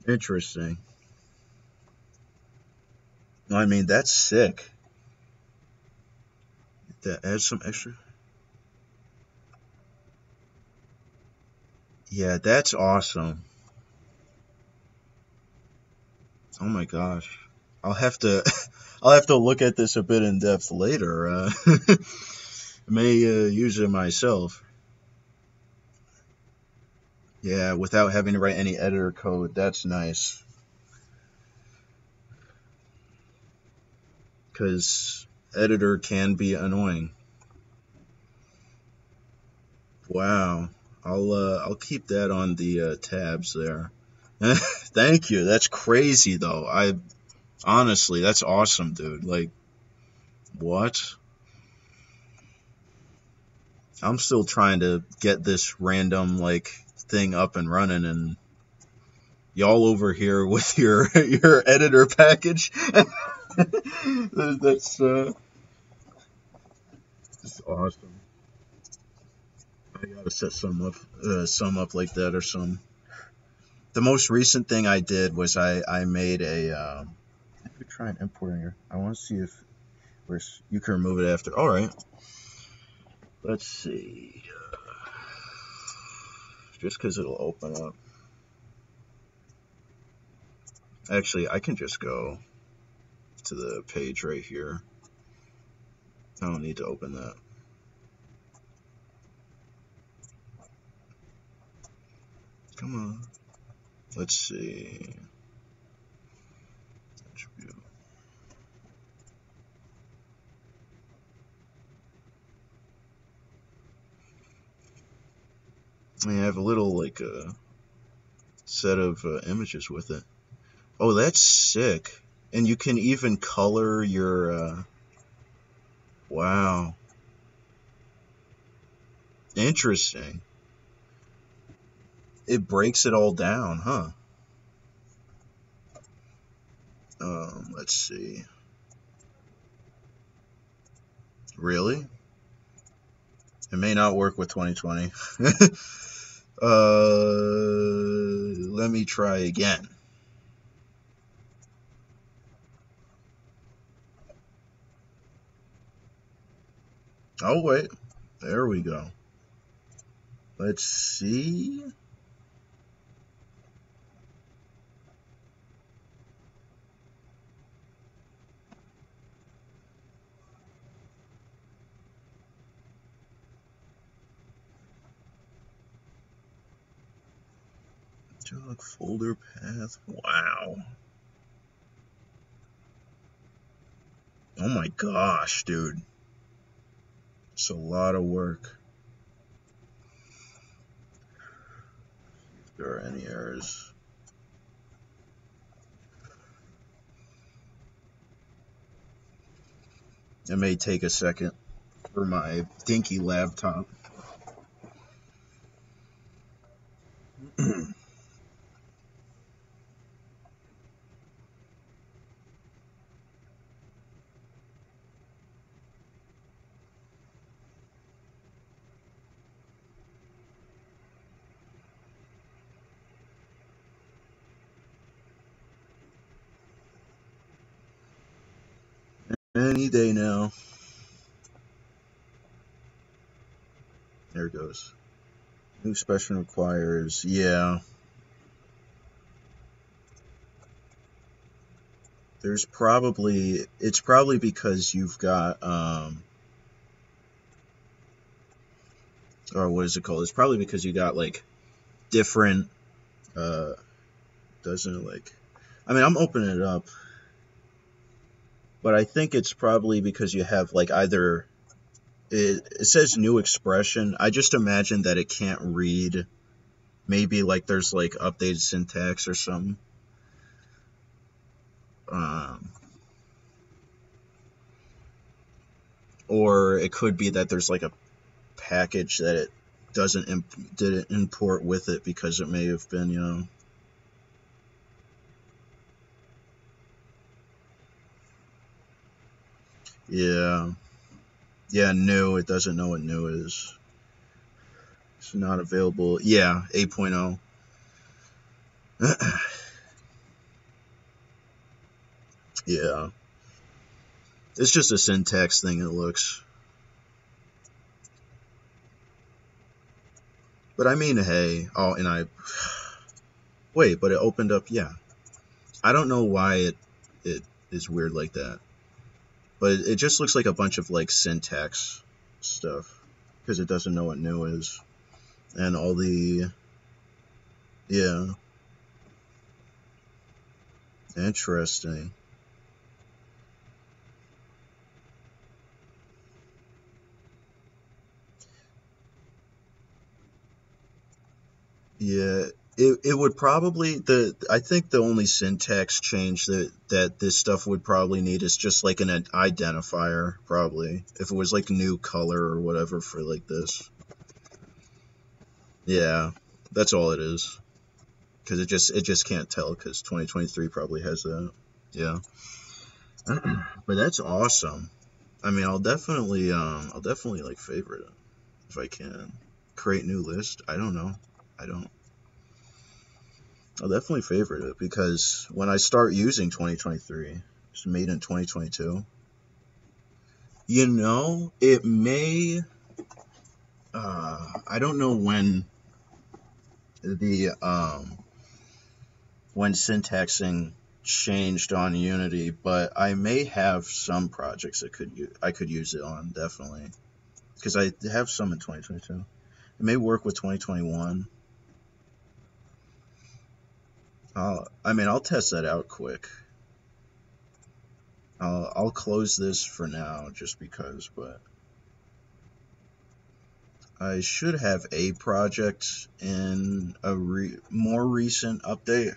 Interesting. I mean, that's sick. That adds some extra. Yeah, that's awesome. Oh my gosh. I'll have to I'll have to look at this a bit in depth later. May use it myself. Yeah, without having to write any editor code. That's nice. Because editor can be annoying. Wow. I'll keep that on the tabs there. Thank you. That's crazy though. I honestly, that's awesome, dude. Like, what? I'm still trying to get this random like thing up and running, and y'all over here with your your editor package. That's just awesome. I gotta set some up like that or some. The most recent thing I did was I made a. I could try and import here. I want to see if you can remove it after. All right. Let's see. Just because it'll open up. Actually, I can just go to the page right here. I don't need to open that. Come on. Let's see. Attribute. I have a little like a set of images with it. Oh, that's sick. And you can even color your. Wow. Interesting. It breaks it all down, huh? Let's see. Really? It may not work with 2020. let me try again. Oh, wait. There we go. Let's see. Jog folder path. Wow. Oh my gosh, dude. It's a lot of work. If there are any errors. It may take a second for my dinky laptop. Any day now. There it goes. New special requires, yeah. It's probably because you've got, or what is it called? It's probably because you got, like, different, doesn't it, like, I mean, I'm opening it up, but I think it's probably because you have, like, either, it says new expression. I just imagine that it can't read. Maybe, like, there's, like, updated syntax or something. Or it could be that there's, like, a package that it didn't import with it because it may have been, you know. Yeah, new. It doesn't know what new is. It's not available. Yeah, 8.0. Yeah. It's just a syntax thing, it looks. But I mean, hey. Oh, and I... Wait, but it opened up, yeah. I don't know why it is weird like that. But it just looks like a bunch of, like, syntax stuff. Because it doesn't know what new is. And all the... Yeah. Interesting. Yeah, it would probably I think the only syntax change that this stuff would probably need is just like an identifier, probably. If it was like new color or whatever for like this. Yeah, that's all it is. Because it just can't tell because 2023 probably has that. Yeah. But that's awesome. I mean, I'll definitely like favorite it if I can. Create new list. I don't know. I don't. I'll definitely favorite it because when I start using 2023, it's made in 2022. You know, it may. I don't know when the when syntaxing changed on Unity, but I may have some projects that I could use it on definitely because I have some in 2022. It may work with 2021. I mean, I'll test that out quick. I'll close this for now just because, but I should have a project in a more recent update.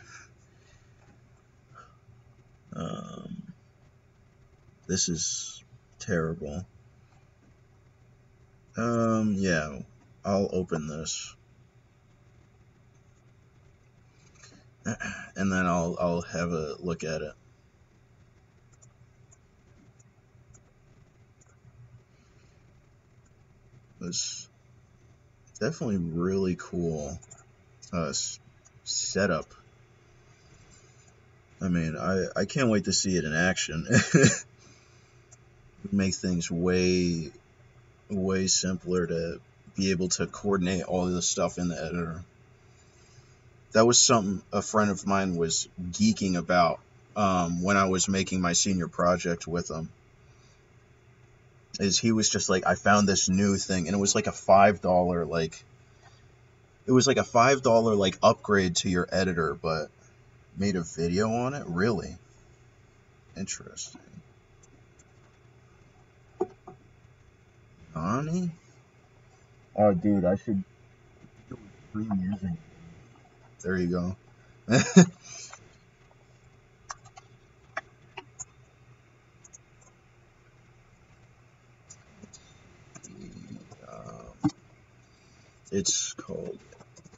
This is terrible. Yeah, I'll open this. And then I'll have a look at it. It's definitely really cool. setup. I mean, I can't wait to see it in action. Make things way simpler to be able to coordinate all of the stuff in the editor. That was something a friend of mine was geeking about when I was making my senior project with him. Is he was just like, I found this new thing, and it was like a $5 like upgrade to your editor, but made a video on it. Really interesting. Nani? Oh, dude, I should free music. There you go. It's called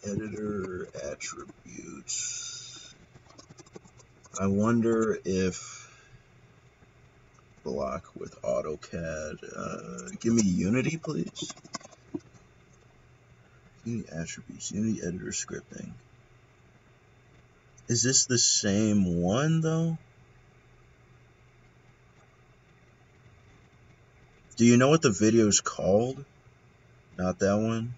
Editor Attributes. I wonder if block with AutoCAD. Give me Unity, please. Unity Attributes, Unity Editor Scripting. Is this the same one, though? Do you know what the video's called? Not that one?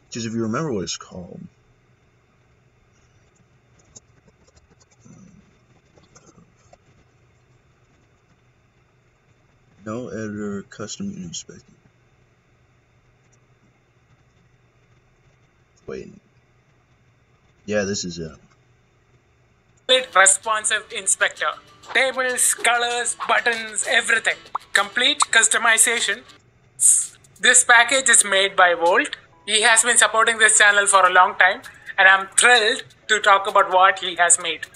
Because if you remember what it's called. No editor, custom unit inspector. Wait. Yeah, this is it. Responsive inspector. Tables, colors, buttons, everything. Complete customization. This package is made by Volt. He has been supporting this channel for a long time, and I'm thrilled to talk about what he has made.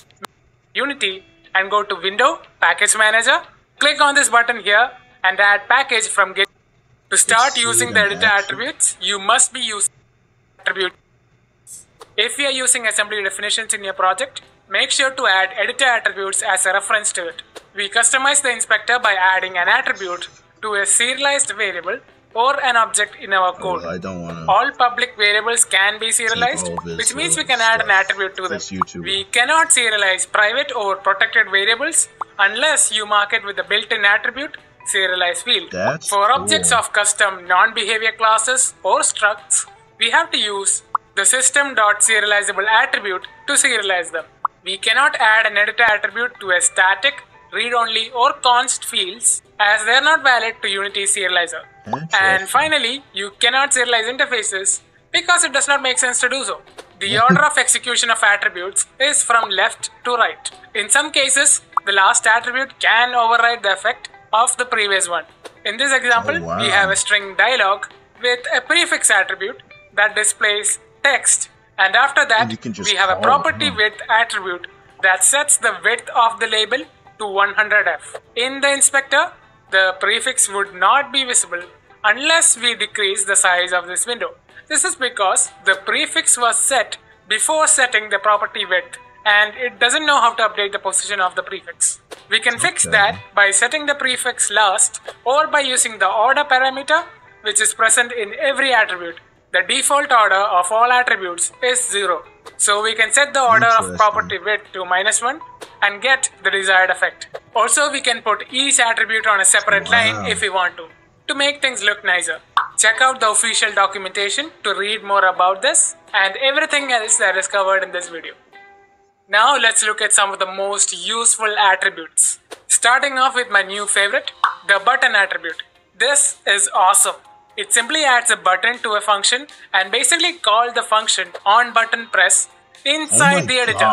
Unity and go to Window, Package Manager. Click on this button here and add package from Git. To start using the editor attributes, you must be using attribute. If you are using assembly definitions in your project, make sure to add editor attributes as a reference to it. We customize the inspector by adding an attribute to a serialized variable or an object in our code. All public variables can be serialized, which means we can add an attribute to them. We cannot serialize private or protected variables unless you mark it with the built-in attribute serialize field. For objects of custom non-behavior classes or structs, we have to use the system.serializable attribute to serialize them. We cannot add an editor attribute to a static, read-only or const fields as they are not valid to Unity serializer. And finally, you cannot serialize interfaces because it does not make sense to do so. The order of execution of attributes is from left to right. In some cases, the last attribute can override the effect of the previous one. In this example, we have a string dialog with a prefix attribute that displays text, and after that we have a property width attribute that sets the width of the label to 100f. In the inspector, the prefix would not be visible unless we decrease the size of this window. This is because the prefix was set before setting the property width, and it doesn't know how to update the position of the prefix. We can fix that by setting the prefix last or by using the order parameter, which is present in every attribute. The default order of all attributes is 0. So we can set the order of property width to -1 and get the desired effect. Also, we can put each attribute on a separate line if we want to make things look nicer. Check out the official documentation to read more about this and everything else that is covered in this video. Now let's look at some of the most useful attributes. Starting off with my new favorite, the button attribute. This is awesome. It simply adds a button to a function and basically calls the function on button press inside the editor.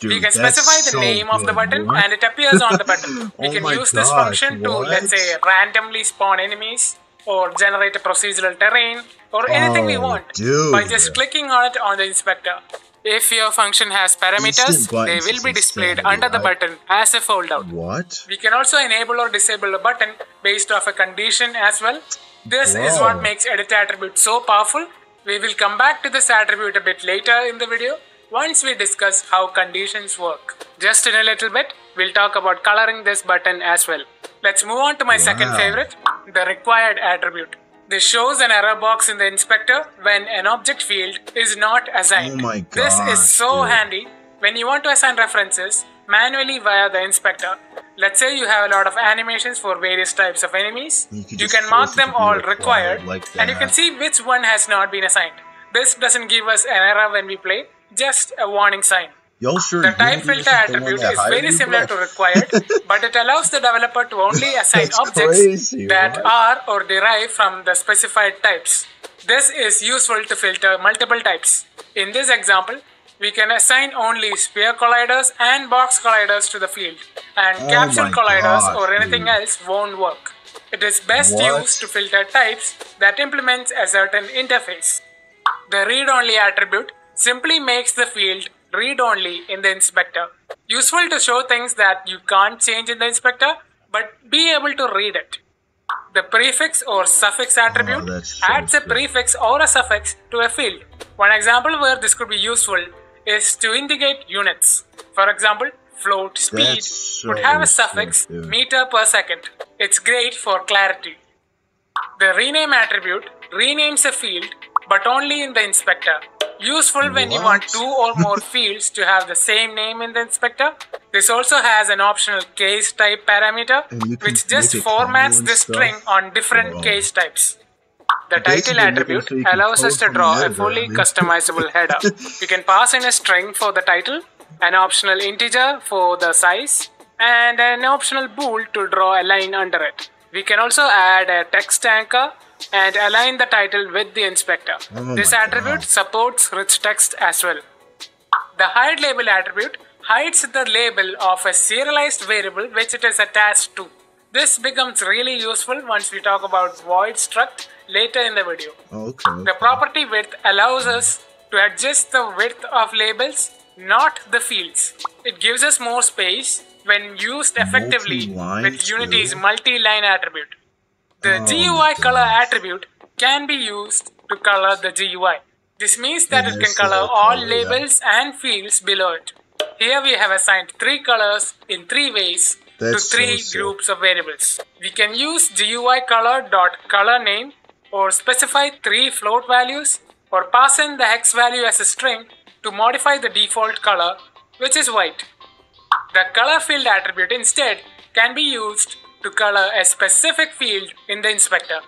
We can specify the name of the button and it appears on the button. We can use this function to, let's say, randomly spawn enemies or generate a procedural terrain or anything we want by just clicking on it on the inspector. If your function has parameters, they will be displayed under the button as a foldout. We can also enable or disable a button based off a condition as well. This is what makes editor attribute so powerful. We will come back to this attribute a bit later in the video once we discuss how conditions work. Just in a little bit, we'll talk about coloring this button as well. Let's move on to my second favorite, the required attribute. This shows an error box in the inspector when an object field is not assigned. Oh my god. This is so handy when you want to assign references manually via the inspector. Let's say you have a lot of animations for various types of enemies. You can mark them all required and you can see which one has not been assigned. This doesn't give us an error when we play, just a warning sign. The type filter attribute is very similar to required, but it allows the developer to only assign objects that are or derive from the specified types. This is useful to filter multiple types. In this example, we can assign only sphere colliders and box colliders to the field, and capsule colliders or anything else won't work. It is best used to filter types that implements a certain interface. The read-only attribute simply makes the field read-only in the inspector. Useful to show things that you can't change in the inspector, but be able to read it. The prefix or suffix attribute adds a prefix or a suffix to a field. One example where this could be useful is to indicate units. For example, float speed would have a suffix meter per second. It's great for clarity. The rename attribute renames a field, but only in the inspector. Useful when you want 2 or more fields to have the same name in the inspector. This also has an optional case type parameter, which just formats the string on different case types. The title attribute allows us to draw a fully customizable header. We can pass in a string for the title, an optional integer for the size, and an optional bool to draw a line under it. We can also add a text anchor and align the title with the inspector. This attribute supports rich text as well. The hide label attribute hides the label of a serialized variable which it is attached to. This becomes really useful once we talk about void struct later in the video. The property width allows us to adjust the width of labels, not the fields. It gives us more space when used effectively with Unity's multi-line attribute. The GUI color attribute can be used to color the GUI. This means that it can color all labels and fields below it. Here we have assigned 3 colors in 3 ways to 3 groups of variables. We can use GUI color.colorName or specify 3 float values or pass in the hex value as a string to modify the default color, which is white. The color field attribute instead can be used to color a specific field in the inspector.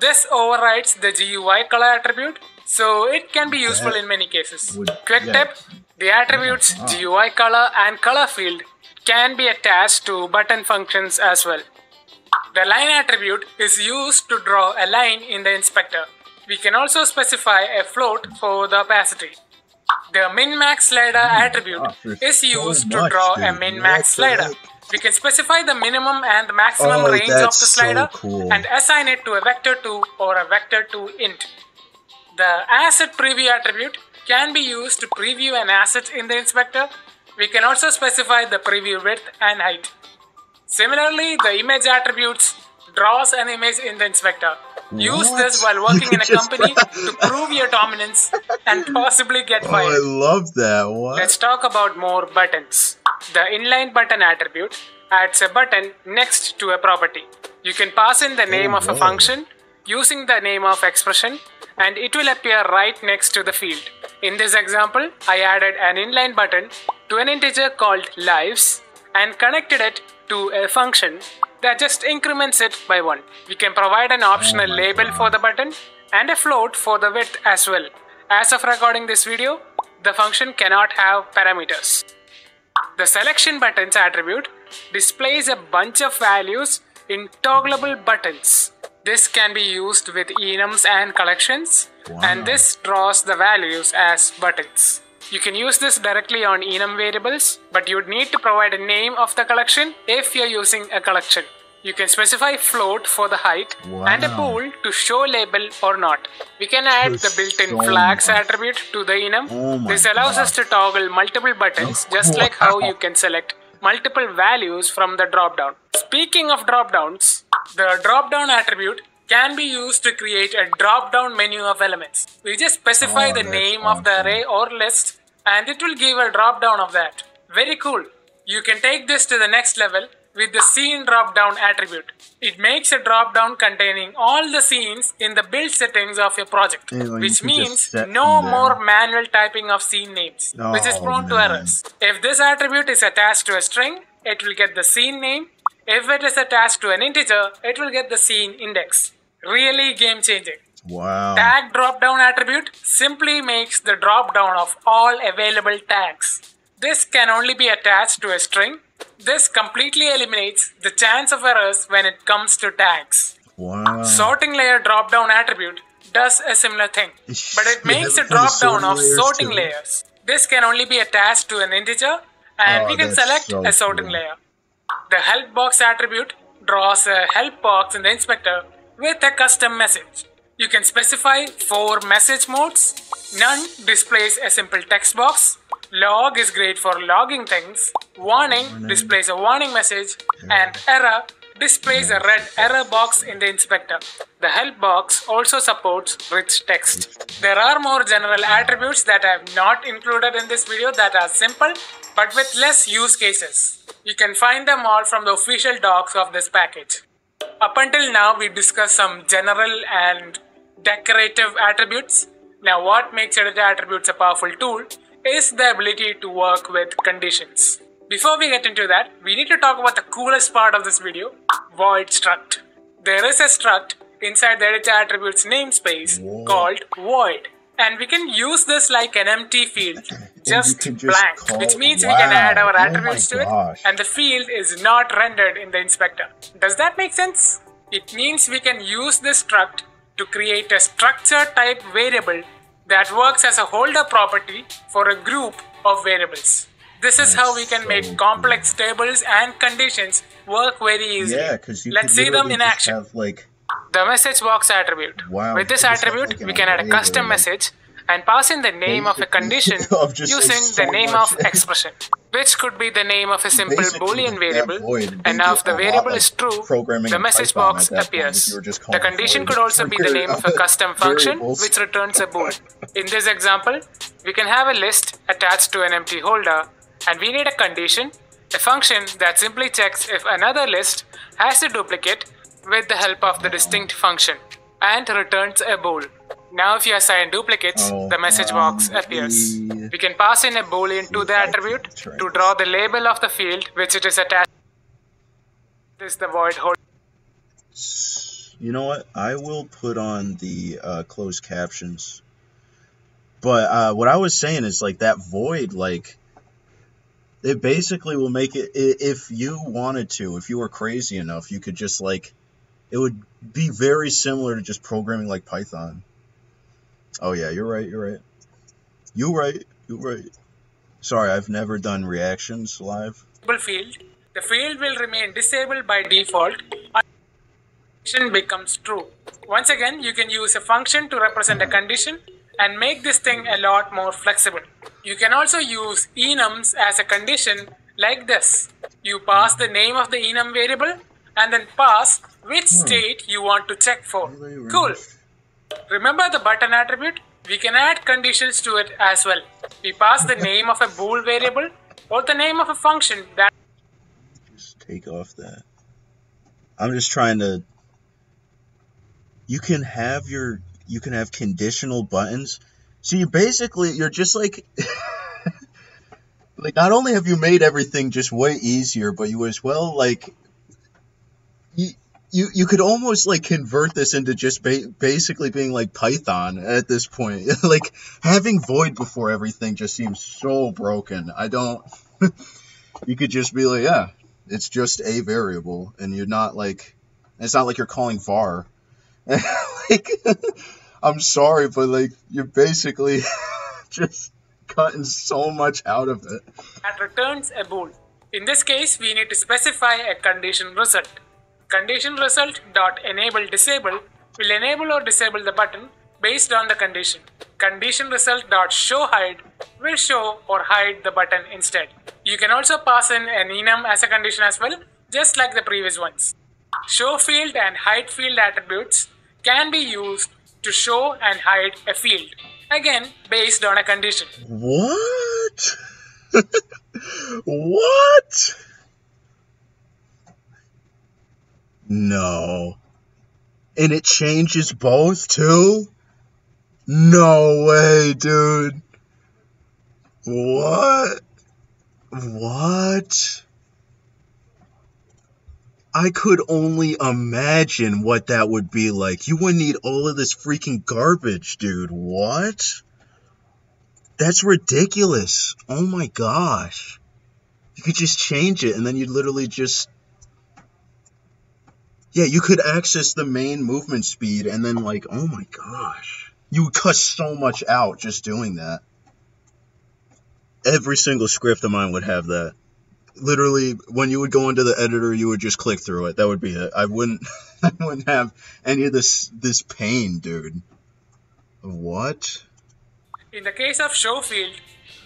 This overrides the GUI color attribute, so it can be useful in many cases. Quick tip, the attributes GUI color and color field can be attached to button functions as well. The line attribute is used to draw a line in the inspector. We can also specify a float for the opacity. The min-max slider attribute is used to draw a min-max slider. We can specify the minimum and the maximum range of the slider and assign it to a vector2 or a vector2 int. The asset preview attribute can be used to preview an asset in the inspector. We can also specify the preview width and height. Similarly, the image attributes draws an image in the inspector. Use this while working in a company to prove your dominance and possibly get fired. I love that. Let's talk about more buttons. The inline button attribute adds a button next to a property. You can pass in the name of a function using the name of expression and it will appear right next to the field. In this example, I added an inline button to an integer called lives and connected it to a function that just increments it by 1. We can provide an optional label for the button and a float for the width as well. As of recording this video, the function cannot have parameters. The selection buttons attribute displays a bunch of values in toggleable buttons. This can be used with enums and collections, and this draws the values as buttons. You can use this directly on enum variables, but you would need to provide a name of the collection if you're using a collection. You can specify float for the height and a bool to show label or not. We can add the built-in flags attribute to the enum. This allows us to toggle multiple buttons just like how you can select multiple values from the dropdown. Speaking of dropdowns, the dropdown attribute can be used to create a drop-down menu of elements. We just specify the name of the array or list and it will give a drop-down of that. Very cool. You can take this to the next level with the scene dropdown attribute. It makes a dropdown containing all the scenes in the build settings of your project, which means no more manual typing of scene names, which is prone to errors. If this attribute is attached to a string, it will get the scene name. If it is attached to an integer, it will get the scene index. Really game changing. Wow. Tag dropdown attribute simply makes the dropdown of all available tags. This can only be attached to a string. This completely eliminates the chance of errors when it comes to tags. Wow. Sorting layer dropdown attribute does a similar thing, but it makes a dropdown of sorting layers. This can only be attached to an integer, and we can select a sorting layer. The help box attribute draws a help box in the inspector with a custom message. You can specify 4 message modes. None displays a simple text box. Log is great for logging things. Warning displays a warning message. And error displays a red error box in the inspector. The help box also supports rich text. There are more general attributes that I have not included in this video that are simple but with less use cases. You can find them all from the official docs of this package. Up until now, we discussed some general and decorative attributes. Now, what makes editor attributes a powerful tool is the ability to work with conditions. Before we get into that, we need to talk about the coolest part of this video, void struct. There is a struct inside the editor attributes namespace called void. And we can use this like an empty field, just blank, which means we can add our attributes to it and the field is not rendered in the inspector. Does that make sense? It means we can use this struct to create a structure type variable that works as a holder property for a group of variables. This is how we can make complex tables and conditions work very easily. Yeah, because let's see them in action. Have, like, the message box attribute. Wow, with this attribute, we can add a custom message and pass in the name of a condition using the name of expression, which could be the name of a simple Boolean variable. And now if the variable is true, the message box appears. The condition could also be the name of a custom function which returns a bool. In this example, we can have a list attached to an empty holder, and we need a condition, a function that simply checks if another list has a duplicate with the help of the distinct function and returns a bool. Now if you assign duplicates, the message box appears. We can pass in a boolean to the attribute to draw the label of the field which it is attached. This is the void holder. You know what? I will put on the closed captions. But what I was saying is, like, that void, like, it basically will make it, if you wanted to, if you were crazy enough, you could just, like, it would be very similar to just programming like Python. Oh yeah, you're right. You're right. Sorry, I've never done reactions live. Field. The field will remain disabled by default until the condition becomes true. Once again, you can use a function to represent a condition and make this thing a lot more flexible. You can also use enums as a condition like this. You pass the name of the enum variable and then pass which state you want to check for. Cool. Remember the button attribute? We can add conditions to it as well. We pass the name of a bool variable or the name of a function that... Just take off that. I'm just trying to... You can have conditional buttons. So you're just like... like, not only have you made everything just way easier, but you as well, like... You could almost, like, convert this into just basically being like Python at this point. Like, having void before everything just seems so broken. You could just be like, yeah, it's just a variable, and you're not like, it's not like you're calling var. Like, I'm sorry, but, like, you're basically just cutting so much out of it. That returns a bool. In this case, we need to specify a condition result. Condition result.enable disable will enable or disable the button based on the condition. Condition result.showHide will show or hide the button instead. You can also pass in an enum as a condition as well, just like the previous ones. Show field and hide field attributes can be used to show and hide a field, again based on a condition. What? What? No. And it changes both, too? No way, dude. What? What? I could only imagine what that would be like. You wouldn't need all of this freaking garbage, dude. What? That's ridiculous. Oh my gosh. You could just change it and then you'd literally just... Yeah, you could access the main movement speed and then like, oh my gosh. You would cut so much out just doing that. Every single script of mine would have that. Literally, when you would go into the editor, you would just click through it. That would be it. I wouldn't have any of this pain, dude. What? In the case of show field,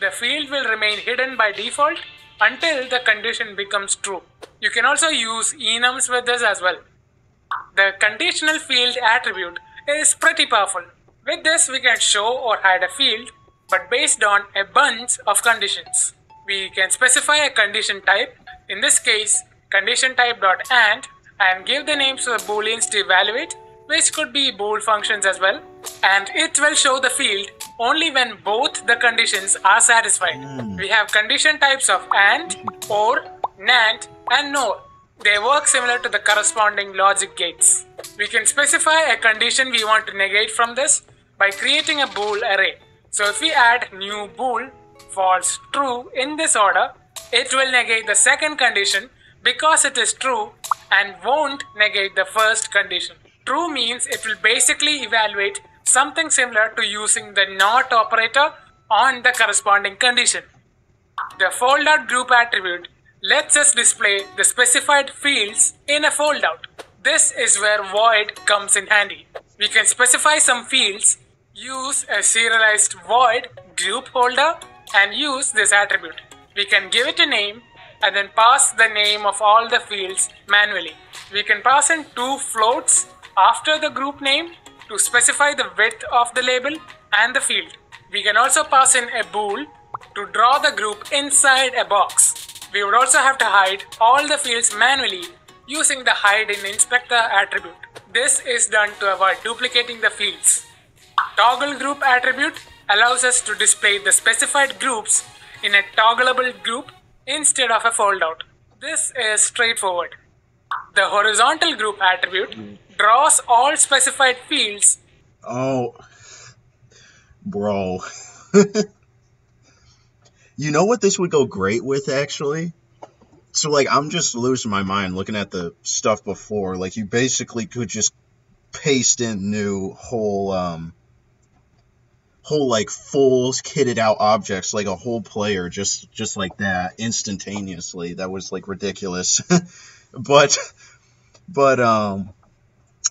the field will remain hidden by default until the condition becomes true. You can also use enums with this as well. The conditional field attribute is pretty powerful. With this, we can show or hide a field, but based on a bunch of conditions. We can specify a condition type, in this case condition type.and, and give the names to the booleans to evaluate, which could be bool functions as well, and it will show the field only when both the conditions are satisfied. We have condition types of and, or, nand, and nor. They work similar to the corresponding logic gates. We can specify a condition we want to negate from this by creating a bool array. So if we add new bool false true in this order, it will negate the second condition because it is true and won't negate the first condition. True means it will basically evaluate something similar to using the not operator on the corresponding condition. The foldout group attribute lets us display the specified fields in a foldout. This is where void comes in handy. We can specify some fields, use a serialized void group holder, and use this attribute. We can give it a name and then pass the name of all the fields manually. We can pass in two floats after the group name to specify the width of the label and the field. We can also pass in a bool to draw the group inside a box. We would also have to hide all the fields manually using the hide in inspector attribute. This is done to avoid duplicating the fields. Toggle group attribute allows us to display the specified groups in a toggleable group instead of a foldout. This is straightforward. The horizontal group attribute draws all specified fields. Oh, bro. You know what this would go great with, actually? So, like, I'm just losing my mind looking at the stuff before. Like, you basically could just paste in new whole, like, full kitted out objects, like a whole player, just like that, instantaneously. That was, like, ridiculous. But,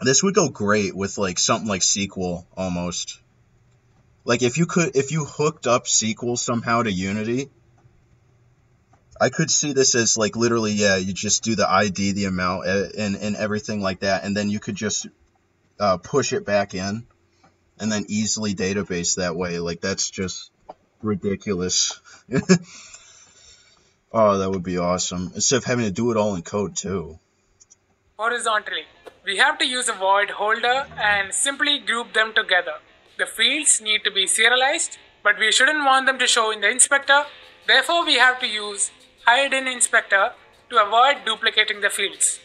this would go great with, like, something like SQL, almost. Like, if you hooked up SQL somehow to Unity, I could see this as, like, literally, yeah, you just do the ID, the amount, and everything like that, and then you could just push it back in, and then easily database that way. Like, that's just ridiculous. Oh, that would be awesome. Instead of having to do it all in code, too. Horizontally, we have to use a void holder and simply group them together. The fields need to be serialized, but we shouldn't want them to show in the inspector. Therefore, we have to use hide in inspector to avoid duplicating the fields.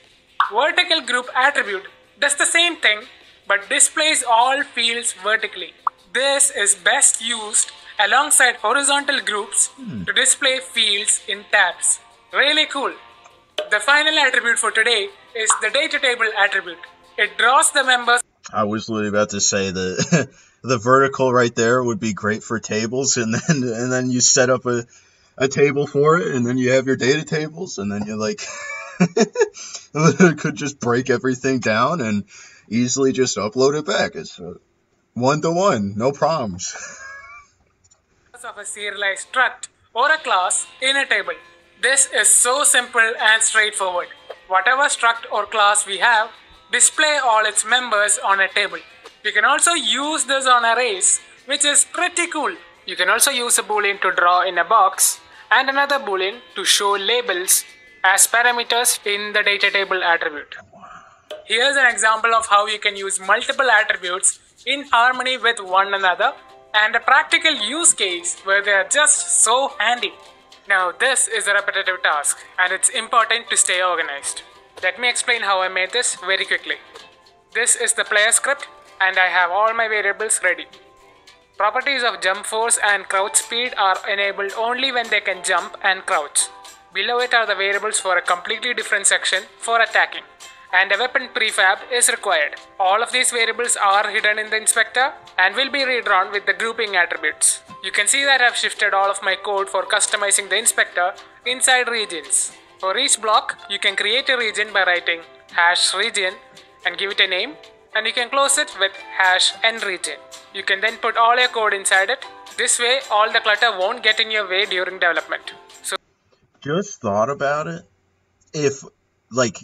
Vertical group attribute does the same thing, but displays all fields vertically. This is best used alongside horizontal groups to display fields in tabs. Really cool. The final attribute for today is the data table attribute. It draws the members. I was literally about to say that the vertical right there would be great for tables, and then you set up a table for it, and then you have your data tables, and then you're like, it could just break everything down and easily just upload it back. It's 1-to-1, no problems. Of a serialized struct or a class in a table. This is so simple and straightforward. Whatever struct or class we have, display all its members on a table. You can also use this on arrays, which is pretty cool. You can also use a boolean to draw in a box and another boolean to show labels as parameters in the data table attribute. Here's an example of how you can use multiple attributes in harmony with one another and a practical use case where they are just so handy. Now this is a repetitive task and it's important to stay organized. Let me explain how I made this very quickly. This is the player script and I have all my variables ready. Properties of jump force and crouch speed are enabled only when they can jump and crouch. Below it are the variables for a completely different section for attacking. And a weapon prefab is required. All of these variables are hidden in the inspector and will be redrawn with the grouping attributes. You can see that I've shifted all of my code for customizing the inspector inside regions. For each block, you can create a region by writing #region and give it a name, and you can close it with #endRegion. You can then put all your code inside it. This way, all the clutter won't get in your way during development. So, just thought about it. If, like,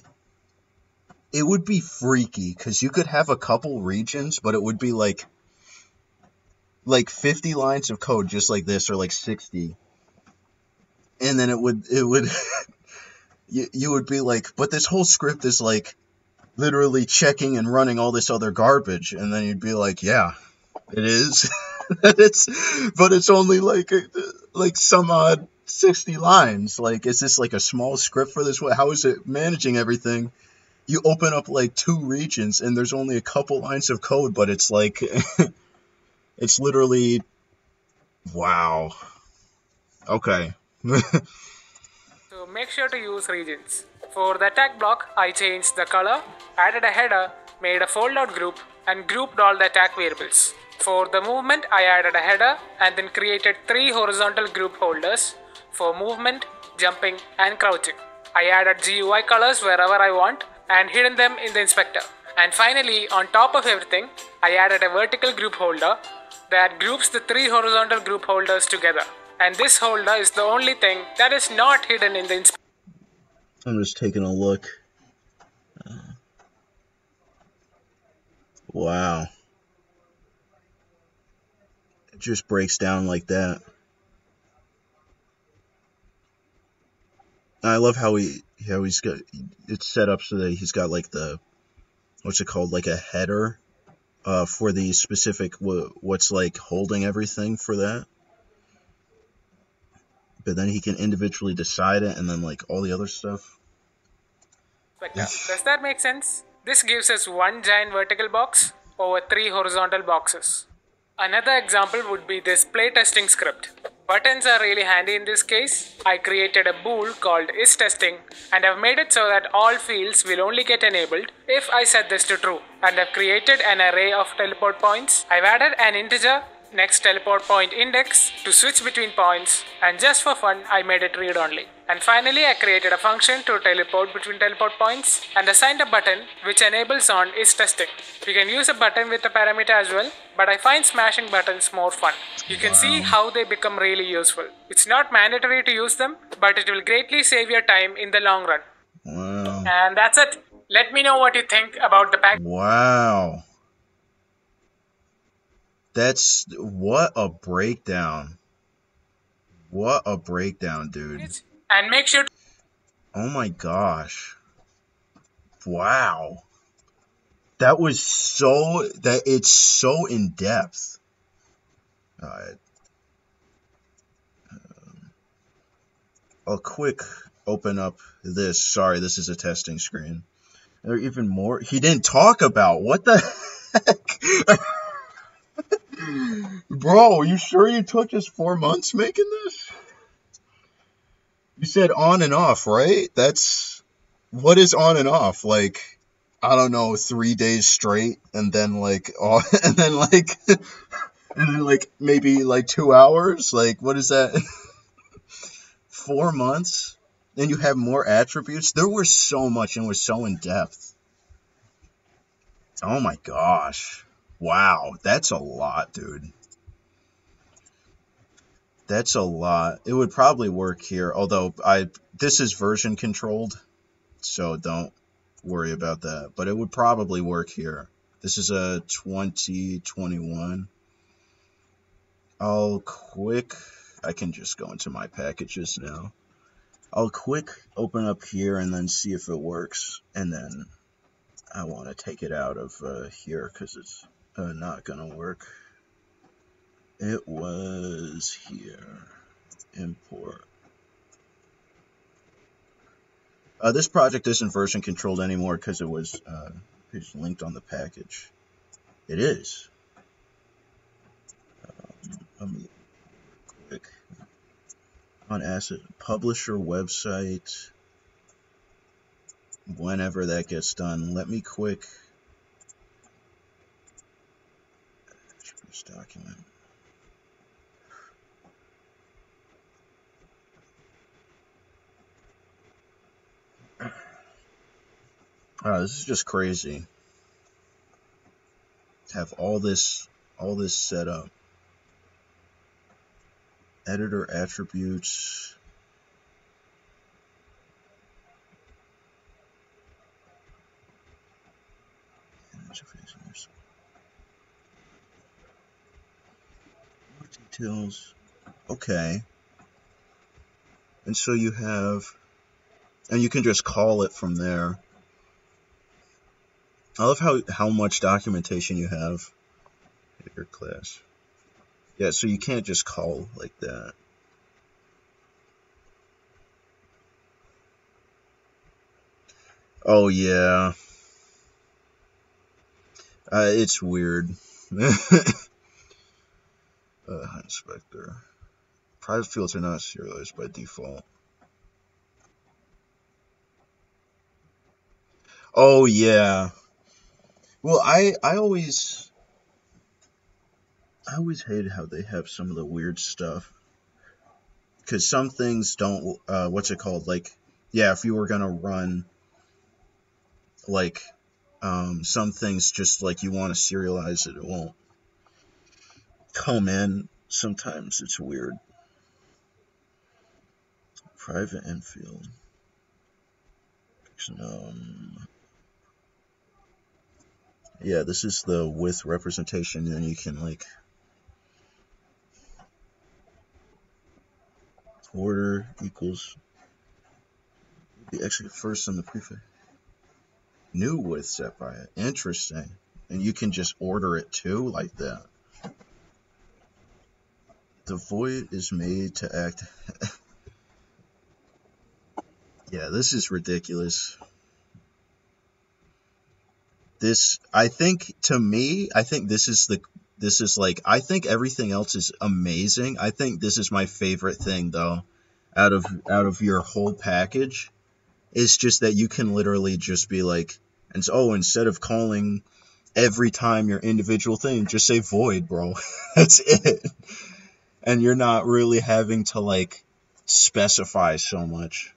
it would be freaky, because you could have a couple regions, but it would be like 50 lines of code just like this, or like 60. And then it would you would be like, but this whole script is like literally checking and running all this other garbage. And then you'd be like, yeah, it is. but it's only like some odd 60 lines. Like, is this like a small script for this? How is it managing everything? You open up like 2 regions and there's only a couple lines of code, but it's like, it's literally, wow. Okay. So make sure to use regions. For the attack block, I changed the color, added a header, made a foldout group, and grouped all the attack variables. For the movement, I added a header and then created 3 horizontal group holders for movement, jumping, and crouching. I added GUI colors wherever I want and hidden them in the inspector. And finally, on top of everything, I added a vertical group holder that groups the 3 horizontal group holders together. And this holder is the only thing that is not hidden in the inspector. I'm just taking a look. Wow. It just breaks down like that. I love how he's got it's set up so that he's got like the, what's it called, like a header for the specific what's like holding everything for that. But then he can individually decide it, and then like all the other stuff. Does that make sense? This gives us 1 giant vertical box over 3 horizontal boxes. Another example would be this playtesting script. Buttons are really handy in this case. I created a bool called isTesting and I've made it so that all fields will only get enabled if I set this to true. And I've created an array of teleport points. I've added an integer next teleport point index to switch between points, and just for fun I made it read only. And finally I created a function to teleport between teleport points and assigned a button which enables on isTesting. You can use a button with a parameter as well, but I find smashing buttons more fun. You can see how they become really useful. It's not mandatory to use them, but it will greatly save your time in the long run. Wow. And that's it. Let me know what you think about the pack. Wow. That's, what a breakdown. What a breakdown, dude. And make sure to oh my gosh. Wow. That was so, that it's so in depth. Alright. I'll quick open up this. Sorry, this is a testing screen. There are even more he didn't talk about. What the heck? Bro, you sure you took just 4 months making this? You said on and off, right? That's, what is on and off? Like, I don't know, 3 days straight, and then like, and then like maybe like 2 hours? Like, what is that? 4 months? And you have more attributes? There was so much and was so in depth. Oh my gosh. Wow, that's a lot, dude. That's a lot. It would probably work here, although this is version controlled, so don't worry about that. But it would probably work here. This is a 2021. I can just go into my packages now. I'll quick open up here and then see if it works, and then I want to take it out of here because it's not gonna work. It was here. Import. This project isn't version controlled anymore because it was linked on the package. It is. Let me quick on asset publisher website. Whenever that gets done, let me quick this document. This is just crazy. Have all this set up. Editor attributes. More details. Okay. And so you have, and you can just call it from there. I love how much documentation you have in your class. Yeah, so you can't just call like that. Oh yeah. It's weird. Inspector. Private fields are not serialized by default. Oh yeah. Well, I always hated how they have some of the weird stuff. Because some things don't, what's it called? Like, yeah, if you were gonna run, like, some things just like you want to serialize it, it won't come in. Sometimes it's weird. Private infield. Yeah, this is the width representation, and you can like order equals be actually first on the prefix. New width set by it. Interesting. And you can just order it too, like that. The void is made to act. Yeah, this is ridiculous. This, I think, to me, I think this is like, I think everything else is amazing. I think this is my favorite thing, though, out of your whole package. It's just that you can literally just be like, and so, oh, instead of calling every time your individual thing, just say void, bro. That's it. And you're not really having to like specify so much.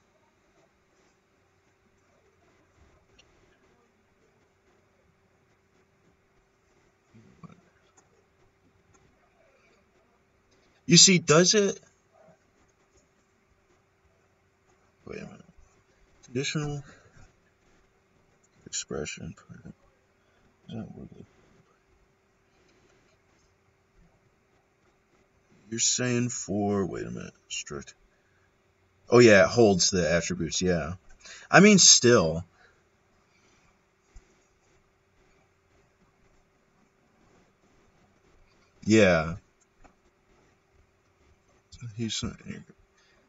You see, does it? Wait a minute. Conditional expression. You're saying for, wait a minute, strict. Oh yeah, it holds the attributes, yeah. I mean, still. Yeah.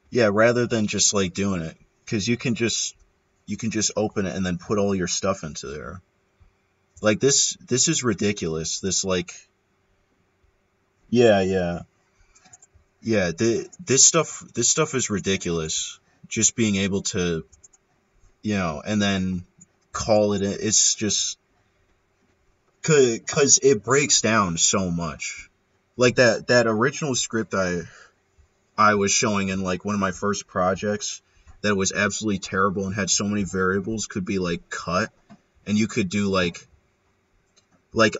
Yeah, rather than just like doing it. Because you can just open it and then put all your stuff into there. Like this is ridiculous. This like, yeah. This stuff is ridiculous. Just being able to, and then call it. It's just because it breaks down so much. Like that original script I was showing in like one of my first projects that was absolutely terrible and had so many variables could be like cut, and you could do like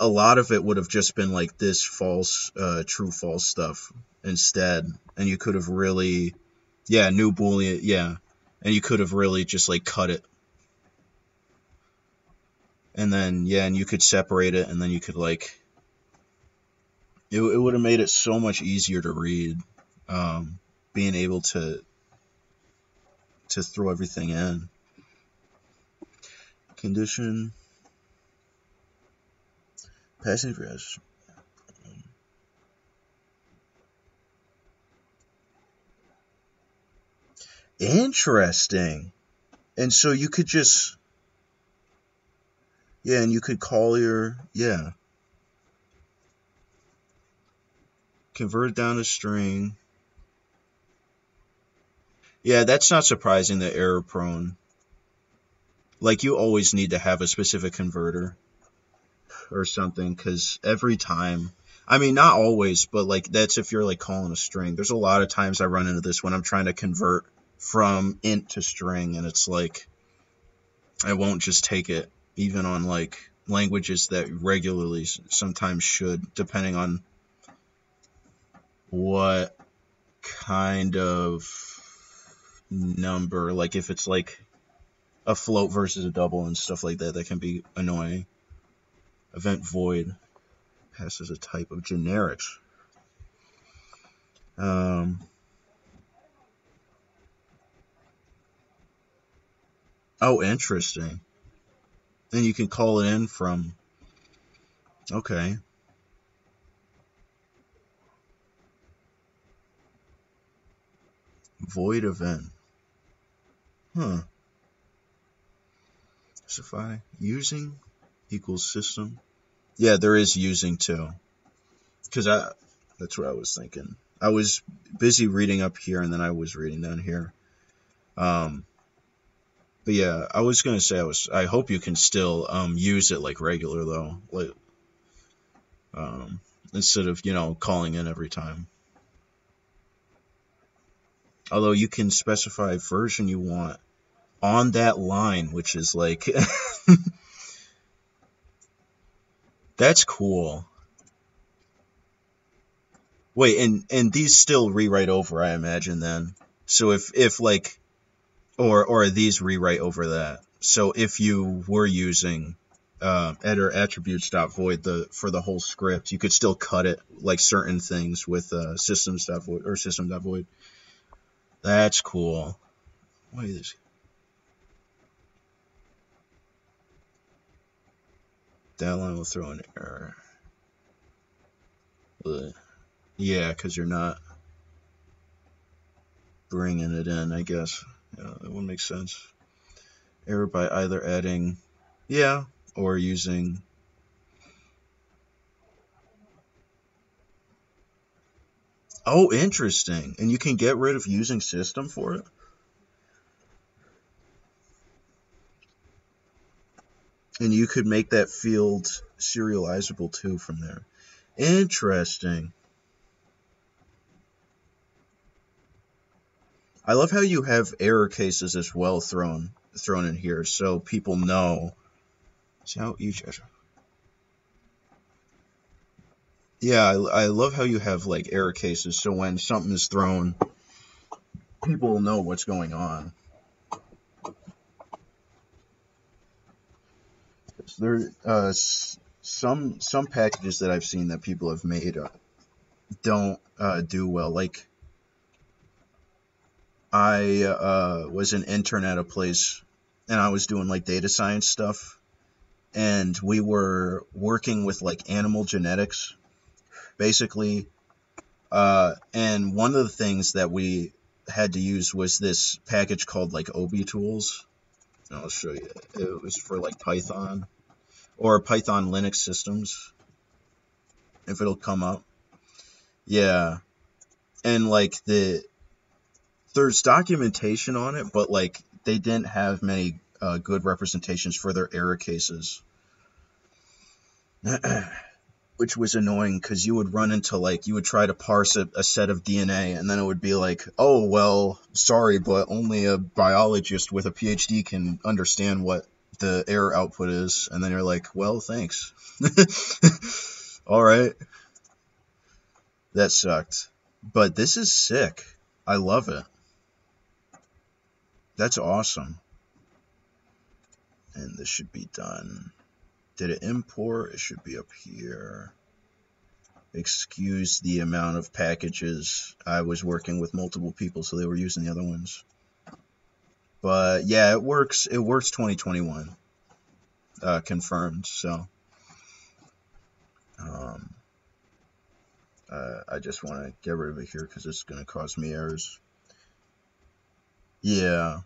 a lot of it would have just been like this false, true false stuff instead, and you could have really, new boolean, and you could have really just like cut it, and then and you could separate it, and then you could like, it would have made it so much easier to read, being able to throw everything in. Condition Passing address. Interesting. And so you could just, yeah, and you could call your, yeah, convert it down to string. Yeah, that's not surprising that error prone. Like, you always need to have a specific converter or something, because every time, I mean, not always, but like, that's if you're like calling a string. There's a lot of times I run into this when I'm trying to convert from int to string, and it's like, I won't just take it, even on like languages that regularly sometimes should, depending on what kind of number, like if it's like a float versus a double and stuff like that, that can be annoying. Event void passes a type of generics. Oh, interesting. And you can call it in from, okay. Void event. Huh. Specify using equals system. Yeah, there is using too. Because that's what I was thinking. I was busy reading up here, and then I was reading down here. But yeah, I was gonna say I hope you can still use it like regular though, like instead of calling in every time. Although you can specify version you want on that line, which is like that's cool. Wait, and these still rewrite over, I imagine then. So if like, or these rewrite over that. So if you were using editor attributes.void for the whole script, you could still cut it like certain things with systems.void or system.void. That's cool. Why is this? That line will throw an error. Yeah, because you're not bringing it in, I guess. Yeah, that would make sense. Error by either adding, yeah, or using. Oh, interesting. And you can get rid of using system for it? And you could make that field serializable too from there. Interesting. I love how you have error cases as well thrown in here, so people know. See how each. Yeah, I love how you have like error cases, so when something is thrown, people will know what's going on. There, some packages that I've seen that people have made don't do well. Like, I was an intern at a place, and I was doing like data science stuff, and we were working with like animal genetics, basically. And one of the things that we had to use was this package called like OBTools. I'll show you. It was for like Python or Python Linux systems, if it'll come up. Yeah. And like there's documentation on it, but like they didn't have many good representations for their error cases. Which was annoying because you would run into like, you would try to parse a set of DNA, and then it would be like, oh, well, sorry, but only a biologist with a PhD can understand what the error output is. And then you're like, well, thanks. All right. That sucked. But this is sick. I love it. That's awesome. And this should be done. Did it import? It should be up here. Excuse the amount of packages. I was working with multiple people, so they were using the other ones. But yeah, it works. It works 2021. Confirmed, so. Um, I just want to get rid of it here because it's going to cause me errors. Yeah.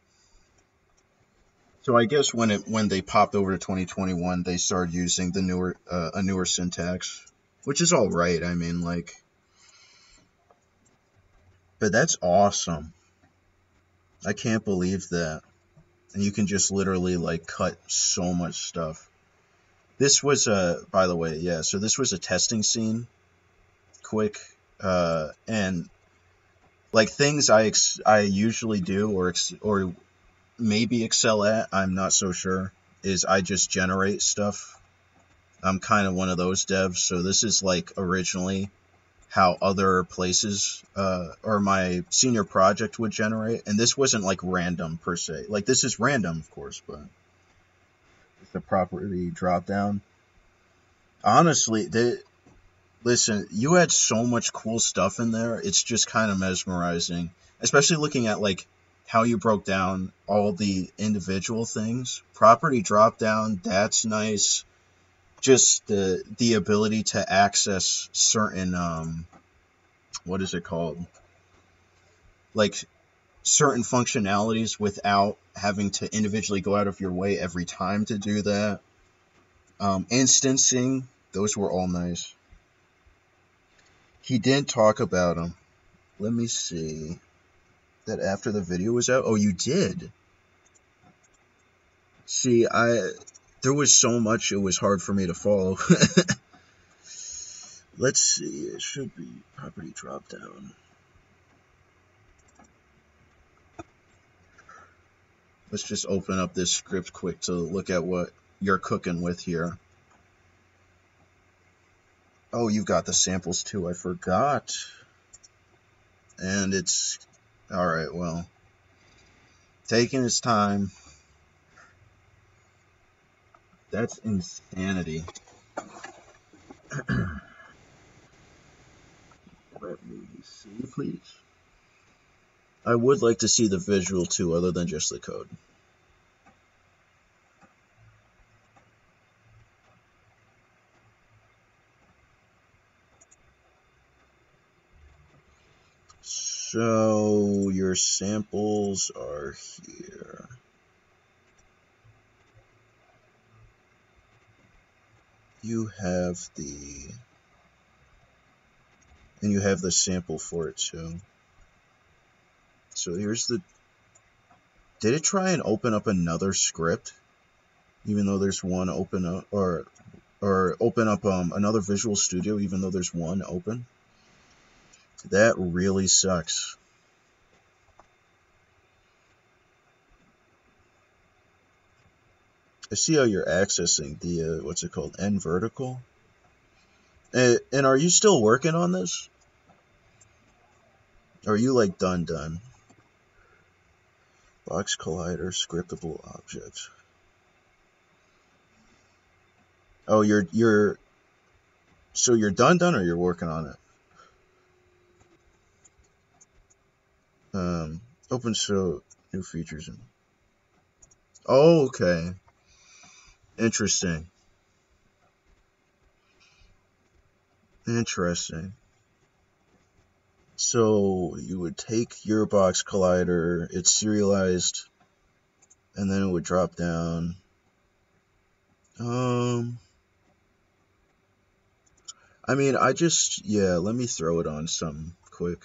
So I guess when they popped over to 2021, they started using the newer a newer syntax, which is all right. I mean, like, but that's awesome. I can't believe that. And you can just literally like cut so much stuff. This was by the way, yeah. So this was a testing scene, quick, and like things I usually do or maybe excel at. I'm not so sure. Is I just generate stuff. I'm kind of one of those devs. So this is like originally how other places or my senior project would generate, and this wasn't like random per se. Like this is random, of course, but it's a property drop down. Honestly, listen, you had so much cool stuff in there. It's just kind of mesmerizing, especially looking at like how you broke down all the individual things. Property drop down, that's nice. Just the ability to access certain what is it called? Like certain functionalities without having to individually go out of your way every time to do that. Instancing, those were all nice. He didn't talk about them. Let me see. That after the video was out? Oh, you did? See, there was so much it was hard for me to follow. Let's see. It should be property drop down. Let's just open up this script quick to look at what you're cooking with here. Oh, you've got the samples too. I forgot. And it's... Alright, well. Taking its time. That's insanity. Let me see, please. I would like to see the visual too, other than just the code. So your samples are here. You have and you have the sample for it too. So here's the, did it try and open up another script? Even though there's one open up, or open up another Visual Studio even though there's one open? That really sucks. I see how you're accessing the, what's it called, NVertical? And are you still working on this? Or are you like done? Box Collider, scriptable objects. Oh, so you're done or you're working on it? Open so new features and... Oh, okay. Interesting. So you would take your Box Collider, it's serialized, and then it would drop down. I mean, let me throw it on some quick.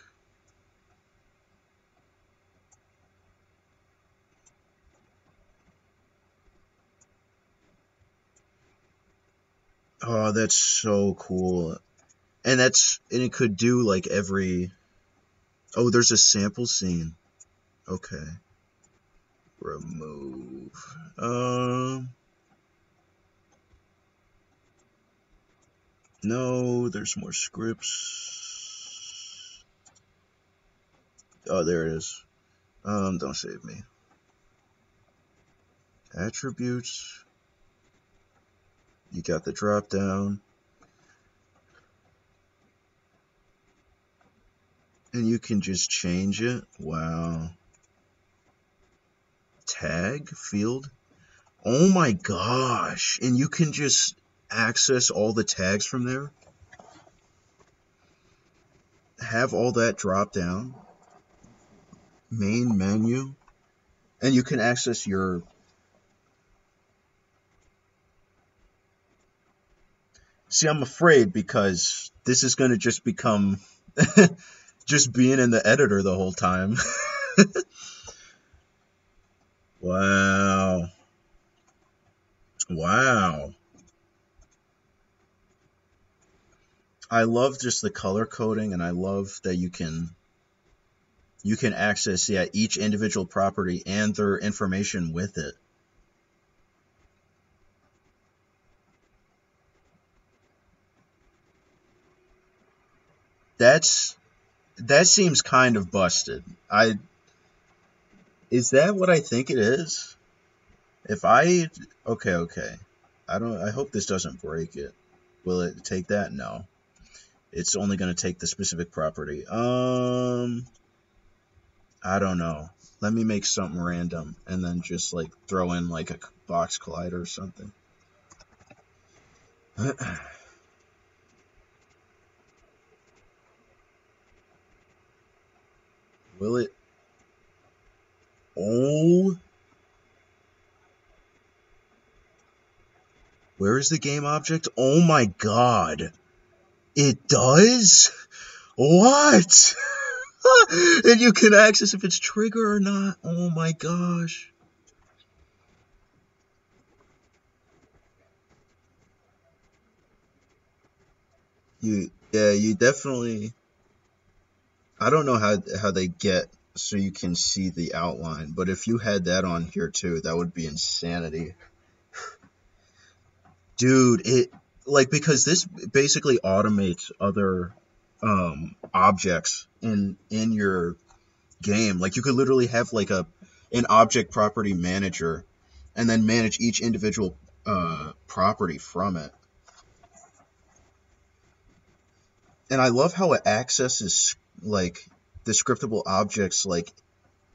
Oh, that's so cool. And it could do like every... Oh, there's a sample scene. Okay. Remove. No, there's more scripts. Oh, there it is. Don't save me. Attributes. You got the drop down. And you can just change it. Wow. Tag field. Oh my gosh. And you can just access all the tags from there. Have all that drop down. Main menu. And you can access your... See, I'm afraid because this is going to just become just being in the editor the whole time. Wow. Wow. I love just the color coding, and I love that you can access each individual property and their information with it. That seems kind of busted. Is that what I think it is? Okay. I hope this doesn't break it. Will it take that? No. It's only going to take the specific property. I don't know. Let me make something random and then just like throw in like a box collider or something. Will it? Oh. Where is the game object? Oh my god. It does? What? And you can access if it's trigger or not. Oh my gosh. You definitely... I don't know how they get so you can see the outline, but if you had that on here too, that would be insanity. Dude, because this basically automates other objects in your game. Like you could literally have like an object property manager and then manage each individual property from it. And I love how it accesses like the scriptable objects like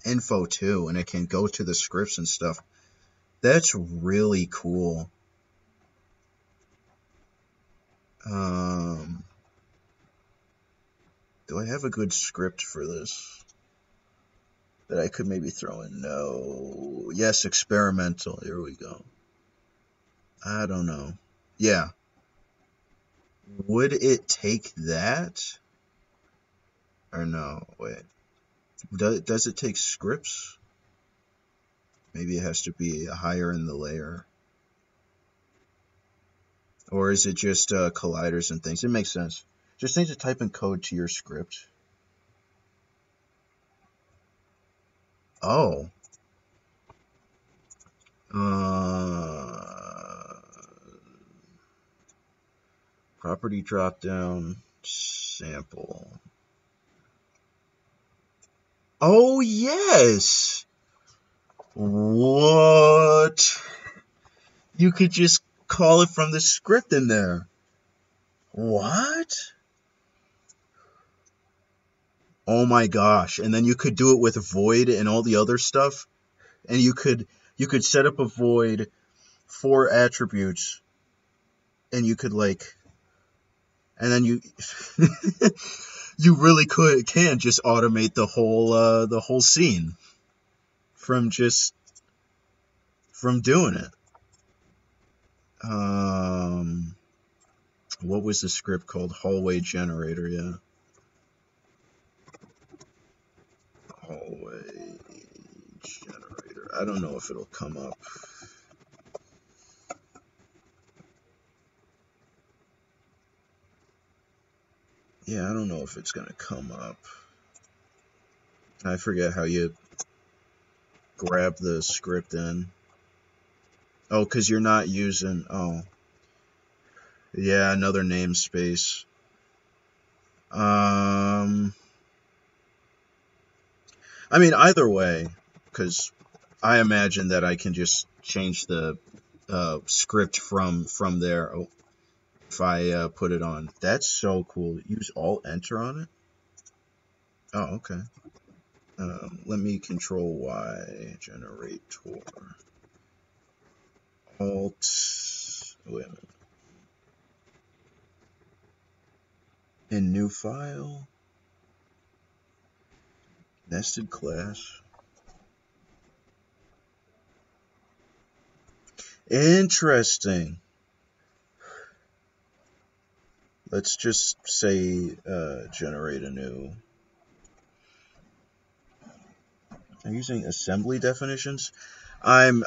info too, and it can go to the scripts and stuff. That's really cool. Do I have a good script for this that I could maybe throw in? No. Yes, experimental. Here we go. I don't know. Yeah. Would it take that? Or no? Wait. Does it take scripts? Maybe it has to be higher in the layer. Or is it just colliders and things? It makes sense. Just need to type in code to your script. Oh. Property dropdown sample. Oh, yes! What? You could just call it from the script in there. What? Oh my gosh. And then you could do it with void and all the other stuff. And you could set up a void for attributes. And you could like... And then you... you really can just automate the whole scene. From doing it. What was the script called? Hallway generator, yeah. Hallway generator. I don't know if it'll come up. Yeah, I don't know if it's gonna come up. I forget how you grab the script in. Oh, because you're not using... Oh. Yeah, another namespace. I mean, either way, because I imagine that I can just change the script from there if I put it on. That's so cool. Use Alt-Enter on it? Oh, okay. Let me Control-Y, generator. Alt... Wait a minute. In new file, nested class. Interesting. Let's just say generate a new. I'm using assembly definitions. I'm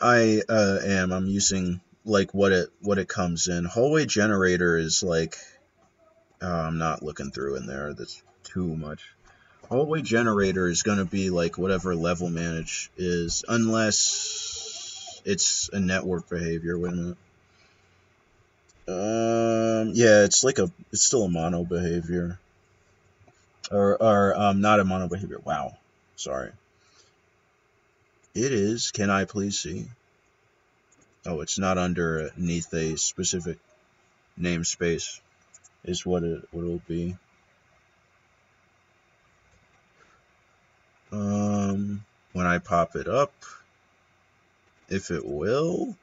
using like what it comes in. Hallway generator is like I'm not looking through in there. That's too much. Hallway generator is going to be like whatever level manage is, unless it's a network behavior. Wait a minute. Yeah, it's still a mono behavior, or not a mono behavior. Wow, sorry. It is. Can I please see? Oh, it's not underneath a specific namespace. Is what it'll be. When I pop it up, if it will.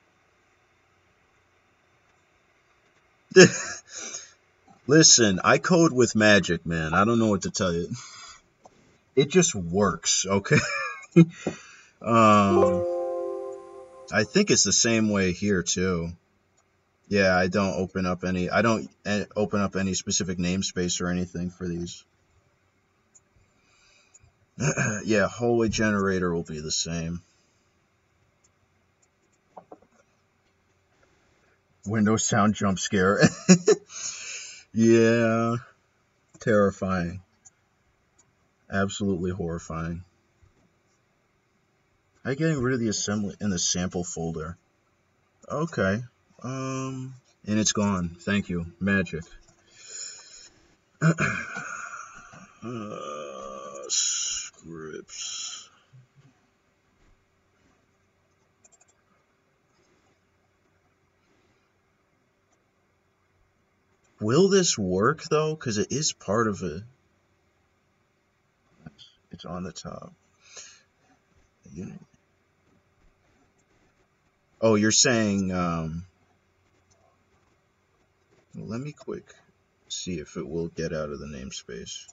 Listen, I code with magic, man. I don't know what to tell you. It just works, okay? I think it's the same way here too. Yeah, I don't open up any specific namespace or anything for these. Yeah, hallway generator will be the same. Windows sound jump scare. Yeah, terrifying. Absolutely horrifying. I'm getting rid of the assembly in the sample folder. Okay. And it's gone. Thank you. Magic. Scripts. Will this work though? Because it is part of it. It's on the top. Oh, you're saying, let me quick see if it will get out of the namespace.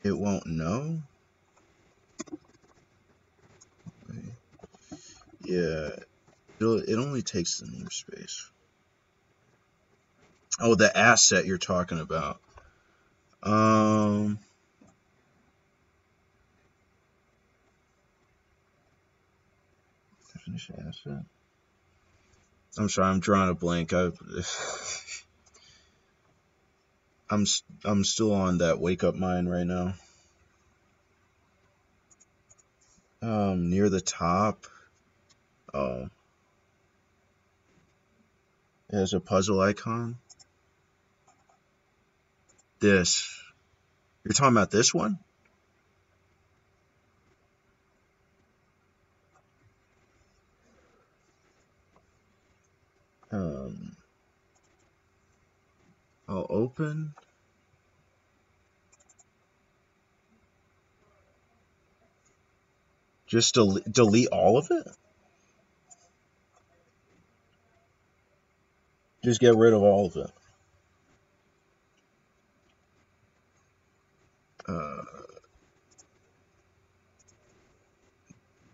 It won't know? Yeah, it only takes the namespace. Oh, the asset you're talking about. Definition asset. I'm sorry, I'm drawing a blank. I'm still on that wake up mind right now. Near the top. Oh. It has a puzzle icon. This. You're talking about this one? I'll open. Just delete all of it? Just get rid of all of it.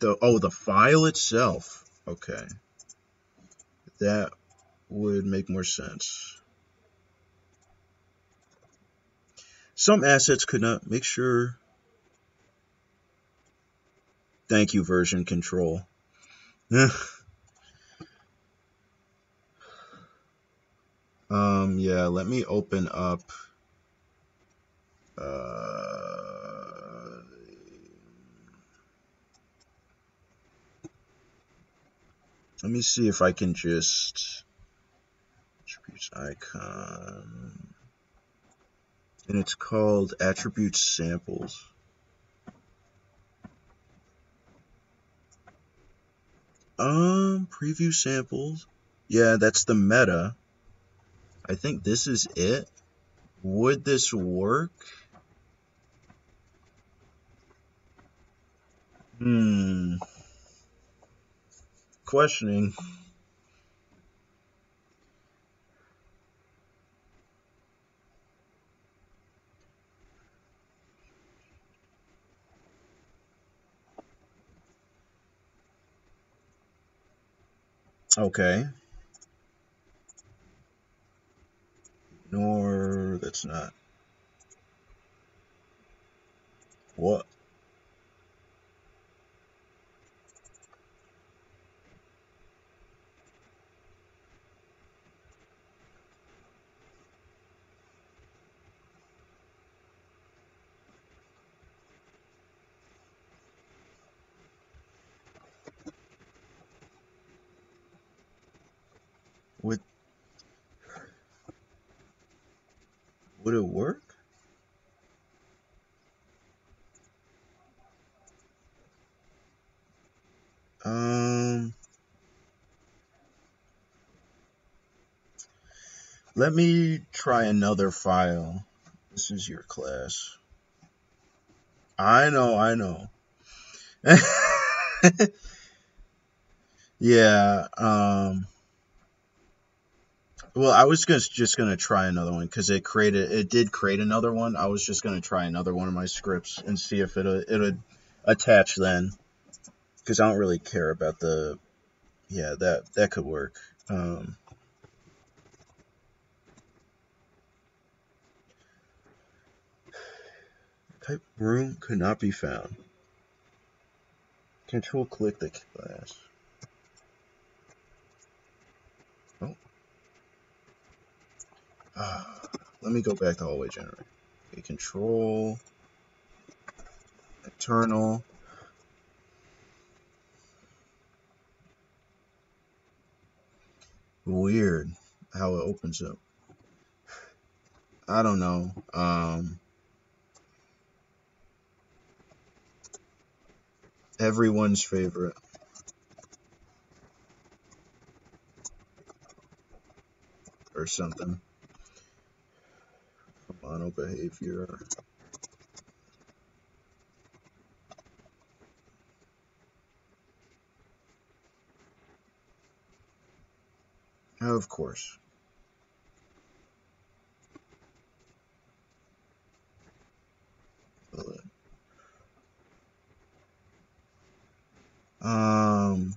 The file itself. Okay. That would make more sense. Some assets could not make sure. Thank you, version control. Yeah, let me open up. Let me see if I can just attributes icon, and it's called attribute samples. Preview samples. Yeah, that's the meta. I think this is it. Would this work? Questioning. Okay. Nor that's not. What? Would would it work? Um, Let me try another file. This is your class. I know, I know. Yeah, well, I was just gonna try another one because it did create another one. I was just gonna try another one of my scripts and see if it would attach then, because I don't really care about the, yeah, that could work. Type room could not be found. Control click the class. Oh, let me go back to hallway generator. Okay, control internal. Weird how it opens up. I don't know. Everyone's favorite or something. Mono behavior. Of course. Um,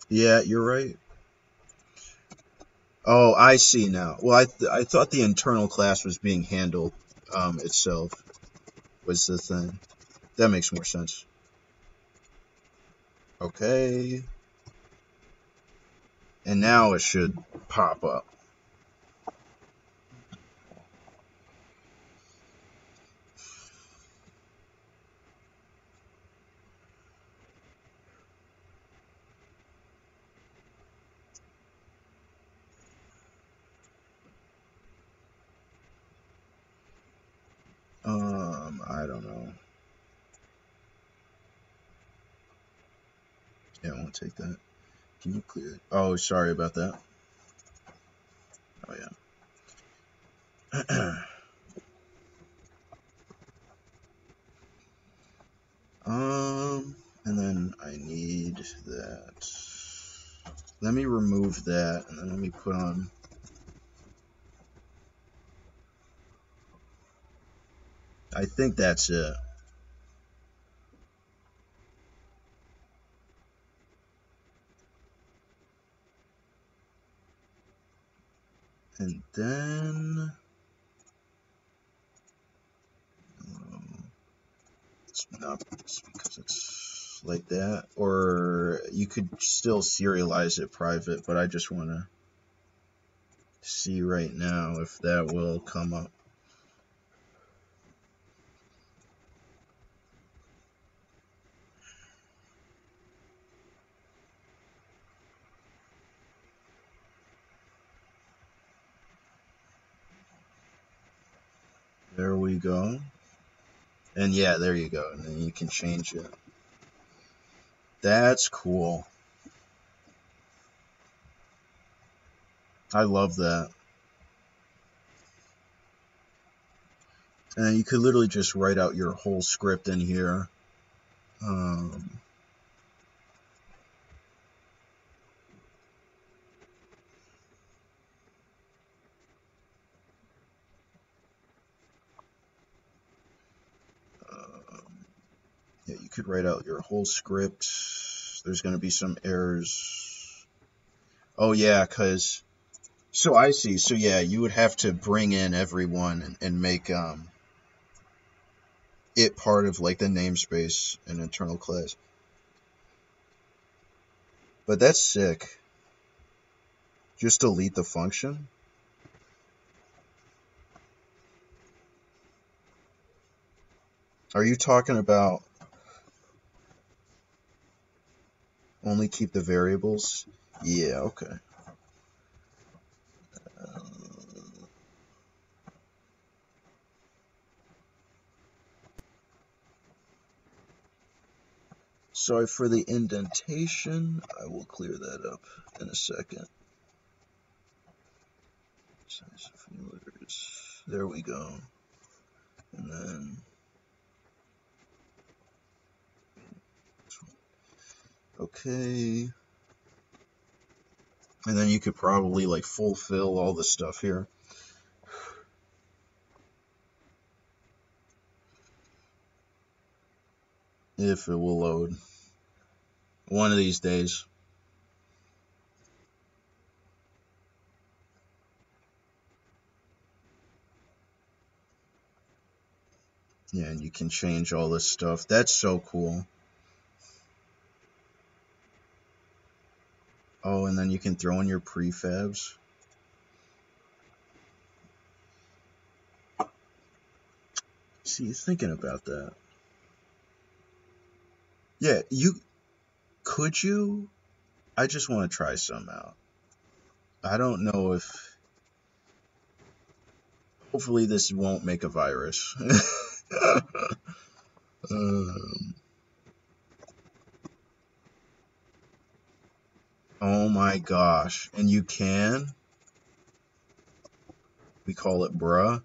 yeah, you're right. Oh, I see now. Well, I thought the internal class was being handled itself was the thing. That makes more sense. Okay. And now it should pop up. I don't know. Yeah, I won't take that. Can you clear it? Oh, sorry about that. Oh, yeah. And then I need that. Let me remove that, and then let me put on. I think that's it. And then it's not because it's like that, or you could still serialize it private, but I just want to see right now if that will come up. There we go. And yeah, there you go. And then you can change it. That's cool. I love that. And you could literally just write out your whole script in here. Um, Yeah, you could write out your whole script. There's going to be some errors. Oh, yeah, because... So I see. So, yeah, you would have to bring in everyone and make it part of, like, the namespace and internal class. But that's sick. Just delete the function? Are you talking about only keep the variables? Yeah, okay. Sorry for the indentation. I will clear that up in a second. Size of feelers. There we go. And then... Okay. And then you could probably, like, fulfill all the stuff here. If it will load. One of these days. Yeah, and you can change all this stuff. That's so cool. Oh, and then you can throw in your prefabs. See, thinking about that. Yeah, could you? I just want to try some out. I don't know if... Hopefully this won't make a virus. Oh my gosh. And you can? We call it bruh.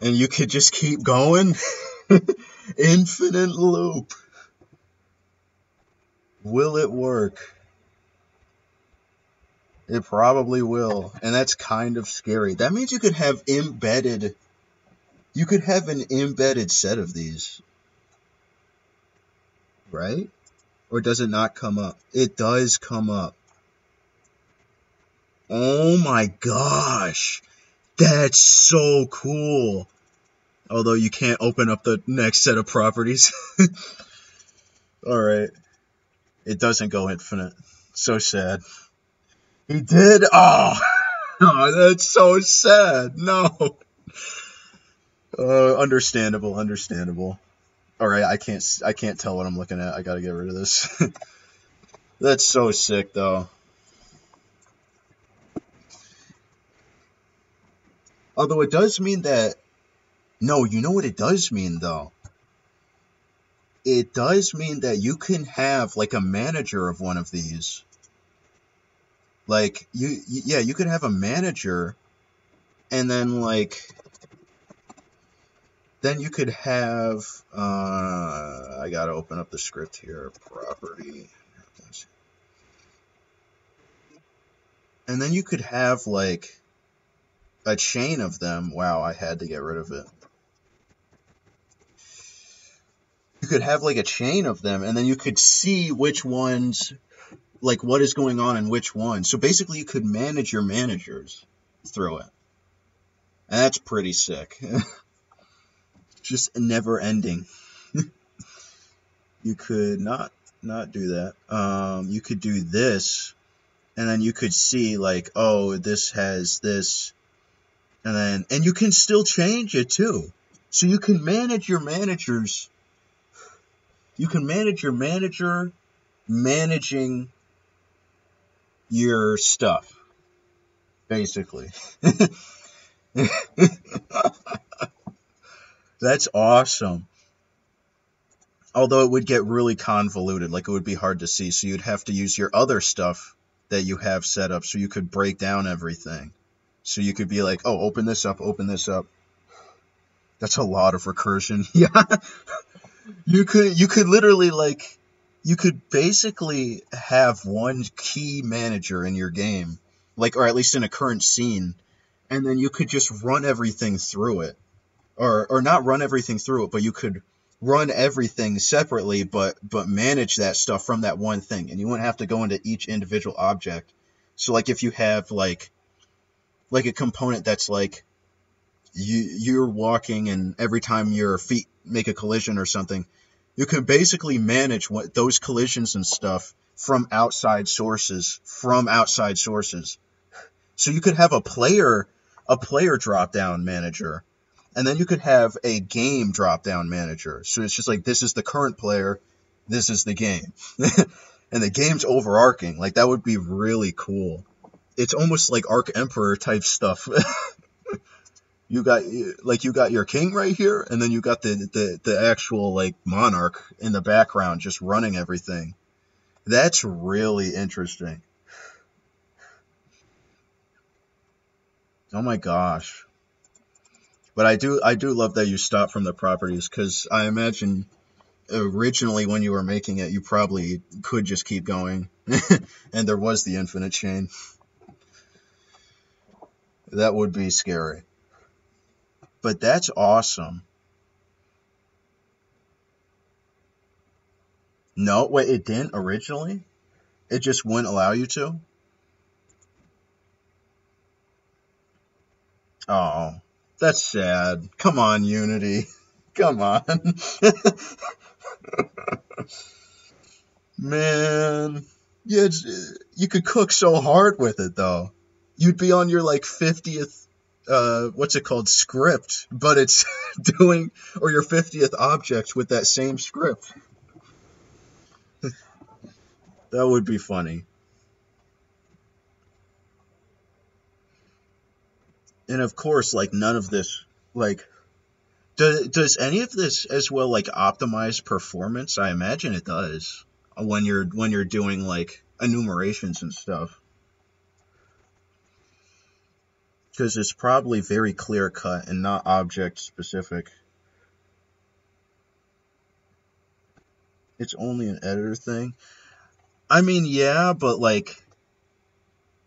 And you could just keep going? Infinite loop. Will it work? It probably will. And that's kind of scary. That means you could have embedded... You could have an embedded set of these. Right? Or does it not come up? It does come up. Oh my gosh. That's so cool. Although you can't open up the next set of properties. Alright. It doesn't go infinite. So sad. He did? Oh, that's so sad. No. Understandable. Alright, I can't tell what I'm looking at. I gotta get rid of this. That's so sick, though. Although it does mean that... No, you know what it does mean, though? It does mean that you can have, like, a manager of one of these. Like, you could have a manager, and then, like... Then you could have... I gotta open up the script here. Property. And then you could have, like... a chain of them. Wow, I had to get rid of it. You could have like a chain of them, and then you could see which ones, like what is going on in which one. So basically you could manage your managers through it. And that's pretty sick. Just never ending. You could not do that. You could do this, and then you could see like, oh, this has this. And you can still change it too. So you can manage your managers. You can manage your manager managing your stuff, basically. That's awesome. Although it would get really convoluted, like it would be hard to see. So you'd have to use your other stuff that you have set up so you could break down everything. So you could be like, oh, open this up, open this up. That's a lot of recursion. Yeah. You could literally, like, you could basically have one key manager in your game, like, or at least in a current scene, and then you could just run everything through it. Or not run everything through it, but you could run everything separately, but manage that stuff from that one thing, and you wouldn't have to go into each individual object. So like if you have like a component that's like you're walking, and every time your feet make a collision or something, you can basically manage what those collisions and stuff from outside sources. So you could have a player drop down manager, and then you could have a game drop down manager. So it's just like, this is the current player, this is the game. And the game's overarching. Like, that would be really cool. It's almost like Arc Emperor type stuff. You got your king right here, and then you got the actual like monarch in the background just running everything. That's really interesting. Oh my gosh. But I do love that you stop from the properties, because I imagine originally when you were making it, you probably could just keep going. And there was the infinite chain. That would be scary. But that's awesome. No, wait, it didn't originally? It just wouldn't allow you to? Oh, that's sad. Come on, Unity. Come on. Man. Yeah, you could cook so hard with it, though. You'd be on your, like, 50th, what's it called, script, but it's doing, or your 50th object with that same script. That would be funny. And of course, like, none of this, like, does any of this as well, like, optimize performance? I imagine it does when you're doing like enumerations and stuff, because it's probably very clear cut and not object specific. It's only an editor thing. I mean, yeah, but like,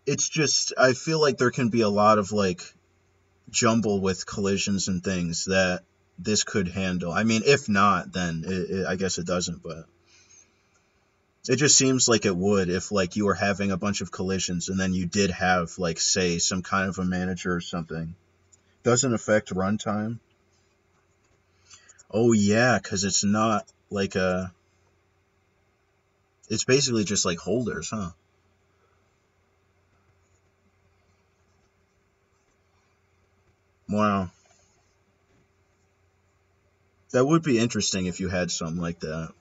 it's just, I feel like there can be a lot of like jumble with collisions and things that this could handle. I mean, if not, then I guess it doesn't, but it just seems like it would if like you were having a bunch of collisions and then you did have like, say, some kind of a manager or something. Doesn't affect runtime. Oh yeah, because it's not like a. It's basically just like holders, huh? Wow. That would be interesting if you had something like that.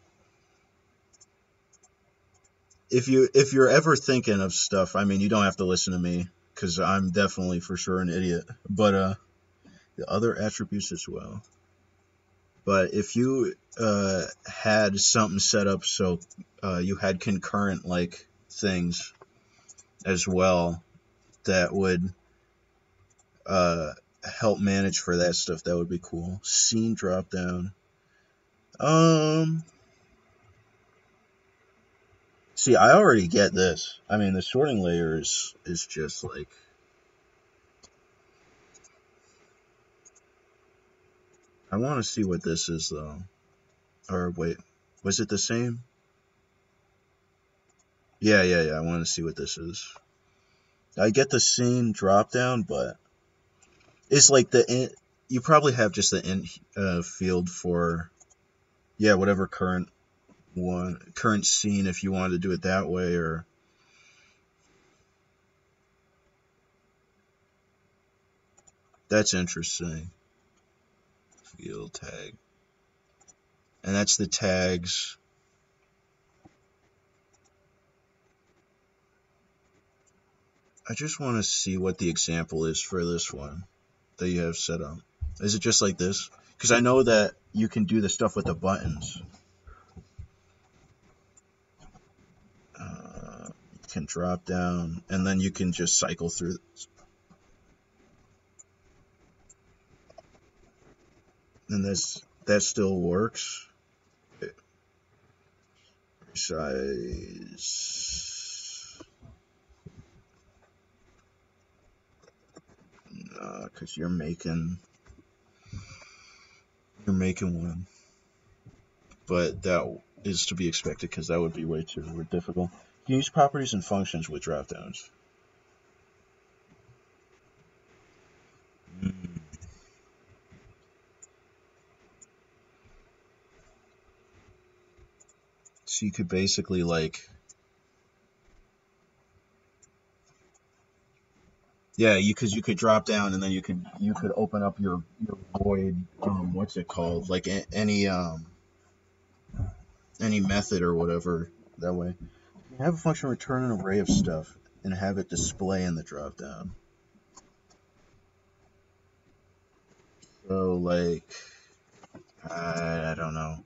If you're ever thinking of stuff, I mean, you don't have to listen to me, because I'm definitely for sure an idiot. But the other attributes as well. But if you had something set up so you had concurrent like things as well that would help manage for that stuff, that would be cool. Scene drop down. See, I already get this. I mean, the sorting layer is just like. I want to see what this is, though. Or wait, was it the same? Yeah. I want to see what this is. I get the scene drop down, but it's like you probably have just the int field for, yeah, whatever current scene, if you wanted to do it that way, or. That's interesting. Field tag. And that's the tags. I just want to see what the example is for this one that you have set up. Is it just like this? Because I know that you can do the stuff with the buttons. You can drop down, and then you can just cycle through. And that still works. Size. Because you're making one. but that is to be expected because that would be way too difficult. You can use properties and functions with dropdowns. So you could basically like, yeah, because you could drop down and then you could open up your void, what's it called, like any method or whatever that way. You have a function return an array of stuff and have it display in the dropdown. So like, I don't know.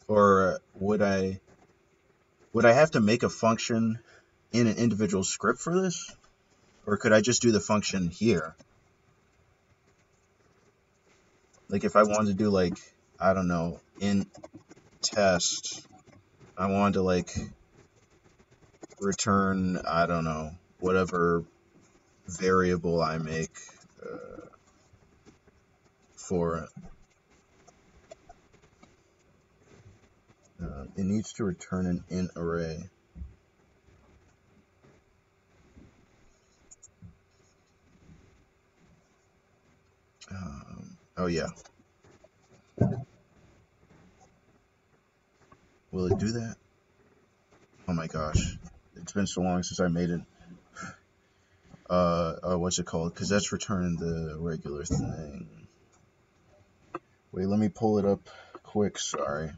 Or would I have to make a function in an individual script for this? Or could I just do the function here? Like if I wanted to do like, I don't know, in test, I wanted to like return, I don't know, whatever variable I make for it. It needs to return an int array. Oh yeah. Will it do that? Oh my gosh. It's been so long since I made it. What's it called? Because that's returning the regular thing. Wait, let me pull it up quick, sorry.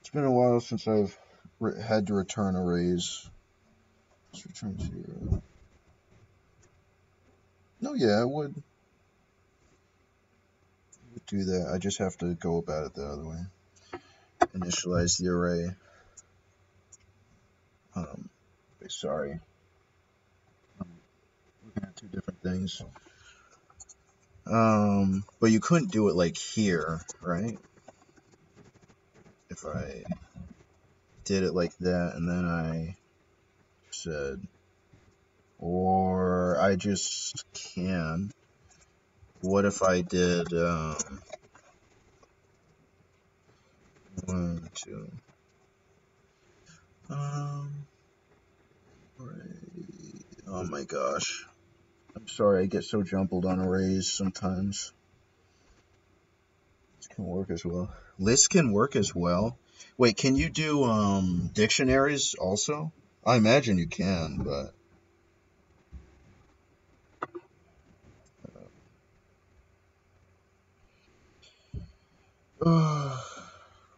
It's been a while since I've had to return arrays. Let's return 0. No, yeah, it would do that. I just have to go about it the other way. Initialize the array. Sorry. I'm looking at two different things. But you couldn't do it like here, right? If I did it like that and then I said, or I just can. What if I did, 1, 2, oh my gosh. I'm sorry, I get so jumbled on arrays sometimes. This can work as well. Lists can work as well. Wait, can you do dictionaries also? I imagine you can, but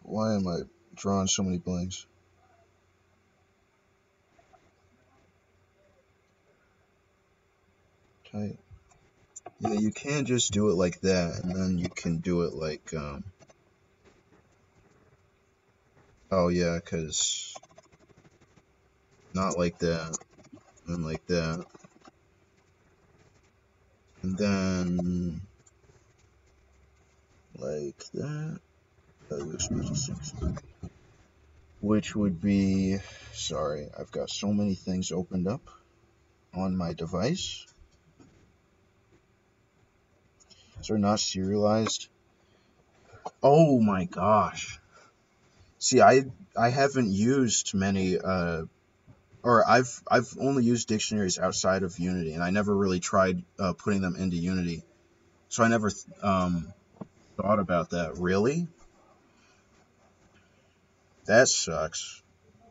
why am I drawing so many blanks? Type. Yeah, you can just do it like that, and then you can do it like, oh yeah, because not like that, and like that, and then like that, which would be, sorry, I've got so many things opened up on my device. So they're not serialized. Oh my gosh. See, I haven't used many or I've only used dictionaries outside of Unity, and I never really tried putting them into Unity. So I never thought about that. Really? That sucks.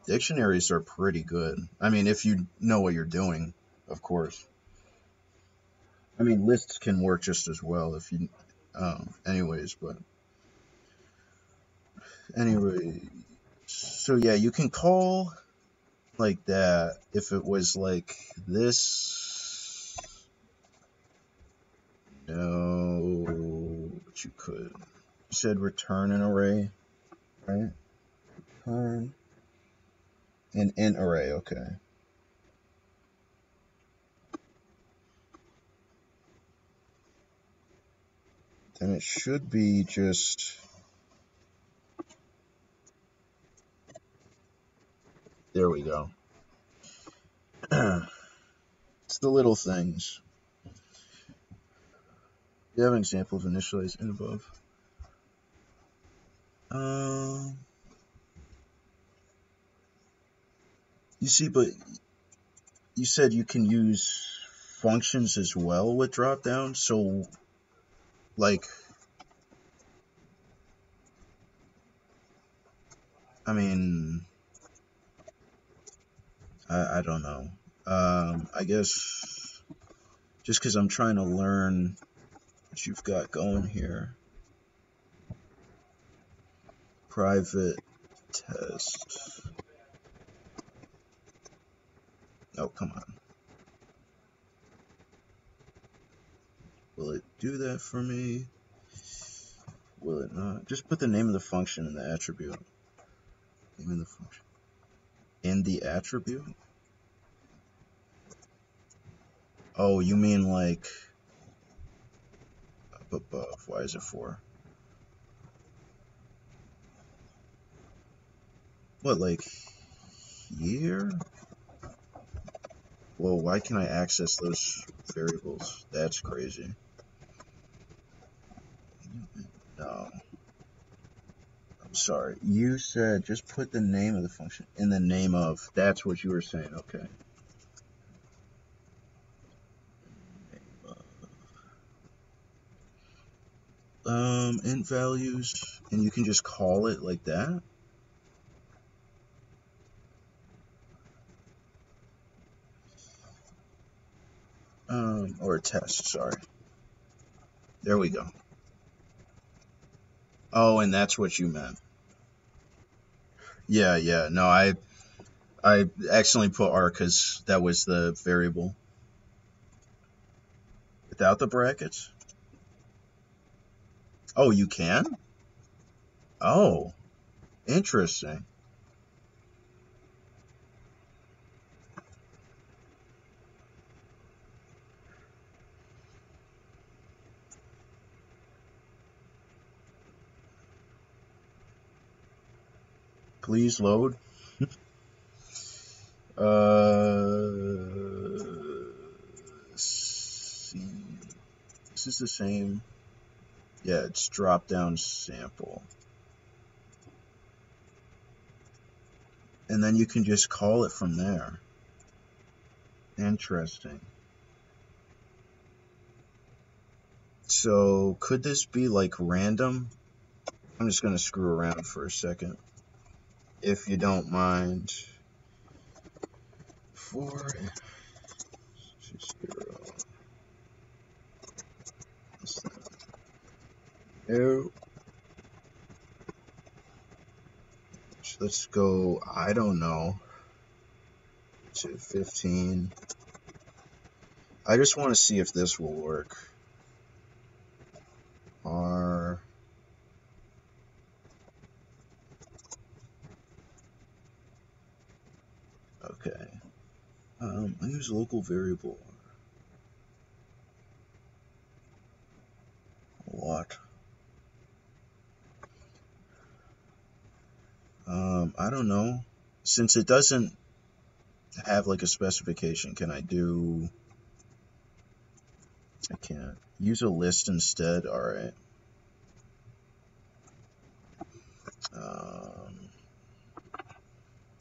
Dictionaries are pretty good. I mean, if you know what you're doing, of course. I mean, lists can work just as well if you anyways, but anyway, so yeah, you can call like that if it was like this. No, but you could. You said return an array, right? Return an int array, okay. Then it should be just, there we go. It's the little things. You have an example of initialize in above. You see, but you said you can use functions as well with dropdown, so like, I mean, I don't know. I guess just because I'm trying to learn what you've got going here. Private test. Oh, come on. Will it do that for me? Will it not? Just put the name of the function in the attribute. Name of the function. In the attribute? Oh, you mean like up above. Why is it 4? What, like here? Whoa, why can I access those variables? That's crazy. No. I'm sorry. You said just put the name of the function in the name of. That's what you were saying. Okay. Int values, and you can just call it like that. Or a test, sorry. There we go. Oh, and that's what you meant. Yeah. No, I accidentally put R because that was the variable. Without the brackets? Oh, you can? Oh, interesting. Please load. See. This is the same. Yeah, it's drop down sample. And then you can just call it from there. Interesting. So could this be like random? I'm just gonna screw around for a second, if you don't mind. 4 0. No. Let's go, I don't know, to 15. I just want to see if this will work. R. Okay. I use local variable. What? I don't know. Since it doesn't have like a specification, can I do... I can't. Use a list instead? Alright.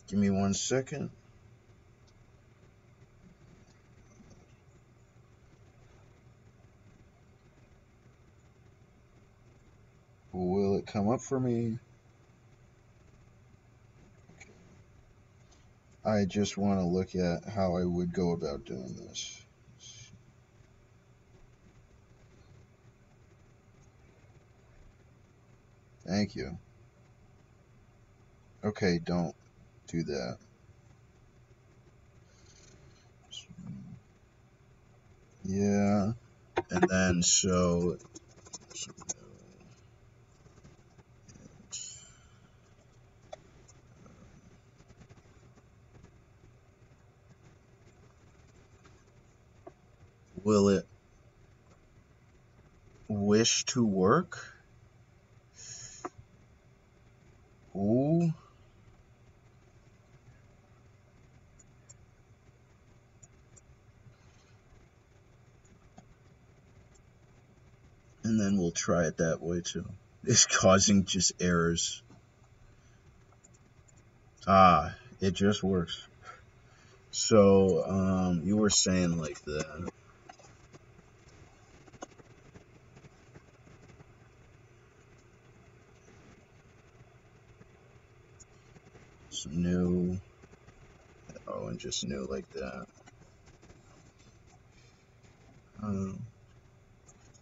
Give me 1 second. Will it come up for me? I just want to look at how I would go about doing this. Thank you. Okay, don't do that. Yeah, and then so will it wish to work? Ooh. And then we'll try it that way too. It's causing just errors. Ah, it just works. So, you were saying like that. It's new. Oh, and just new like that.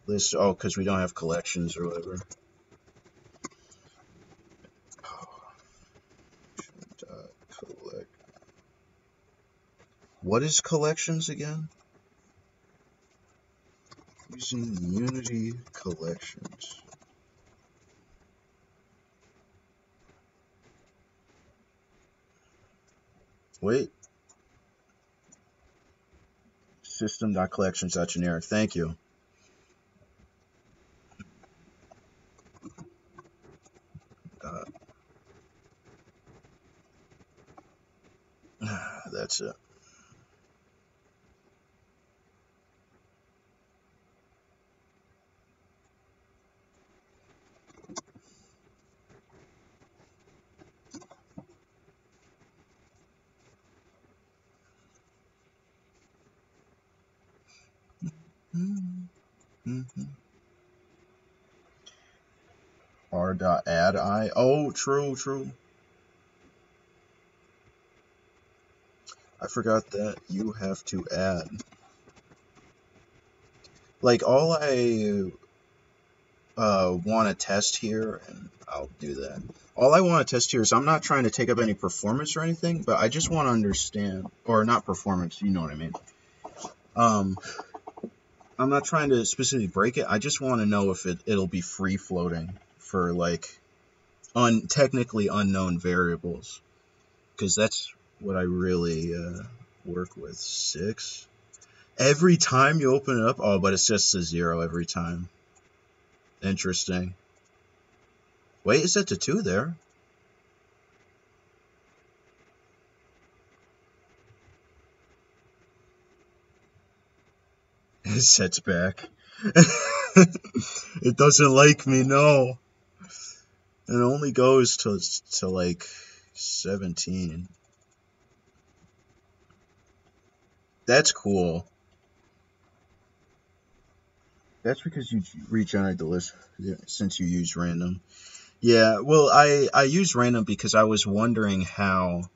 List. Oh, because we don't have collections or whatever. Collect. What is collections again? Using Unity collections. Wait. System.collections.generic. Thank you. That's it. R.add. Oh, true. I forgot that you have to add. Like, all I want to test here, and I'll do that. All I want to test here is I'm not trying to take up any performance or anything, but I just want to understand, or not performance, you know what I mean. I'm not trying to specifically break it. I just want to know if it'll be free floating for like technically unknown variables, because that's what I really work with. 6. Every time you open it up, oh, but it's just a 0 every time. Interesting. Wait, is that to 2 there? It sets back. It doesn't like me, no. It only goes to like 17. That's cool. That's because you regenerate the list since you use random. Yeah, well, I use random because I was wondering how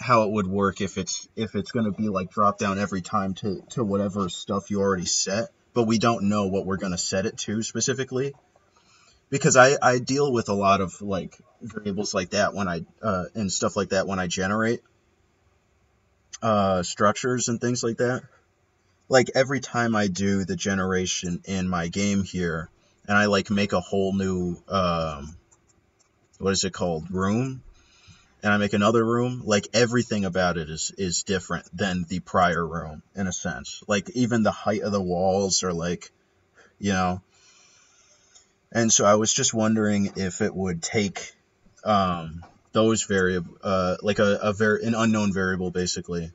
it would work if it's going to be like drop down every time to whatever stuff you already set, but we don't know what we're going to set it to specifically, because I deal with a lot of like variables like that when I and stuff like that when I generate structures and things like that. Like every time I do the generation in my game here, and I like make a whole new what is it called, room, and I make another room, like everything about it is different than the prior room in a sense. Like even the height of the walls are like, you know. And so I was just wondering if it would take those variable like an unknown variable basically.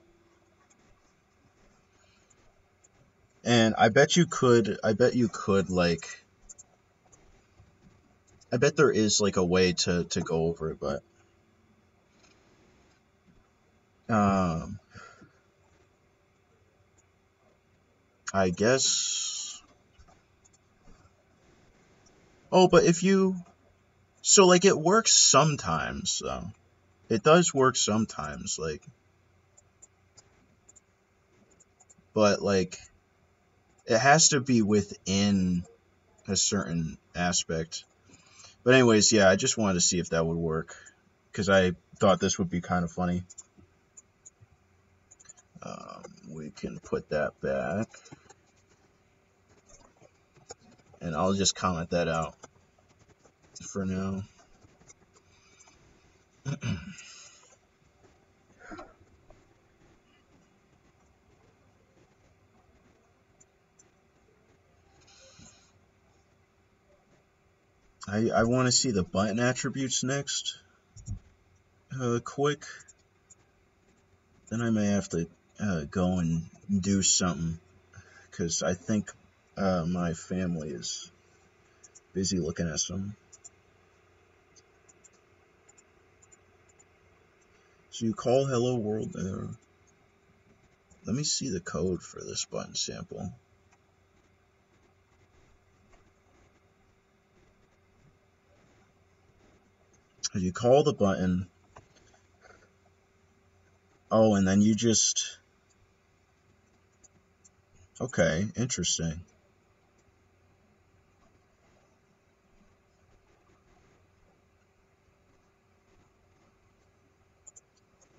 And I bet you could like, I bet there is like a way to go over it, but I guess. Oh, but if you, so like it works sometimes though. It does work sometimes, like, but like it has to be within a certain aspect. But anyways, yeah, I just wanted to see if that would work because I thought this would be kind of funny. We can put that back, and I'll just comment that out for now. I want to see the button attributes next. Quick. Then I may have to go and do something, because I think my family is busy looking at some. So you call hello world there. Let me see the code for this button sample. You call the button. Oh, and then you just... Okay, interesting.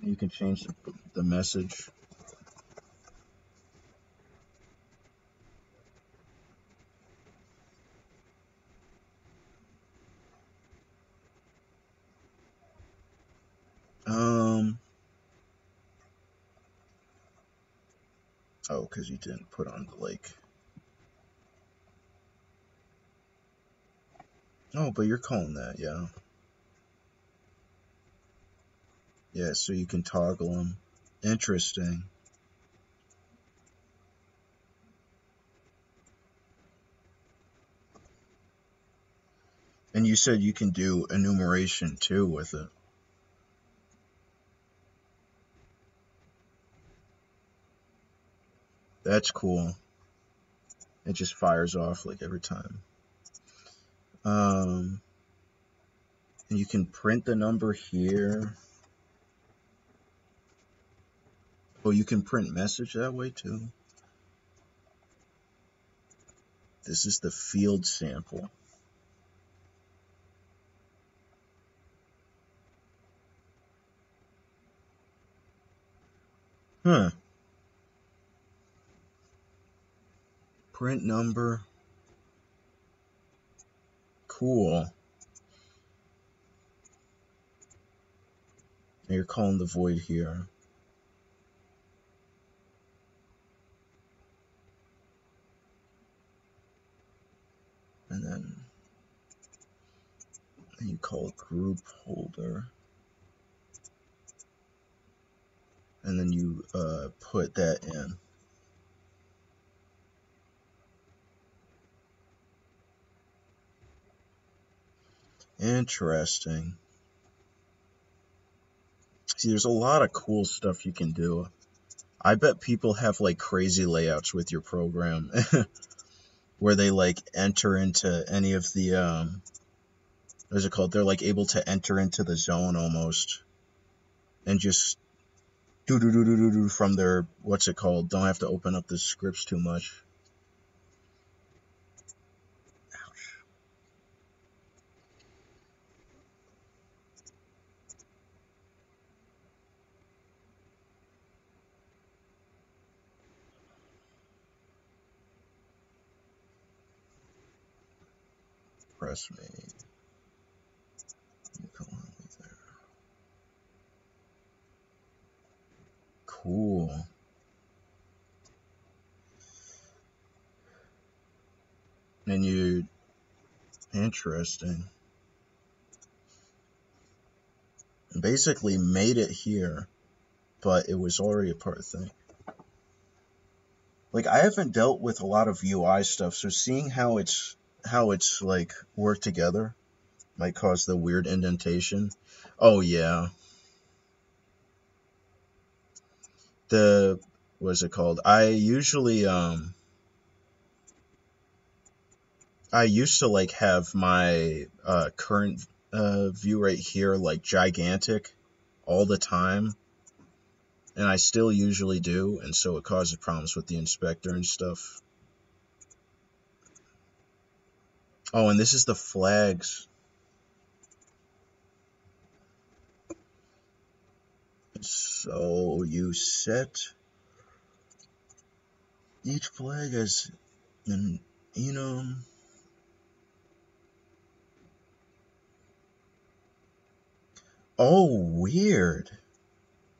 You can change the message. Oh, because you didn't put on the, like... Oh, but you're calling that, yeah. Yeah, so you can toggle them. Interesting. And you said you can do enumeration too with it. That's cool. It just fires off like every time. And you can print the number here. Oh, you can print message that way too. This is the field sample. Huh. Print number. Cool. And you're calling the void here. And then you call group holder. And then you put that in. Interesting. See, there's a lot of cool stuff you can do. I bet people have like crazy layouts with your program where they like enter into any of the what is it called? They're like able to enter into the zone almost and just do from their, what's it called? Don't have to open up the scripts too much. Ouch. Press me. There. Cool. And you, interesting. Basically made it here, but it was already a part of the thing. Like, I haven't dealt with a lot of UI stuff, so seeing how it's like worked together might cause the weird indentation. Oh yeah. What's it called? I usually I used to like have my current view right here like gigantic all the time, and I still usually do, and so it causes problems with the inspector and stuff. Oh, and this is the flags. So you set each flag as an enum. Oh, weird.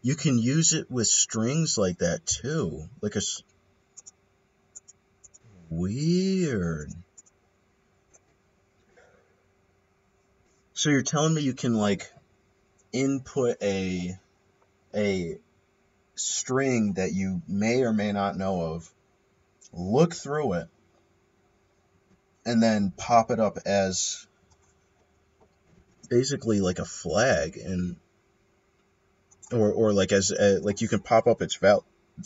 You can use it with strings like that too. Like a... Weird. So you're telling me you can like input a string that you may or may not know of, look through it, and then pop it up as basically like a flag, and or like as like you can pop up its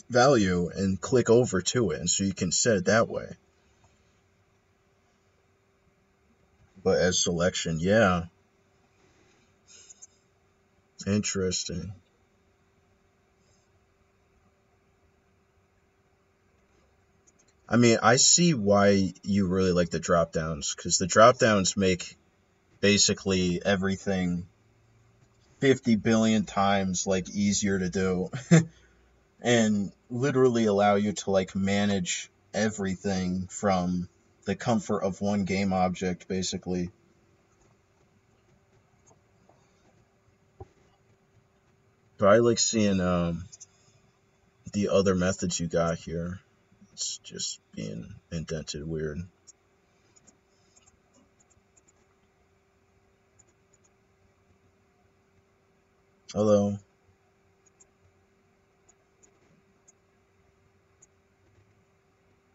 value and click over to it, and so you can set it that way. But as selection, yeah. Interesting. I mean, I see why you really like the drop downs, because the drop downs make basically everything 50 billion times like easier to do and literally allow you to like manage everything from the comfort of one game object basically. But I like seeing the other methods you got here. It's just being indented weird. Hello.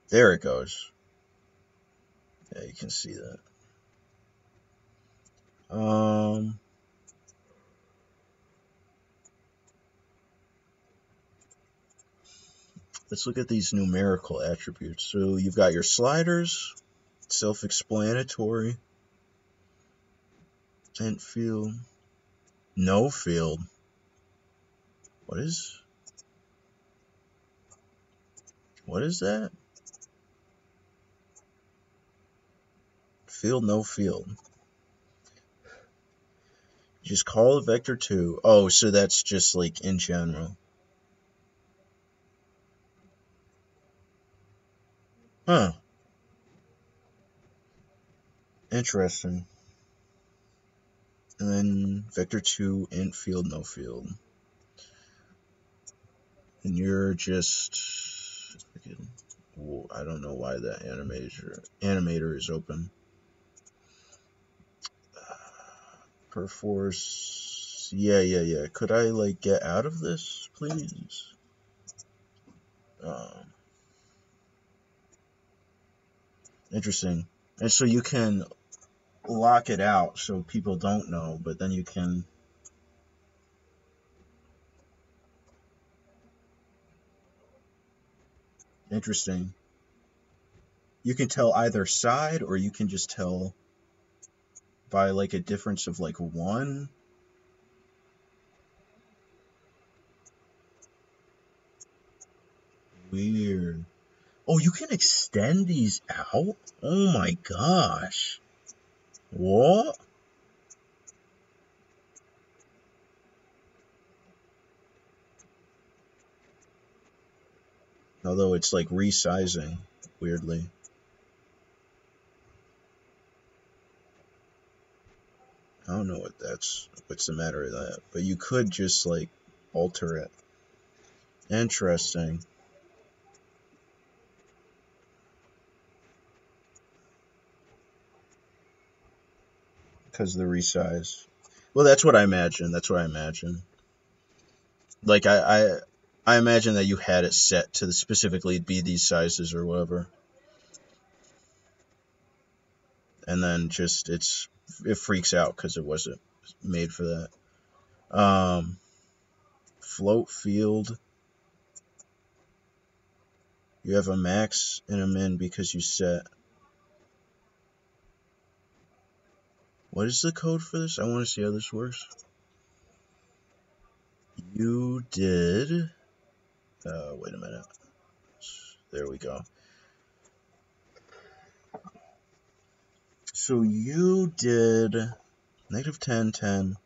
There it goes. Yeah, you can see that. Let's look at these numerical attributes. So you've got your sliders, self-explanatory, int field, no field. What is that? Field, no field. Just call it vector2. Oh, so that's just like in general. Huh. Interesting. And then vector2 int field, no field. And you're just, I don't know why that animator is open. Perforce. Yeah. Could I like get out of this, please? Interesting. And so you can lock it out so people don't know, but then you can. Interesting. You can tell either side, or you can just tell by like a difference of like 1. Weird. Oh, you can extend these out? Oh my gosh. What? Although it's like resizing, weirdly. I don't know what's the matter with that, but you could just like alter it. Interesting. Because of the resize. Well, that's what I imagine. Like I imagine that you had it set to specifically be these sizes or whatever, and then just it freaks out because it wasn't made for that. Float field. You have a max and a min because you set. What is the code for this? I want to see how this works. You did. Wait a minute. There we go. So you did -10, 10.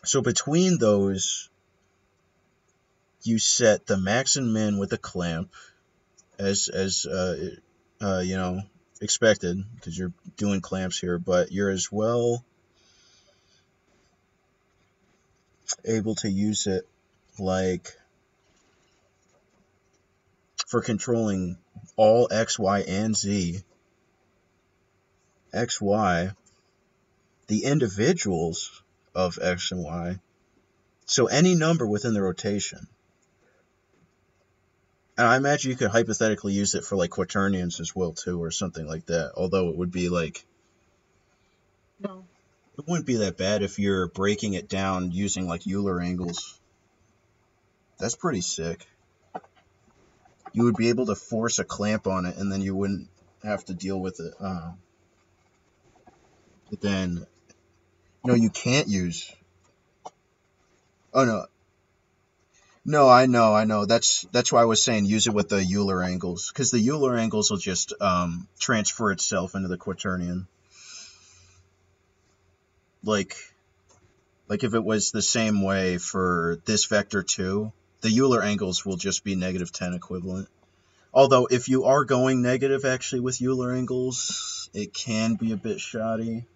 So between those, you set the max and min with a clamp, as you know, expected, because you're doing clamps here, but you're as well able to use it like for controlling all X, Y, and Z. X, Y, the individuals of X and Y, so any number within the rotation. And I imagine you could hypothetically use it for like quaternions as well too, or something like that. Although it would be like, no, it wouldn't be that bad if you're breaking it down using like Euler angles. That's pretty sick. You would be able to force a clamp on it, and then you wouldn't have to deal with it. But then, no, you can't use. Oh no, no, I know. That's why I was saying use it with the Euler angles, because the Euler angles will just transfer itself into the quaternion. Like if it was the same way for this vector too, the Euler angles will just be -10 equivalent. Although if you are going negative actually with Euler angles, it can be a bit shoddy.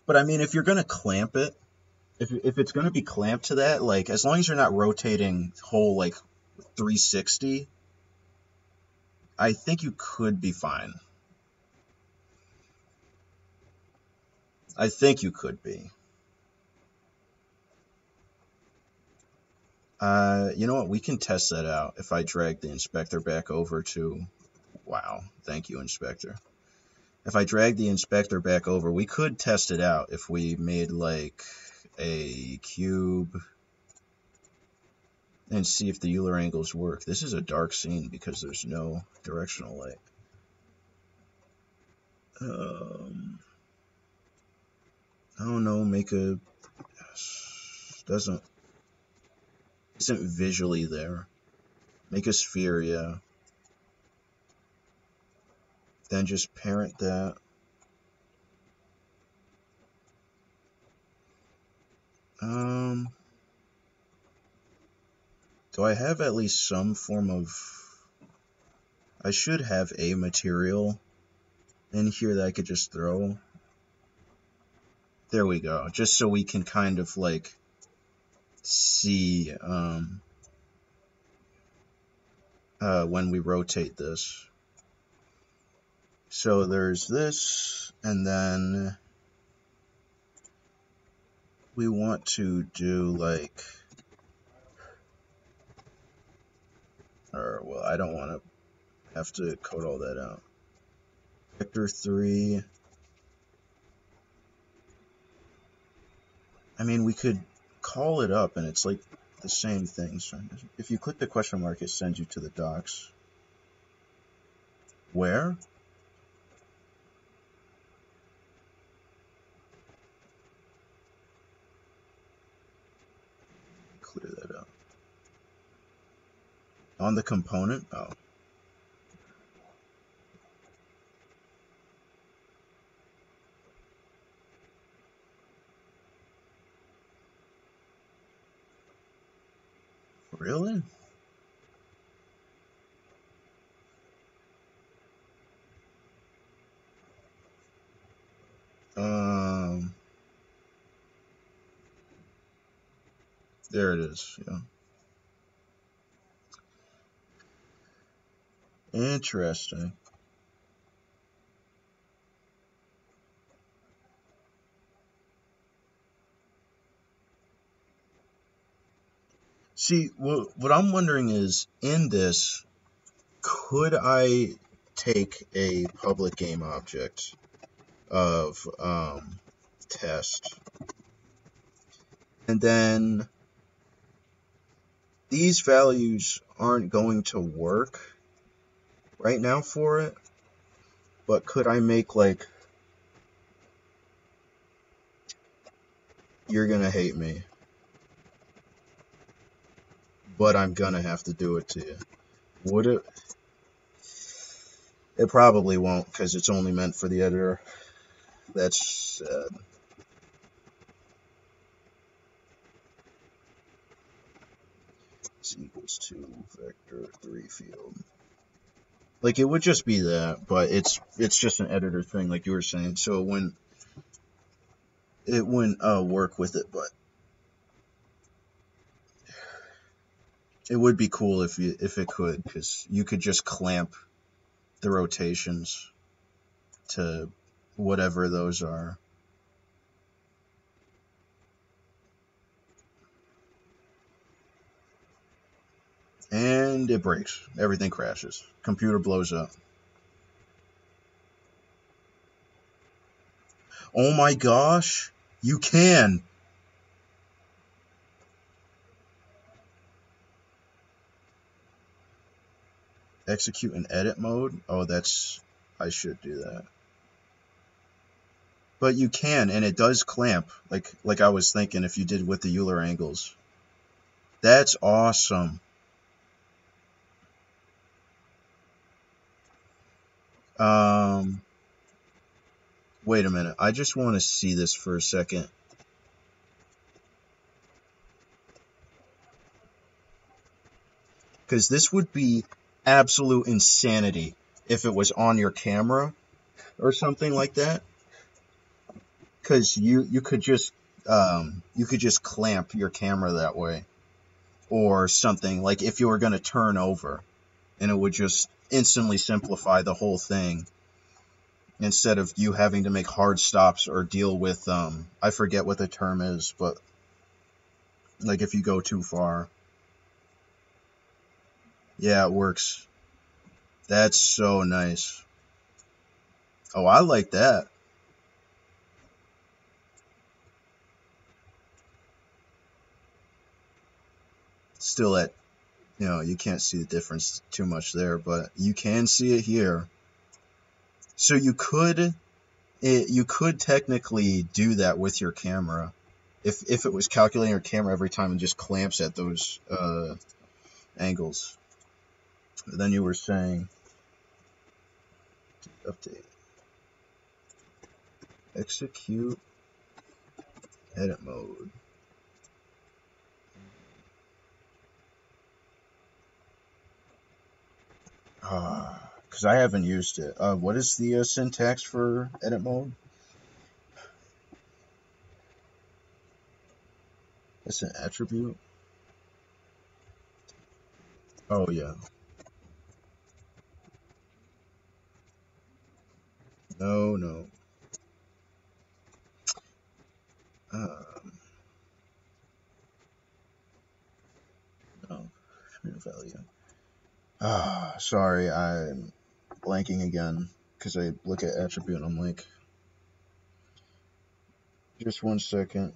But I mean, if you're gonna clamp it, if it's gonna be clamped to that, like as long as you're not rotating whole like 360, I think you could be fine. I think you could be. You know what? We can test that out if I drag the inspector back over to... Wow. Thank you, inspector. If I drag the inspector back over, we could test it out if we made like a cube and see if the Euler angles work. This is a dark scene because there's no directional light. I don't know, make a... Isn't visually there. Make a sphere, yeah. Then just parent that. Do I have at least some form of... I should have a material in here that I could just throw. There we go. Just so we can kind of like see when we rotate this. So there's this, and then we want to do like... Or, well, I don't want to have to code all that out. Vector 3. I mean, we could call it up, and it's like the same thing. So if you click the question mark, it sends you to the docs. Where? Clear that out. On the component? Oh. Really? There it is, yeah. Interesting. See, what I'm wondering is, in this, could I take a public game object of test, and then these values aren't going to work right now for it, but could I make like, you're gonna hate me, but I'm gonna have to do it to you. Would it? It probably won't, because it's only meant for the editor. That's sad. Is equals to vector 3 field. Like, it would just be that, but it's just an editor thing, like you were saying. So it wouldn't work with it, but it would be cool if it could, because you could just clamp the rotations to whatever those are. And it breaks. Everything crashes. Computer blows up. Oh my gosh! You can! Execute in edit mode? Oh, that's... I should do that. But you can, and it does clamp, like I was thinking if you did with the Euler angles. That's awesome. Wait a minute. I just want to see this for a second. Because this would be absolute insanity if it was on your camera or something like that. Because you could just clamp your camera that way, or something, like if you were going to turn over, and it would just instantly simplify the whole thing instead of you having to make hard stops or deal with I forget what the term is, but like if you go too far. Yeah, it works. That's so nice. Oh, I like that. Still at, you can't see the difference too much there, but you can see it here. So you could technically do that with your camera if it was calculating your camera every time and just clamps at those angles. Then you were saying update, execute, edit mode. Because I haven't used it. What is the syntax for edit mode? That's an attribute. Oh yeah. No. No. Value. Sorry, I'm blanking again because I look at attribute and I'm like, just 1 second.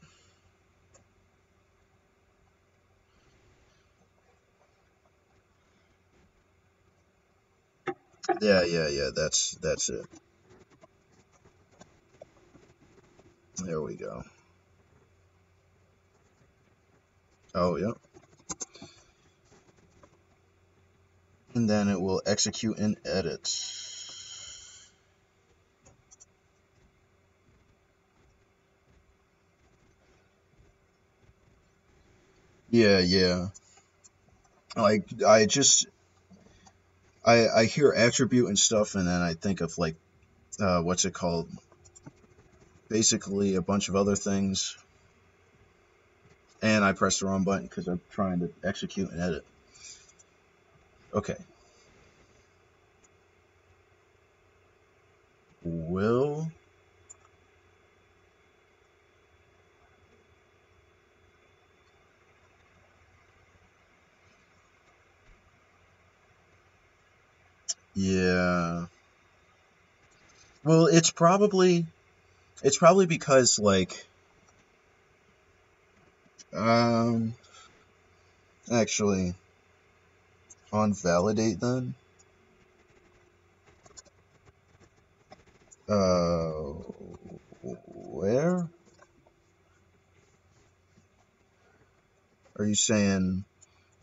Yeah. That's it. There we go. Oh yeah. And then it will execute and edit. Yeah. Like I hear attribute and stuff, and then I think of like what's it called? Basically a bunch of other things. And I pressed the wrong button because I'm trying to execute and edit. Okay. Will Yeah. Well, it's probably because like actually on validate then. Where are you saying?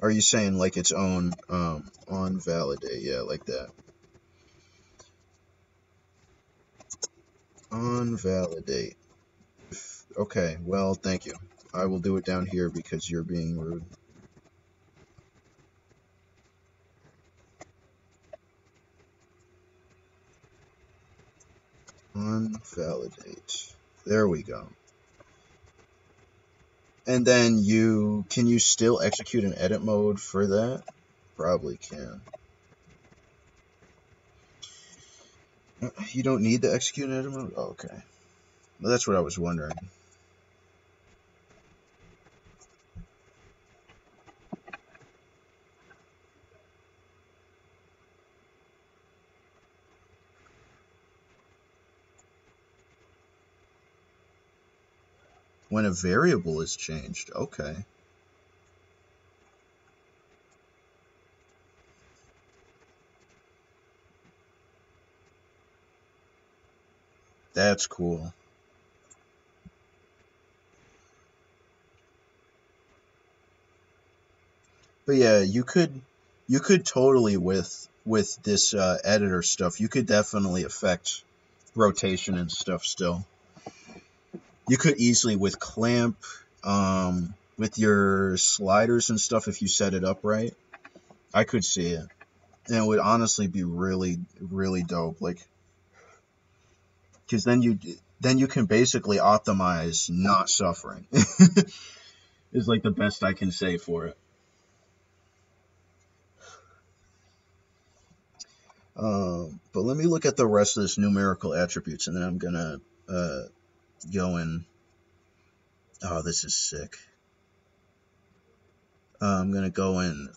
Are you saying like its own on validate? Yeah, like that. On validate. Okay, well, thank you. I will do it down here because you're being rude. On validate. There we go. And then can you still execute an edit mode for that? Probably can. You don't need to execute an edit mode? Oh, okay. Well, that's what I was wondering. when a variable is changed. Okay. That's cool. But yeah, you could totally with this editor stuff, you could definitely affect rotation and stuff still. You could easily with clamp, with your sliders and stuff, if you set it up right. I could see it. And it would honestly be really, really dope. Like, because then you can basically optimize not suffering. Is like the best I can say for it. But let me look at the rest of this numerical attributes, and then I'm gonna go and oh, this is sick. I'm gonna go and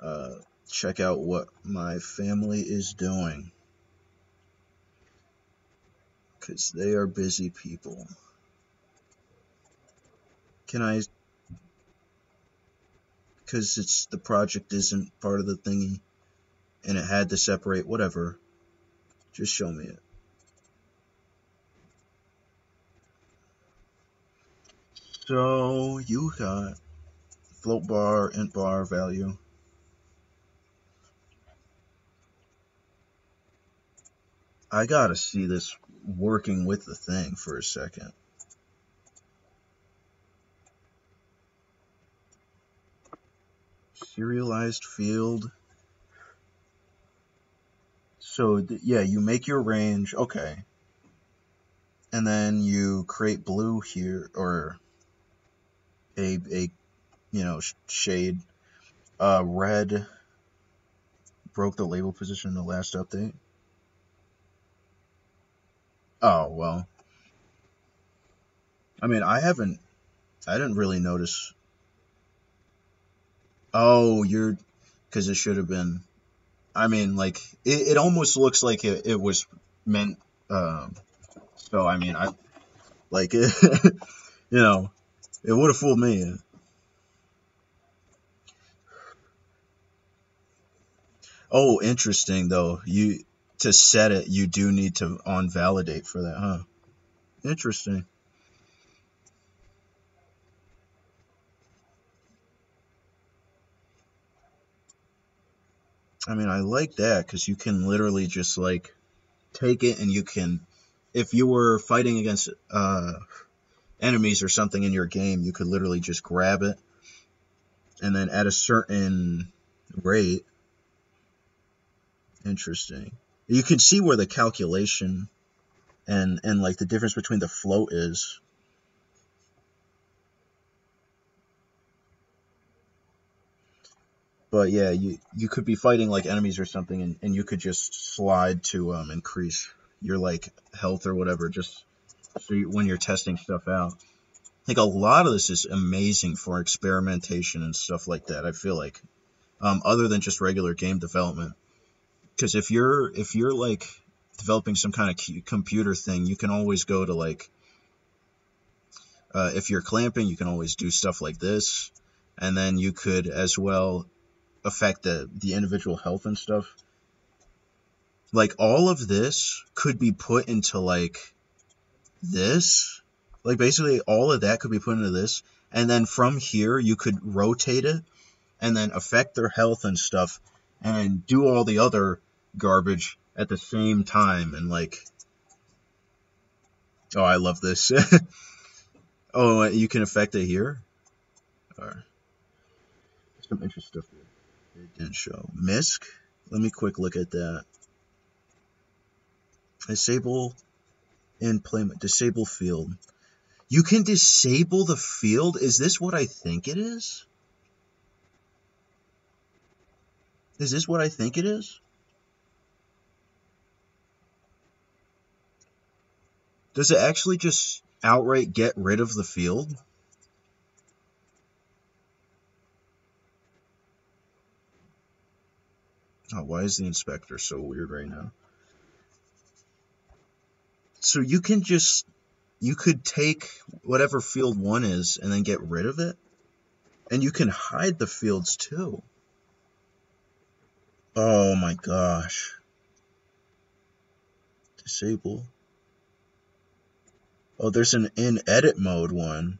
check out what my family is doing, because they are busy people. Can I? Because it's the project isn't part of the thingy, and it had to separate. Whatever. Just show me it. So you got float bar, int bar value. I gotta see this working with the thing for a second. Serialized field. So yeah, you make your range, okay, and then you create blue here, or a shade. Red broke the label position in the last update. Oh well, I mean I didn't really notice. Oh, because it should have been. I mean, like it almost looks like it was meant. So I mean, I like it. It would have fooled me. Oh, interesting though. To set it, you do need to on validate for that, huh? Interesting. I mean, I like that because you can literally just like take it and you can, if you were fighting against enemies or something in your game, you could literally just grab it and then at a certain rate. Interesting. You can see where the calculation and like the difference between the float is. But yeah, you could be fighting like enemies or something, and you could just slide to increase your like health or whatever, just so when you're testing stuff out. Like a lot of this is amazing for experimentation and stuff like that. I feel like, other than just regular game development, because if you're like developing some kind of computer thing, you can always go to like, if you're clamping, you can always do stuff like this, and then you could as well affect the individual health and stuff. Like all of this could be put into like this. Like basically all of that could be put into this. And then from here you could rotate it and then affect their health and stuff and then do all the other garbage at the same time and like, oh, I love this. Oh, you can affect it here? Or some interesting stuff here. It didn't show. MISC? Let me quick look at that. Disable employment. Disable field. You can disable the field? Is this what I think it is? Is this what I think it is? Does it actually just outright get rid of the field? Oh, why is the inspector so weird right now? So you can just you could take whatever field 1 is and then get rid of it. And you can hide the fields too. Oh my gosh. Disable. Oh, there's an in edit mode one.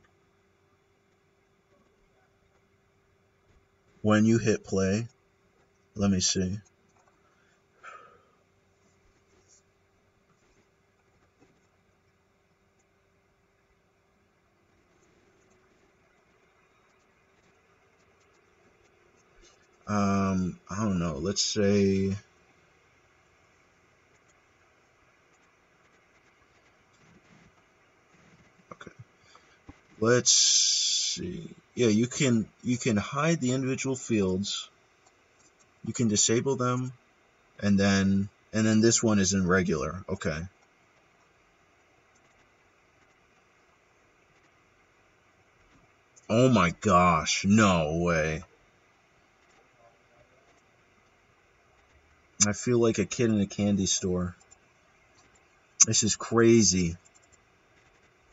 When you hit play. Let me see. I don't know. Let's say. Okay. Let's see. Yeah, you can hide the individual fields. You can disable them, and then this one is in regular. Okay. Oh my gosh, no way. I feel like a kid in a candy store. This is crazy.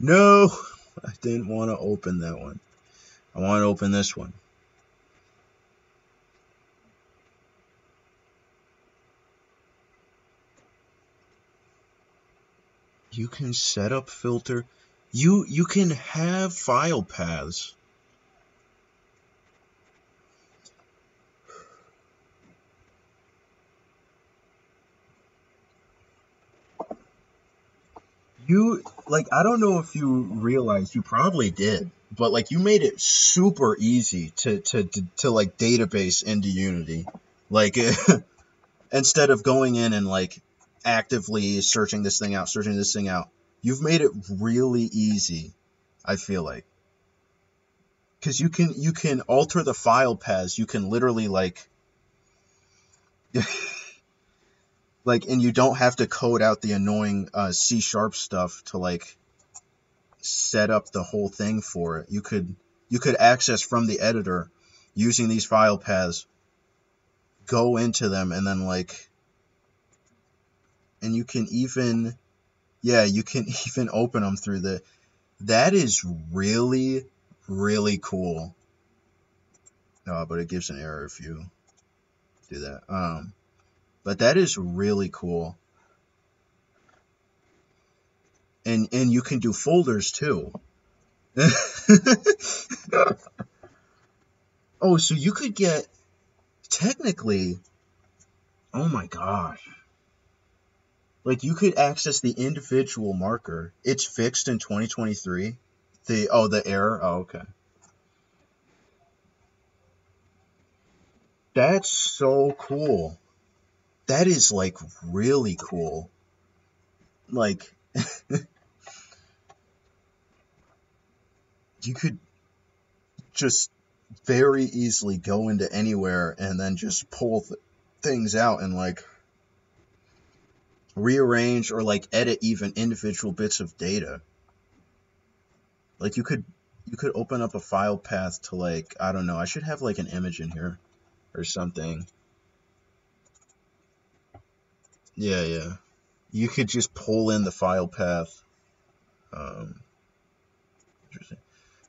No, I didn't want to open that one. I want to open this one. You can set up filter. You can have file paths. I don't know if you realized, you probably did, but like you made it super easy to like database into Unity. Like instead of going in and like actively searching this thing out, you've made it really easy, I feel like. Cuz you can alter the file paths. You can literally like and you don't have to code out the annoying C# stuff to like set up the whole thing for it. You could access from the editor using these file paths, go into them, and then like, and you can even open them through the. That is really, really cool. But it gives an error if you do that. But that is really cool. And you can do folders too. Oh, so you could get, technically, oh my gosh. Like you could access the individual marker. It's fixed in 2023. The error. Oh, okay. That's so cool. That is like really cool. Like you could just very easily go into anywhere and then just pull things out and like rearrange or like edit even individual bits of data. Like you could open up a file path to like, I don't know, I should have like an image in here or something. Yeah. You could just pull in the file path. Interesting.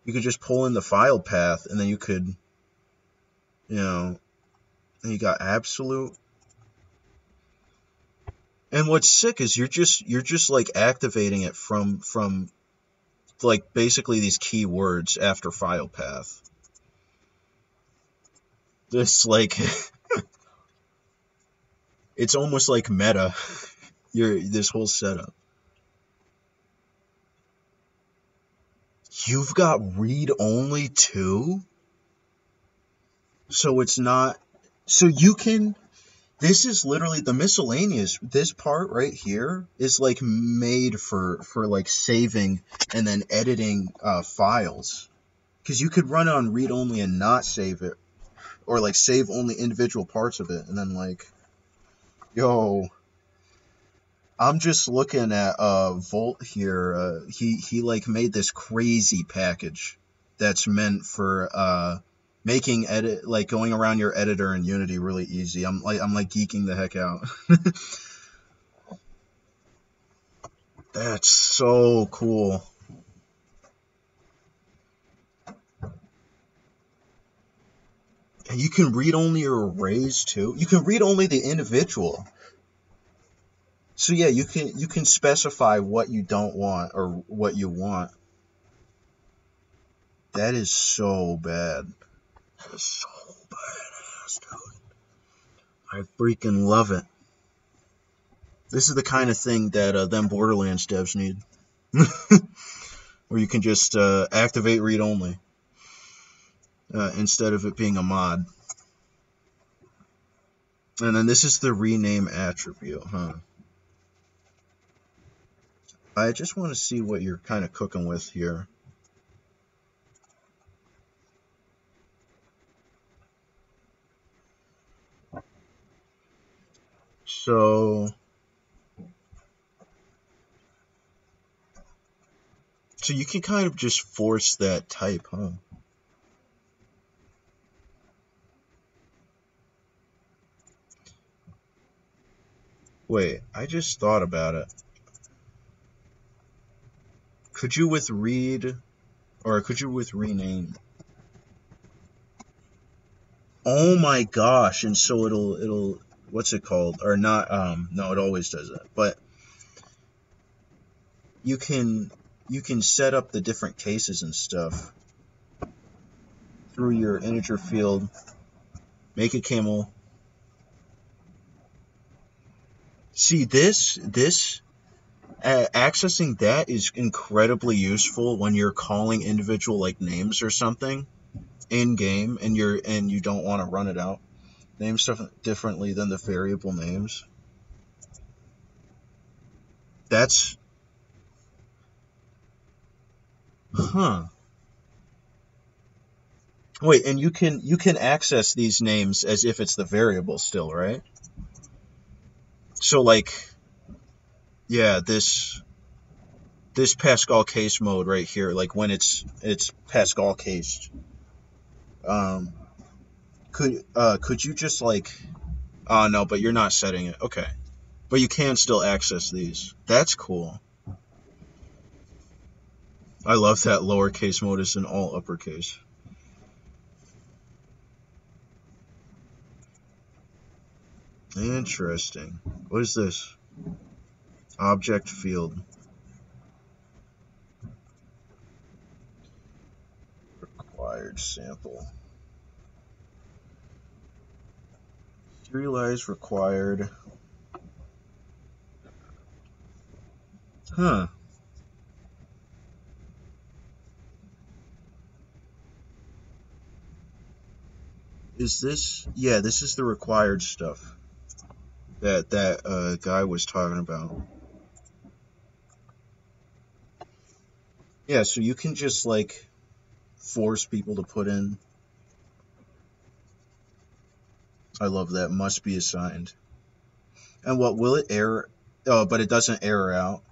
You could just pull in the file path, and then you could, and you got absolute. And what's sick is you're just like activating it from like basically these keywords after file path. This like it's almost like meta. This whole setup. You've got read only too? So it's not, so you can, this is literally the miscellaneous. This part right here is like made for like saving and then editing files. Because you could run it on read only and not save it. Or like save only individual parts of it. And then like, yo, I'm just looking at Volt here. He like made this crazy package that's meant for making edit, like going around your editor in Unity really easy. I'm like geeking the heck out. That's so cool. And you can read only your arrays too. You can read only the individual. So yeah, you can specify what you don't want or what you want. That is so bad. That is so badass, dude. I freaking love it. This is the kind of thing that them Borderlands devs need. Where you can just activate read only instead of it being a mod. And then this is the rename attribute, huh? I just want to see what you're kind of cooking with here. So you can kind of just force that type, huh? Wait, I just thought about it. Could you with read, or could you with rename? Oh my gosh, and so it'll, what's it called? Or not, no, it always does that. But you can set up the different cases and stuff through your integer field. Make a camel. See, this accessing that is incredibly useful when you're calling individual like names or something in game and you don't want to run it out. Name stuff differently than the variable names. That's Wait, and you can access these names as if it's the variable still, right? So like, yeah, this Pascal case mode right here, like when it's Pascal cased, could you just like, oh no, but you're not setting it, okay, but you can still access these. That's cool. I love that lowercase mode is in all uppercase. Interesting. What is this? Object field. Required sample. Serialize required. Huh. Is this? Yeah, this is the required stuff that guy was talking about. Yeah, so you can just like force people to put in. I love that. Must be assigned. And what will it error? Oh, but it doesn't error out.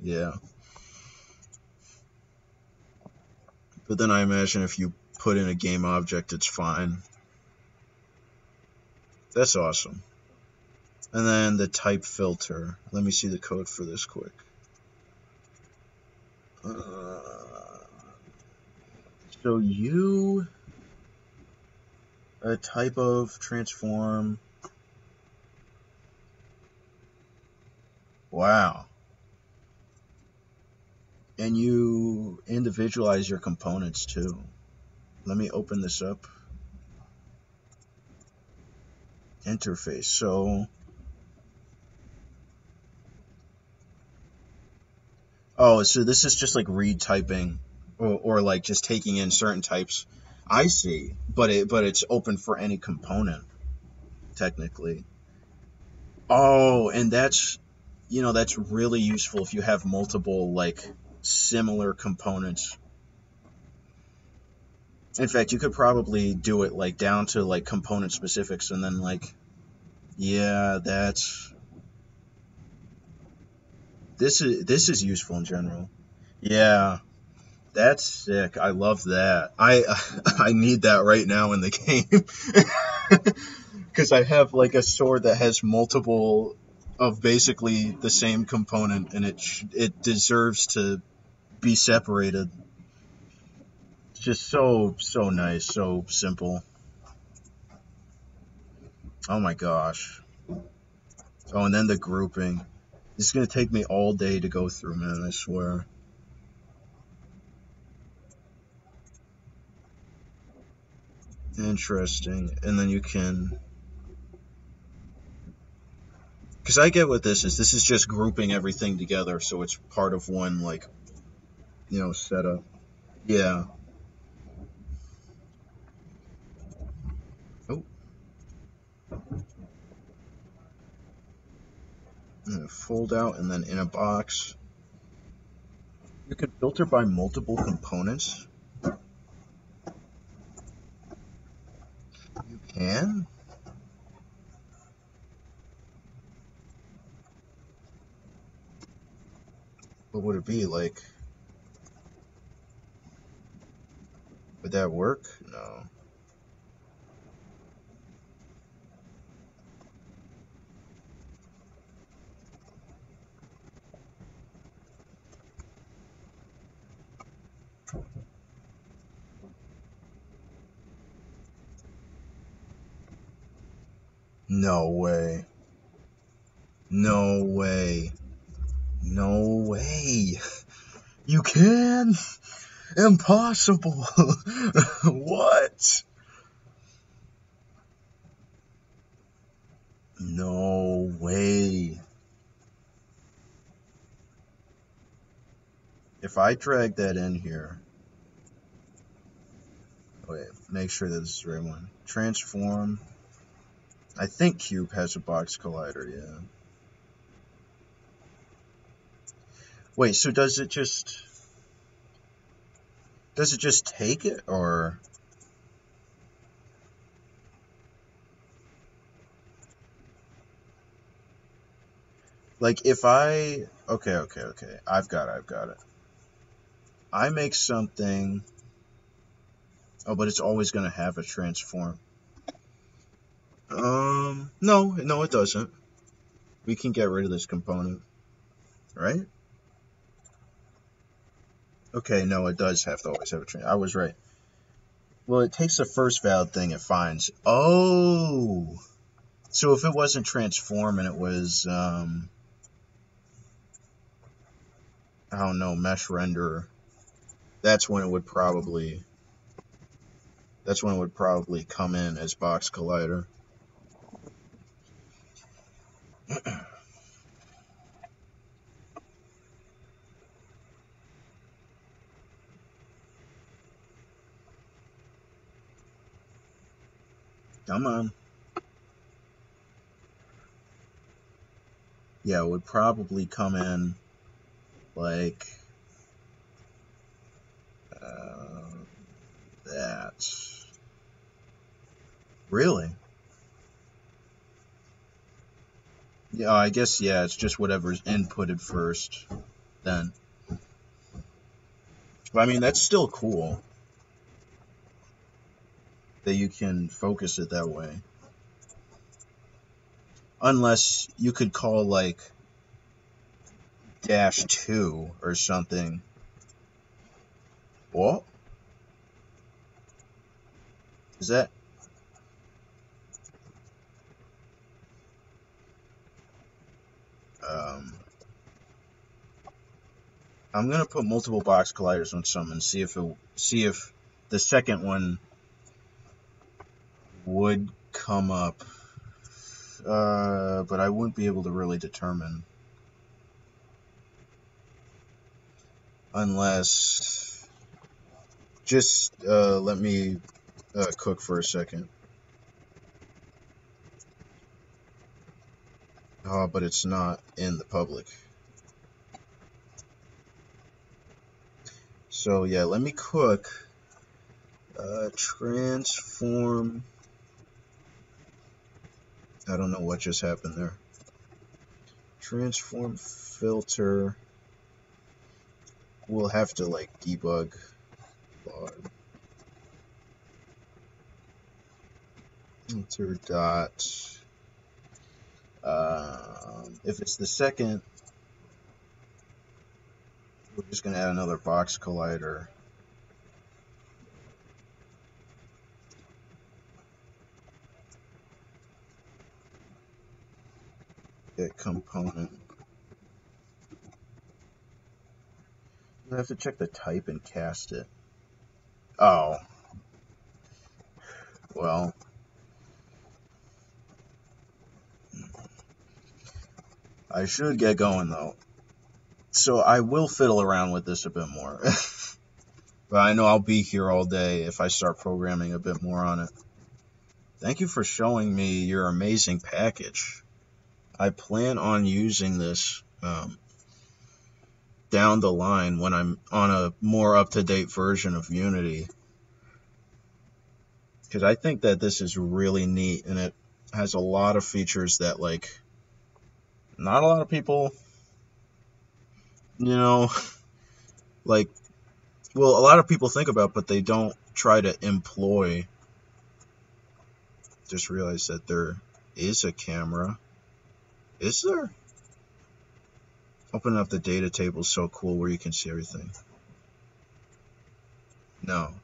Yeah. But then I imagine if you put in a game object, it's fine. That's awesome. And then the type filter. Let me see the code for this quick. So a type of transform. Wow. And you individualize your components too. Let me open this up. Interface. So this is just like read typing or like just taking in certain types. I see. But it's open for any component technically. Oh, and that's really useful if you have multiple like similar components. In fact, you could probably do it like down to like component specifics and then like, yeah, this is useful in general. Yeah, that's sick. I love that. I need that right now in the game. Because I have like a sword that has multiple of basically the same component and it deserves to be separated. It's just so nice, so simple. Oh my gosh. Oh, and then the grouping. This is gonna take me all day to go through, man, I swear. Interesting. And then you can... Because I get what this is. This is just grouping everything together, so it's part of one, like, you know, setup. Yeah. Oh. Fold out and then in a box. You can filter by multiple components. You can? What would it be, like... Would that work? No. No way. No way. No way. You can? Impossible. What? No way. If I drag that in here... Wait, make sure that this is the right one. Transform. I think Cube has a box collider, yeah. Wait, so does it just take it, or... Like, if I... Okay. I've got it. I make something... Oh, but it's always going to have a transform. No, it doesn't. We can get rid of this component, right? Okay, no, it does have to always have a transform. I was right. Well, it takes the first valid thing it finds. Oh! So if it wasn't transform and it was, I don't know, mesh renderer, that's when it would probably come in as box collider. Come on. Yeah, it would probably come in like that. Really? Yeah, I guess, yeah, it's just whatever's inputted first, then. But I mean, that's still cool that you can focus it that way. Unless you could call, like, -2 or something. What? Is that... I'm gonna put multiple box colliders on some and see if the second one would come up. But I wouldn't be able to really determine unless... Just let me cook for a second. Oh, but it's not in the public. So yeah, let me cook. Transform. I don't know what just happened there. Transform filter. We'll have to like debug. Filter dot. If it's the second. We're just gonna add another box collider. Get component. I have to check the type and cast it. Oh. Well. I should get going though. So I will fiddle around with this a bit more. But I know I'll be here all day if I start programming a bit more on it. Thank you for showing me your amazing package. I plan on using this down the line when I'm on a more up-to-date version of Unity. Because I think that this is really neat, and it has a lot of features that, like, not a lot of people, like, well, a lot of people think about, but they don't try to employ. Just realized that there is a camera. Is there? Opening up the data table is so cool where you can see everything. No.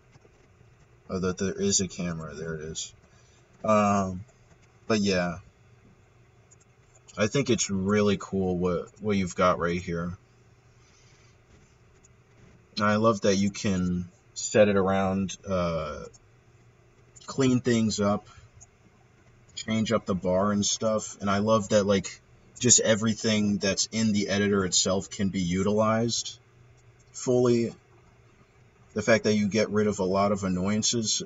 Oh, that there is a camera. There it is. But yeah. I think it's really cool what you've got right here. I love that you can set it around, clean things up, change up the bar and stuff. And I love that, like, just everything that's in the editor itself can be utilized fully. The fact that you get rid of a lot of annoyances.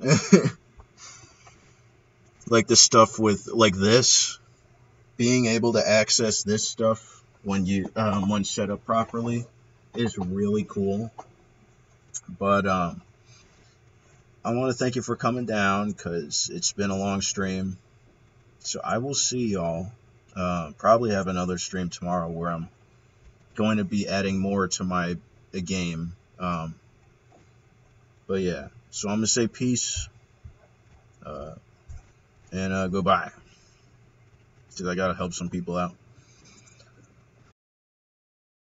Like the stuff with, like, this. Being able to access this stuff when set up properly is really cool. But I want to thank you for coming down because it's been a long stream. So I will see y'all. Probably have another stream tomorrow where I'm going to be adding more to my game. But yeah, so I'm going to say peace and goodbye. Because I got to help some people out.